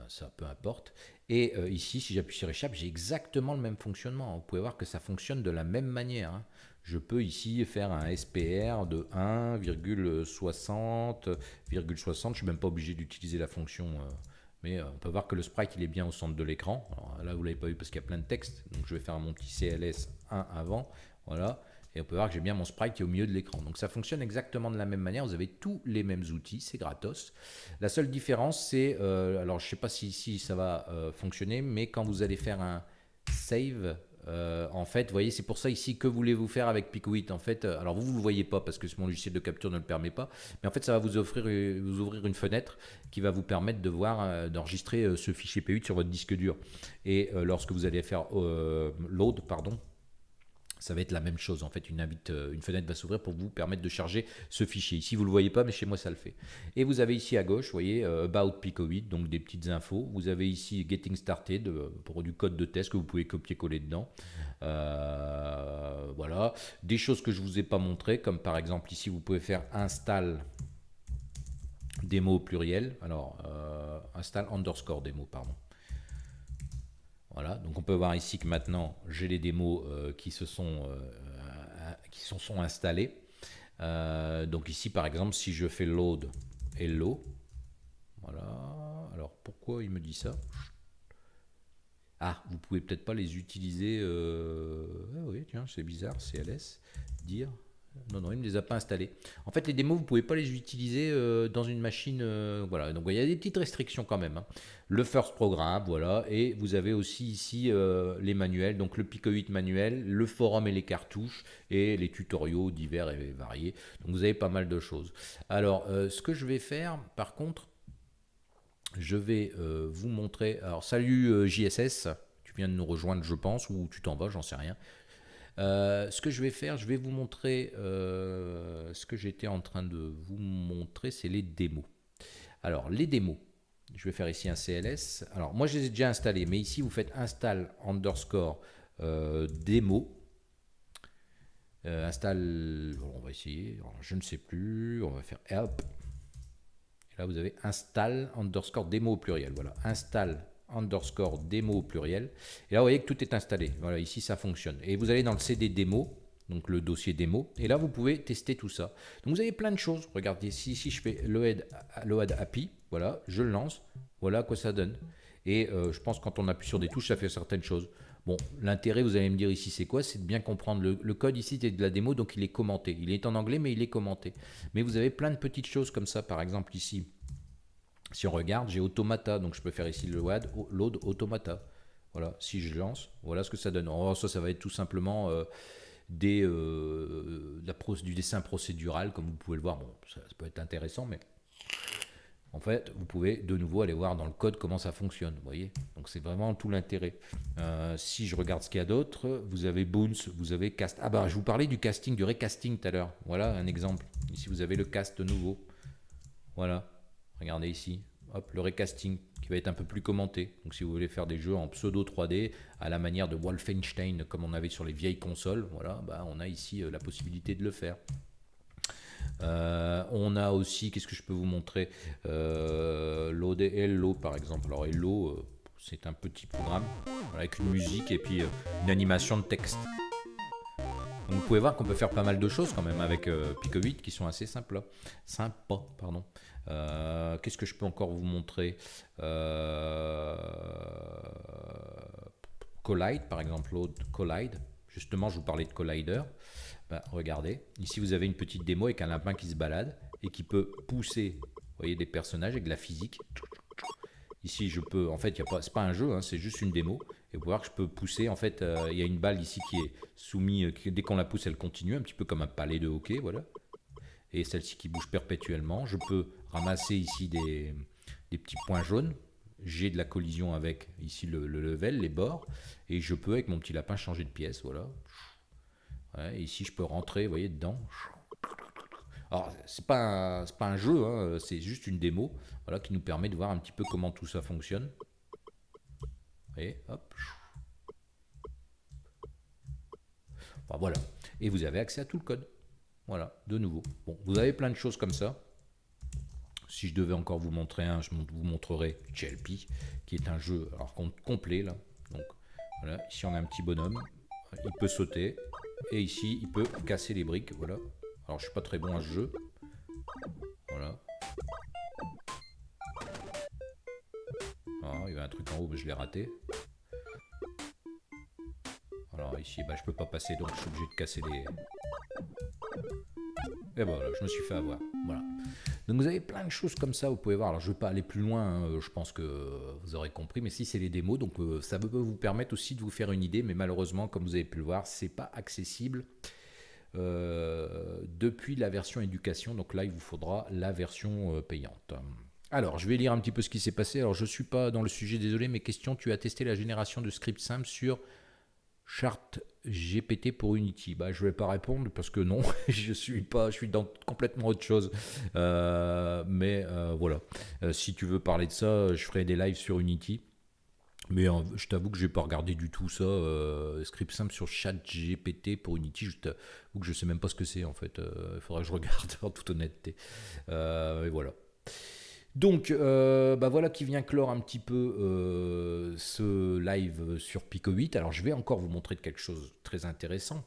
ça peu importe. Et ici, si j'appuie sur échappe, j'ai exactement le même fonctionnement. Vous pouvez voir que ça fonctionne de la même manière. Hein. Je peux ici faire un SPR de 1,60, je ne suis même pas obligé d'utiliser la fonction. Mais on peut voir que le sprite il est bien au centre de l'écran. Là vous ne l'avez pas vu parce qu'il y a plein de texte. Donc je vais faire mon petit CLS 1 avant. Voilà. Et on peut voir que j'ai bien mon sprite qui est au milieu de l'écran. Donc ça fonctionne exactement de la même manière. Vous avez tous les mêmes outils. C'est gratos. La seule différence c'est, alors je ne sais pas si ici ça va fonctionner, mais quand vous allez faire un save, en fait, vous voyez, c'est pour ça ici, que voulez-vous faire avec Pico 8 en fait, alors vous ne le voyez pas parce que mon logiciel de capture ne le permet pas, mais en fait ça va vous ouvrir une fenêtre qui va vous permettre de voir, d'enregistrer ce fichier P8 sur votre disque dur. Et lorsque vous allez faire load, pardon, ça va être la même chose. En fait, une fenêtre va s'ouvrir pour vous permettre de charger ce fichier. Ici, vous ne le voyez pas, mais chez moi, ça le fait. Et vous avez ici à gauche, vous voyez, About Pico 8, donc des petites infos. Vous avez ici Getting Started, pour du code de test que vous pouvez copier-coller dedans. Voilà. Des choses que je ne vous ai pas montrées, comme par exemple, ici, vous pouvez faire install démo au pluriel. Alors, install underscore démo, pardon. Voilà, donc on peut voir ici que maintenant j'ai les démos qui se sont installées. Donc ici par exemple si je fais load hello, voilà, alors pourquoi il me dit ça? Ah, vous pouvez peut-être pas les utiliser, ah oui tiens c'est bizarre, CLS, dire... Non, non, il ne les a pas installés. En fait, les démos, vous ne pouvez pas les utiliser dans une machine. Voilà, donc il y a des petites restrictions quand même. Hein. Le first programme, voilà, et vous avez aussi ici les manuels, donc le Pico 8 manuel, le forum et les cartouches, et les tutoriaux divers et variés. Donc vous avez pas mal de choses. Alors, ce que je vais faire, par contre, je vais vous montrer. Alors, salut JSS, tu viens de nous rejoindre, je pense, ou tu t'en vas, j'en sais rien. Ce que je vais faire, je vais vous montrer ce que j'étais en train de vous montrer, c'est les démos. Alors, les démos, je vais faire ici un CLS. Alors, moi, je les ai déjà installés, mais ici, vous faites install underscore démo. Install, on va essayer, alors, je ne sais plus, on va faire help. Et là, vous avez install underscore démo au pluriel. Voilà, install underscore démo au pluriel. Et là, vous voyez que tout est installé. Voilà, ici, ça fonctionne. Et vous allez dans le CD démo, donc le dossier démo. Et là, vous pouvez tester tout ça. Donc, vous avez plein de choses. Regardez, ici, je fais load API. Voilà, je le lance. Voilà à quoi ça donne. Et je pense que quand on appuie sur des touches, ça fait certaines choses. Bon, l'intérêt, vous allez me dire ici, c'est quoi? C'est de bien comprendre. Le code ici, c'est de la démo, donc il est commenté. Il est en anglais, mais il est commenté. Mais vous avez plein de petites choses comme ça. Par exemple, ici, si on regarde, j'ai Automata, donc je peux faire ici le load Automata. Voilà, si je lance, voilà ce que ça donne. Alors ça va être tout simplement du dessin procédural, comme vous pouvez le voir. Bon, ça peut être intéressant, mais en fait, vous pouvez de nouveau aller voir dans le code comment ça fonctionne, vous voyez. Donc c'est vraiment tout l'intérêt. Si je regarde ce qu'il y a d'autre, vous avez Boons, vous avez Cast. Ah bah je vous parlais du casting, du recasting tout à l'heure. Voilà un exemple. Ici vous avez le cast nouveau. Voilà. Regardez ici, hop, le recasting qui va être un peu plus commenté. Donc si vous voulez faire des jeux en pseudo 3D à la manière de Wolfenstein comme on avait sur les vieilles consoles, voilà, bah, on a ici la possibilité de le faire. On a aussi, qu'est-ce que je peux vous montrer, Hello par exemple. Alors Hello, c'est un petit programme avec une musique et puis une animation de texte. Donc vous pouvez voir qu'on peut faire pas mal de choses quand même avec Pico 8 qui sont assez simples. Sympa, pardon. Qu'est-ce que je peux encore vous montrer, Collide par exemple, l'autre Collide. Justement, je vous parlais de Collider. Ben, regardez, ici vous avez une petite démo avec un lapin qui se balade et qui peut pousser, vous voyez, des personnages avec de la physique. Ici, je peux, en fait, c'est pas un jeu, hein, c'est juste une démo. Et vous voir que je peux pousser, en fait, il y a une balle ici qui est soumise, dès qu'on la pousse, elle continue, un petit peu comme un palais de hockey, voilà. Et celle-ci qui bouge perpétuellement. Je peux ramasser ici des petits points jaunes. J'ai de la collision avec ici le level, les bords. Et je peux, avec mon petit lapin, changer de pièce, voilà. Ouais, et ici, je peux rentrer, vous voyez, dedans. Alors, c'est pas un jeu, hein, c'est juste une démo, voilà, qui nous permet de voir un petit peu comment tout ça fonctionne. Et hop. Enfin, voilà. Et vous avez accès à tout le code. Voilà, de nouveau. Bon, vous avez plein de choses comme ça. Si je devais encore vous montrer un, je vous montrerai GLP, qui est un jeu alors, complet là. Donc voilà, ici on a un petit bonhomme, il peut sauter, et ici il peut casser les briques, voilà. Alors je suis pas très bon à ce jeu. Voilà. Alors, il y avait un truc en haut, mais je l'ai raté. Alors ici, bah, je peux pas passer, donc je suis obligé de casser les... Et voilà, je me suis fait avoir. Voilà. Donc vous avez plein de choses comme ça, vous pouvez voir. Alors je ne vais pas aller plus loin, hein, je pense que vous aurez compris, mais si c'est les démos, donc ça peut vous permettre aussi de vous faire une idée, mais malheureusement, comme vous avez pu le voir, c'est pas accessible depuis la version éducation, donc là il vous faudra la version payante. Alors je vais lire un petit peu ce qui s'est passé. Alors je ne suis pas dans le sujet, désolé, mais question, tu as testé la génération de scripts simples sur Chart GPT pour Unity. Bah, je ne vais pas répondre parce que non, je suis dans complètement autre chose. Mais voilà. Si tu veux parler de ça, je ferai des lives sur Unity. Mais je t'avoue que je n'ai pas regardé du tout ça. Script simple sur Chat GPT pour Unity. Je t'avoue que je ne sais même pas ce que c'est en fait. Il faudrait que je regarde en toute honnêteté. Et voilà. Donc, bah voilà qui vient clore un petit peu ce live sur Pico 8. Alors, je vais encore vous montrer quelque chose de très intéressant.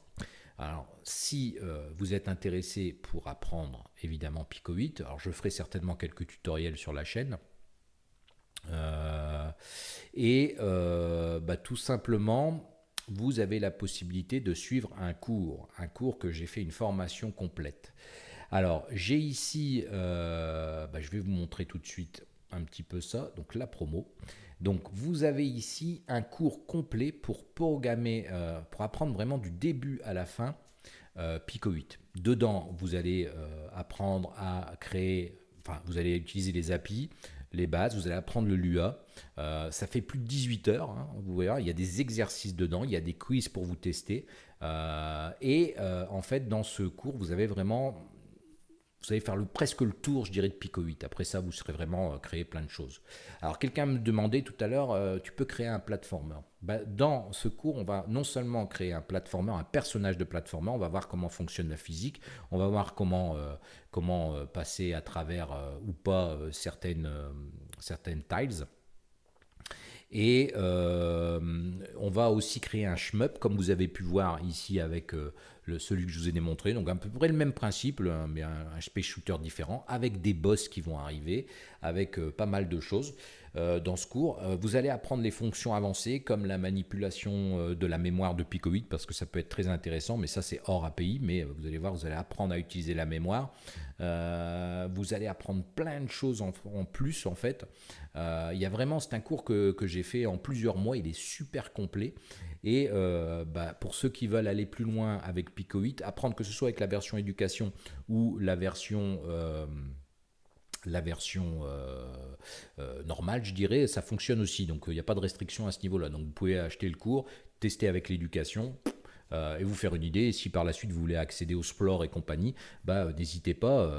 Alors, si vous êtes intéressé pour apprendre évidemment Pico 8, alors je ferai certainement quelques tutoriels sur la chaîne. Bah, tout simplement, vous avez la possibilité de suivre un cours que j'ai fait une formation complète. Alors, j'ai ici, bah, je vais vous montrer tout de suite un petit peu ça, donc la promo. Donc, vous avez ici un cours complet pour programmer, pour apprendre vraiment du début à la fin Pico 8. Dedans, vous allez apprendre à créer, enfin, vous allez utiliser les API, les bases, vous allez apprendre le Lua. Ça fait plus de 18 heures, hein, vous voyez, il y a des exercices dedans, il y a des quiz pour vous tester. En fait, dans ce cours, vous allez faire presque le tour, je dirais, de Pico 8. Après ça, vous serez vraiment créer plein de choses. Alors, quelqu'un me demandait tout à l'heure, tu peux créer un platformer. Bah, dans ce cours, on va non seulement créer un platformer, un personnage de platformer, on va voir comment fonctionne la physique, on va voir comment passer à travers ou pas certaines tiles. Et on va aussi créer un shmup, comme vous avez pu voir ici avec celui que je vous ai démontré. Donc à peu près le même principe, mais un space shooter différent, avec des boss qui vont arriver, avec pas mal de choses. Dans ce cours, vous allez apprendre les fonctions avancées comme la manipulation de la mémoire de Pico 8 parce que ça peut être très intéressant, mais ça c'est hors API, mais vous allez voir, vous allez apprendre à utiliser la mémoire. Vous allez apprendre plein de choses en plus en fait. Il y a vraiment, c'est un cours que j'ai fait en plusieurs mois, il est super complet. Et bah, pour ceux qui veulent aller plus loin avec Pico 8, apprendre que ce soit avec la version éducation ou la version normale, je dirais, ça fonctionne aussi. Donc il n'y a pas de restriction à ce niveau-là. Donc vous pouvez acheter le cours, tester avec l'éducation. et vous faire une idée. Et si par la suite vous voulez accéder au Splore et compagnie, n'hésitez pas,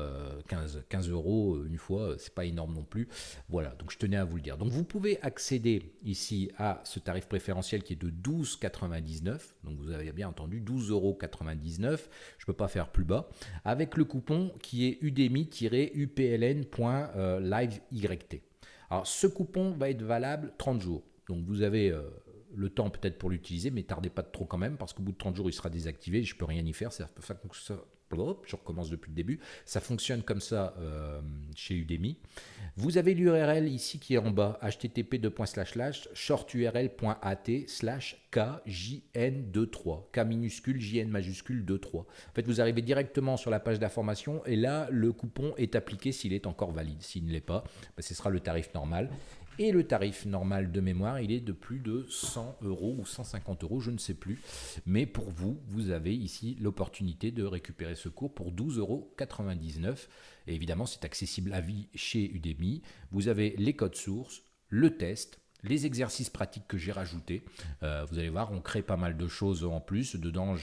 15 euros une fois, c'est pas énorme non plus. Voilà, donc je tenais à vous le dire. Donc vous pouvez accéder ici à ce tarif préférentiel qui est de 12,99 €. Donc vous avez bien entendu 12,99 €. Je ne peux pas faire plus bas. Avec le coupon qui est udemy-upln.liveyt. Alors ce coupon va être valable 30 jours. Donc vous avez le temps peut-être pour l'utiliser, mais tardez pas trop quand même, parce qu'au bout de 30 jours, il sera désactivé, je peux rien y faire. Je recommence depuis le début. Ça fonctionne comme ça chez Udemy. Vous avez l'URL ici qui est en bas, http://shorturl.at/kjn23, K minuscule, JN majuscule 23. En fait, vous arrivez directement sur la page d'information et là, le coupon est appliqué s'il est encore valide. S'il ne l'est pas, ce sera le tarif normal. Et le tarif normal de mémoire, il est de plus de 100 € ou 150 €, je ne sais plus. Mais pour vous, vous avez ici l'opportunité de récupérer ce cours pour 12,99 €. Et évidemment, c'est accessible à vie chez Udemy. Vous avez les codes sources, le test, les exercices pratiques que j'ai rajoutés. Vous allez voir, on crée pas mal de choses en plus. Dedans,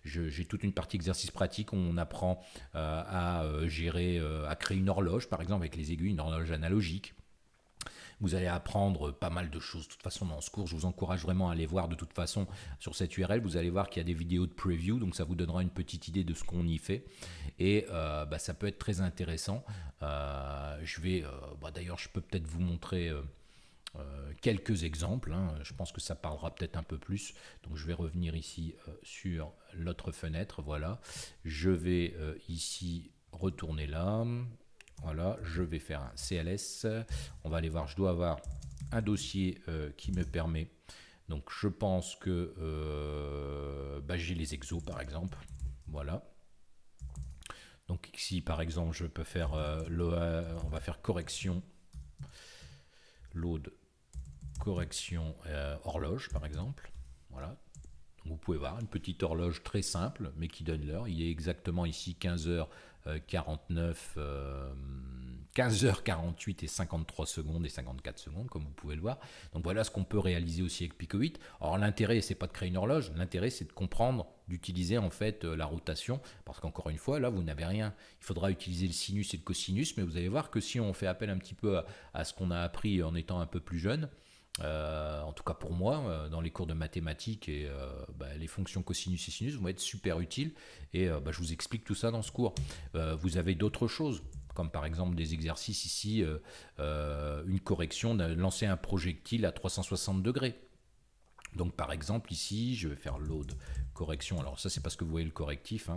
j'ai toute une partie exercices pratiques où on apprend à gérer, à créer une horloge, par exemple, avec les aiguilles, une horloge analogique. Vous allez apprendre pas mal de choses. De toute façon, dans ce cours, je vous encourage vraiment à aller voir de toute façon sur cette URL. Vous allez voir qu'il y a des vidéos de preview, donc ça vous donnera une petite idée de ce qu'on y fait. Et ça peut être très intéressant. D'ailleurs, je peux peut-être vous montrer quelques exemples. Je pense que ça parlera peut-être un peu plus. Donc, je vais revenir ici sur l'autre fenêtre. Voilà. Je vais ici retourner là. Voilà, je vais faire un CLS. On va aller voir, je dois avoir un dossier qui me permet. Donc je pense que j'ai les exos par exemple. Voilà. Donc ici par exemple je peux faire on va faire correction. Load correction horloge par exemple. Voilà. Donc, vous pouvez voir une petite horloge très simple mais qui donne l'heure. Il est exactement ici 15h49, 15h48 et 53 secondes et 54 secondes, comme vous pouvez le voir. Donc voilà ce qu'on peut réaliser aussi avec Pico 8. Alors l'intérêt, c'est pas de créer une horloge, l'intérêt c'est de comprendre, d'utiliser en fait la rotation, parce qu'encore une fois, là vous n'avez rien. Il faudra utiliser le sinus et le cosinus, mais vous allez voir que si on fait appel un petit peu à ce qu'on a appris en étant un peu plus jeune, en tout cas pour moi, dans les cours de mathématiques et les fonctions cosinus et sinus vont être super utiles et je vous explique tout ça dans ce cours. Vous avez d'autres choses, comme par exemple des exercices ici, une correction, lancer un projectile à 360 degrés. Donc par exemple ici, je vais faire load correction. Alors ça c'est parce que vous voyez le correctif,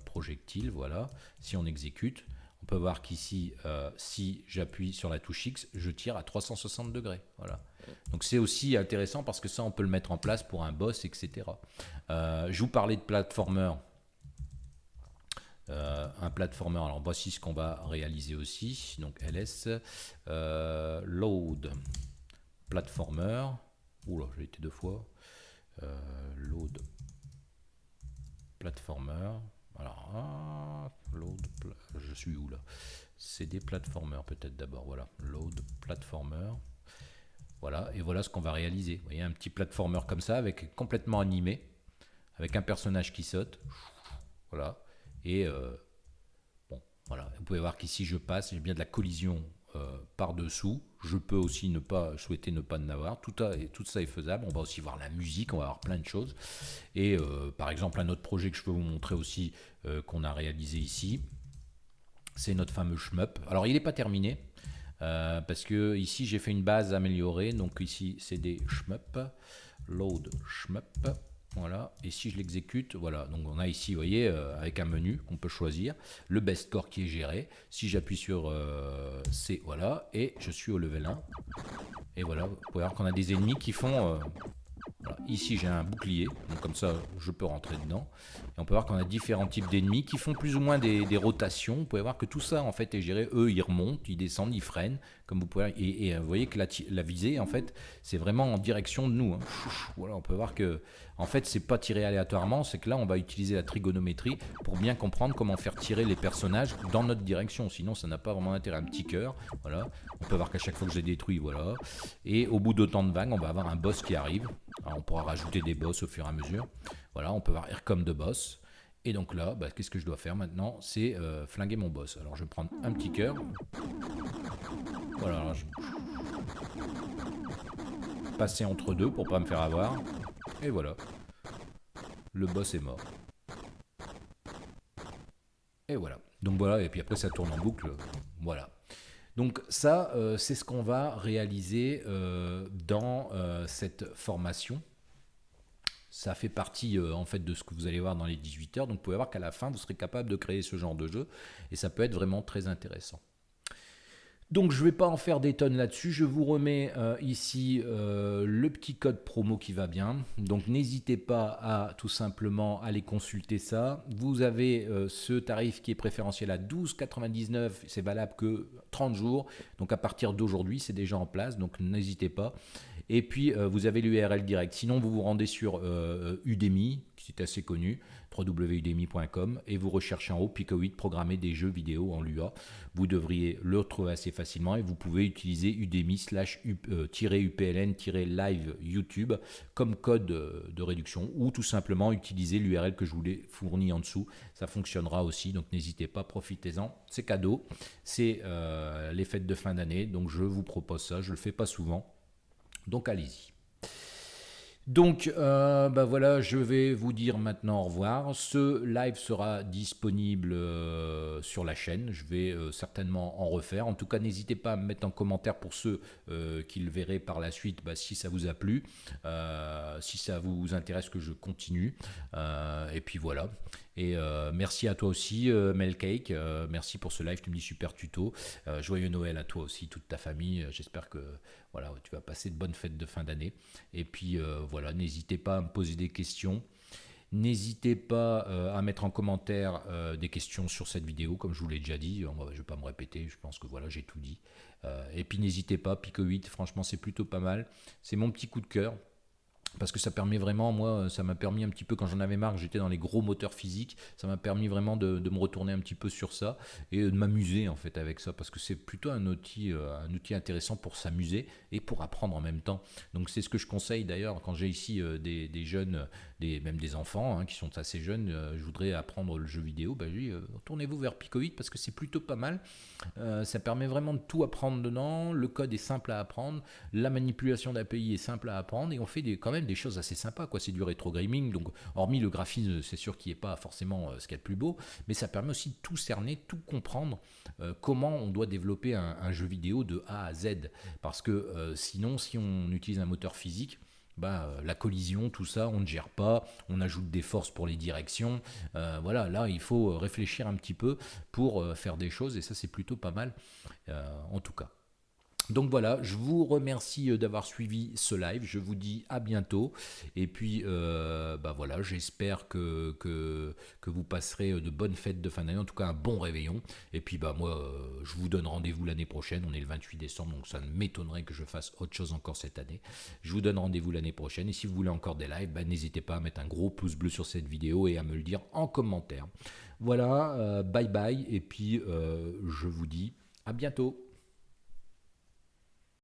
projectile, voilà. Si on exécute, on peut voir qu'ici, si j'appuie sur la touche X, je tire à 360 degrés. Voilà. Donc c'est aussi intéressant parce que ça, on peut le mettre en place pour un boss, etc. Je vous parlais de platformer. Un platformer, alors voici ce qu'on va réaliser aussi. Donc ls, load platformer. Oula, j'ai été deux fois. Load platformer. Alors, je suis où là? C'est des platformers peut-être d'abord. Voilà, load platformer. Voilà, et voilà ce qu'on va réaliser. Vous voyez, un petit platformer comme ça, avec complètement animé, avec un personnage qui saute. Voilà, et voilà. Vous pouvez voir qu'ici je passe, j'ai bien de la collision par-dessous. Je peux aussi souhaiter ne pas en avoir. Tout ça est faisable. On va aussi voir la musique, on va avoir plein de choses. Et par exemple, un autre projet que je peux vous montrer aussi, qu'on a réalisé ici, c'est notre fameux shmup. Alors, il n'est pas terminé. Parce que ici j'ai fait une base améliorée, donc ici c'est des shmup, load shmup, voilà, et si je l'exécute, voilà, donc on a ici, vous voyez, avec un menu qu'on peut choisir, le best score qui est géré. Si j'appuie sur C, voilà, et je suis au level 1, et voilà, vous pouvez voir qu'on a des ennemis qui font voilà. Ici j'ai un bouclier, donc comme ça je peux rentrer dedans. Et on peut voir qu'on a différents types d'ennemis qui font plus ou moins des rotations. Vous pouvez voir que tout ça en fait est géré. Eux ils remontent, ils descendent, ils freinent. comme vous pouvez, et vous voyez que la visée, en fait, c'est vraiment en direction de nous, hein. Voilà, on peut voir que, en fait, c'est pas tiré aléatoirement, c'est que là, on va utiliser la trigonométrie pour bien comprendre comment faire tirer les personnages dans notre direction. Sinon, ça n'a pas vraiment intérêt. Un petit cœur, voilà. On peut voir qu'à chaque fois que j'ai détruit, voilà. Et au bout d'autant de vagues, on va avoir un boss qui arrive. Alors, on pourra rajouter des boss au fur et à mesure. Voilà, on peut voir R comme de boss. Et donc là, bah, qu'est-ce que je dois faire maintenant? C'est flinguer mon boss. Alors je vais prendre un petit cœur. Voilà, alors passer entre deux pour pas me faire avoir. Et voilà, le boss est mort. Et voilà. Donc voilà, et puis après ça tourne en boucle. Voilà. Donc ça, c'est ce qu'on va réaliser dans cette formation. Ça fait partie en fait de ce que vous allez voir dans les 18 heures. Donc vous pouvez voir qu'à la fin, vous serez capable de créer ce genre de jeu. Et ça peut être vraiment très intéressant. Donc je ne vais pas en faire des tonnes là-dessus. Je vous remets ici le petit code promo qui va bien. Donc n'hésitez pas à tout simplement aller consulter ça. Vous avez ce tarif qui est préférentiel à 12,99 €. C'est valable que 30 jours. Donc à partir d'aujourd'hui, c'est déjà en place. Donc n'hésitez pas. Et puis, vous avez l'URL direct. Sinon, vous vous rendez sur Udemy, qui est assez connu, www.udemy.com, et vous recherchez en haut Pico8, programmer des jeux vidéo en Lua. Vous devriez le retrouver assez facilement et vous pouvez utiliser Udemy/UPLN-live YouTube comme code de réduction ou tout simplement utiliser l'URL que je vous l'ai fourni en dessous. Ça fonctionnera aussi, donc n'hésitez pas, profitez-en. C'est cadeau, c'est les fêtes de fin d'année, donc je vous propose ça, je ne le fais pas souvent. Donc allez-y. Donc bah voilà, je vais vous dire maintenant au revoir. Ce live sera disponible sur la chaîne. Je vais certainement en refaire. En tout cas, n'hésitez pas à me mettre en commentaire pour ceux qui le verraient par la suite, bah, si ça vous a plu, si ça vous intéresse que je continue. Et puis voilà. Et merci à toi aussi, Melcake. Merci pour ce live, tu me dis super tuto. Joyeux Noël à toi aussi, toute ta famille. J'espère que voilà, tu vas passer de bonnes fêtes de fin d'année. Et puis voilà, n'hésitez pas à me poser des questions. N'hésitez pas à mettre en commentaire des questions sur cette vidéo, comme je vous l'ai déjà dit. Je ne vais pas me répéter, je pense que voilà, j'ai tout dit. Et puis n'hésitez pas, Pico8, franchement, c'est plutôt pas mal. C'est mon petit coup de cœur. Parce que ça permet vraiment, moi, ça m'a permis un petit peu, quand j'en avais marre, j'étais dans les gros moteurs physiques, ça m'a permis vraiment de me retourner un petit peu sur ça et de m'amuser en fait avec ça, parce que c'est plutôt un outil intéressant pour s'amuser et pour apprendre en même temps. Donc c'est ce que je conseille d'ailleurs quand j'ai ici des jeunes, même des enfants qui sont assez jeunes, je voudrais apprendre le jeu vidéo, bah, je dis tournez-vous vers Pico8 parce que c'est plutôt pas mal. Ça permet vraiment de tout apprendre dedans, le code est simple à apprendre, la manipulation d'API est simple à apprendre et on fait quand même des choses assez sympas, quoi. C'est du rétro gaming, donc hormis le graphisme, c'est sûr qu'il n'est pas forcément ce qu'il y a de plus beau, mais ça permet aussi de tout cerner, tout comprendre, comment on doit développer un jeu vidéo de A à Z, parce que sinon, si on utilise un moteur physique, bah, la collision, tout ça, on ne gère pas, on ajoute des forces pour les directions, voilà, là il faut réfléchir un petit peu pour faire des choses, et ça c'est plutôt pas mal, en tout cas. Donc voilà, je vous remercie d'avoir suivi ce live, je vous dis à bientôt, et puis bah voilà, j'espère que vous passerez de bonnes fêtes de fin d'année, en tout cas un bon réveillon, et puis bah moi je vous donne rendez-vous l'année prochaine, on est le 28 décembre, donc ça ne m'étonnerait que je fasse autre chose encore cette année. Je vous donne rendez-vous l'année prochaine, et si vous voulez encore des lives, bah, n'hésitez pas à mettre un gros pouce bleu sur cette vidéo et à me le dire en commentaire. Voilà, bye bye, et puis je vous dis à bientôt.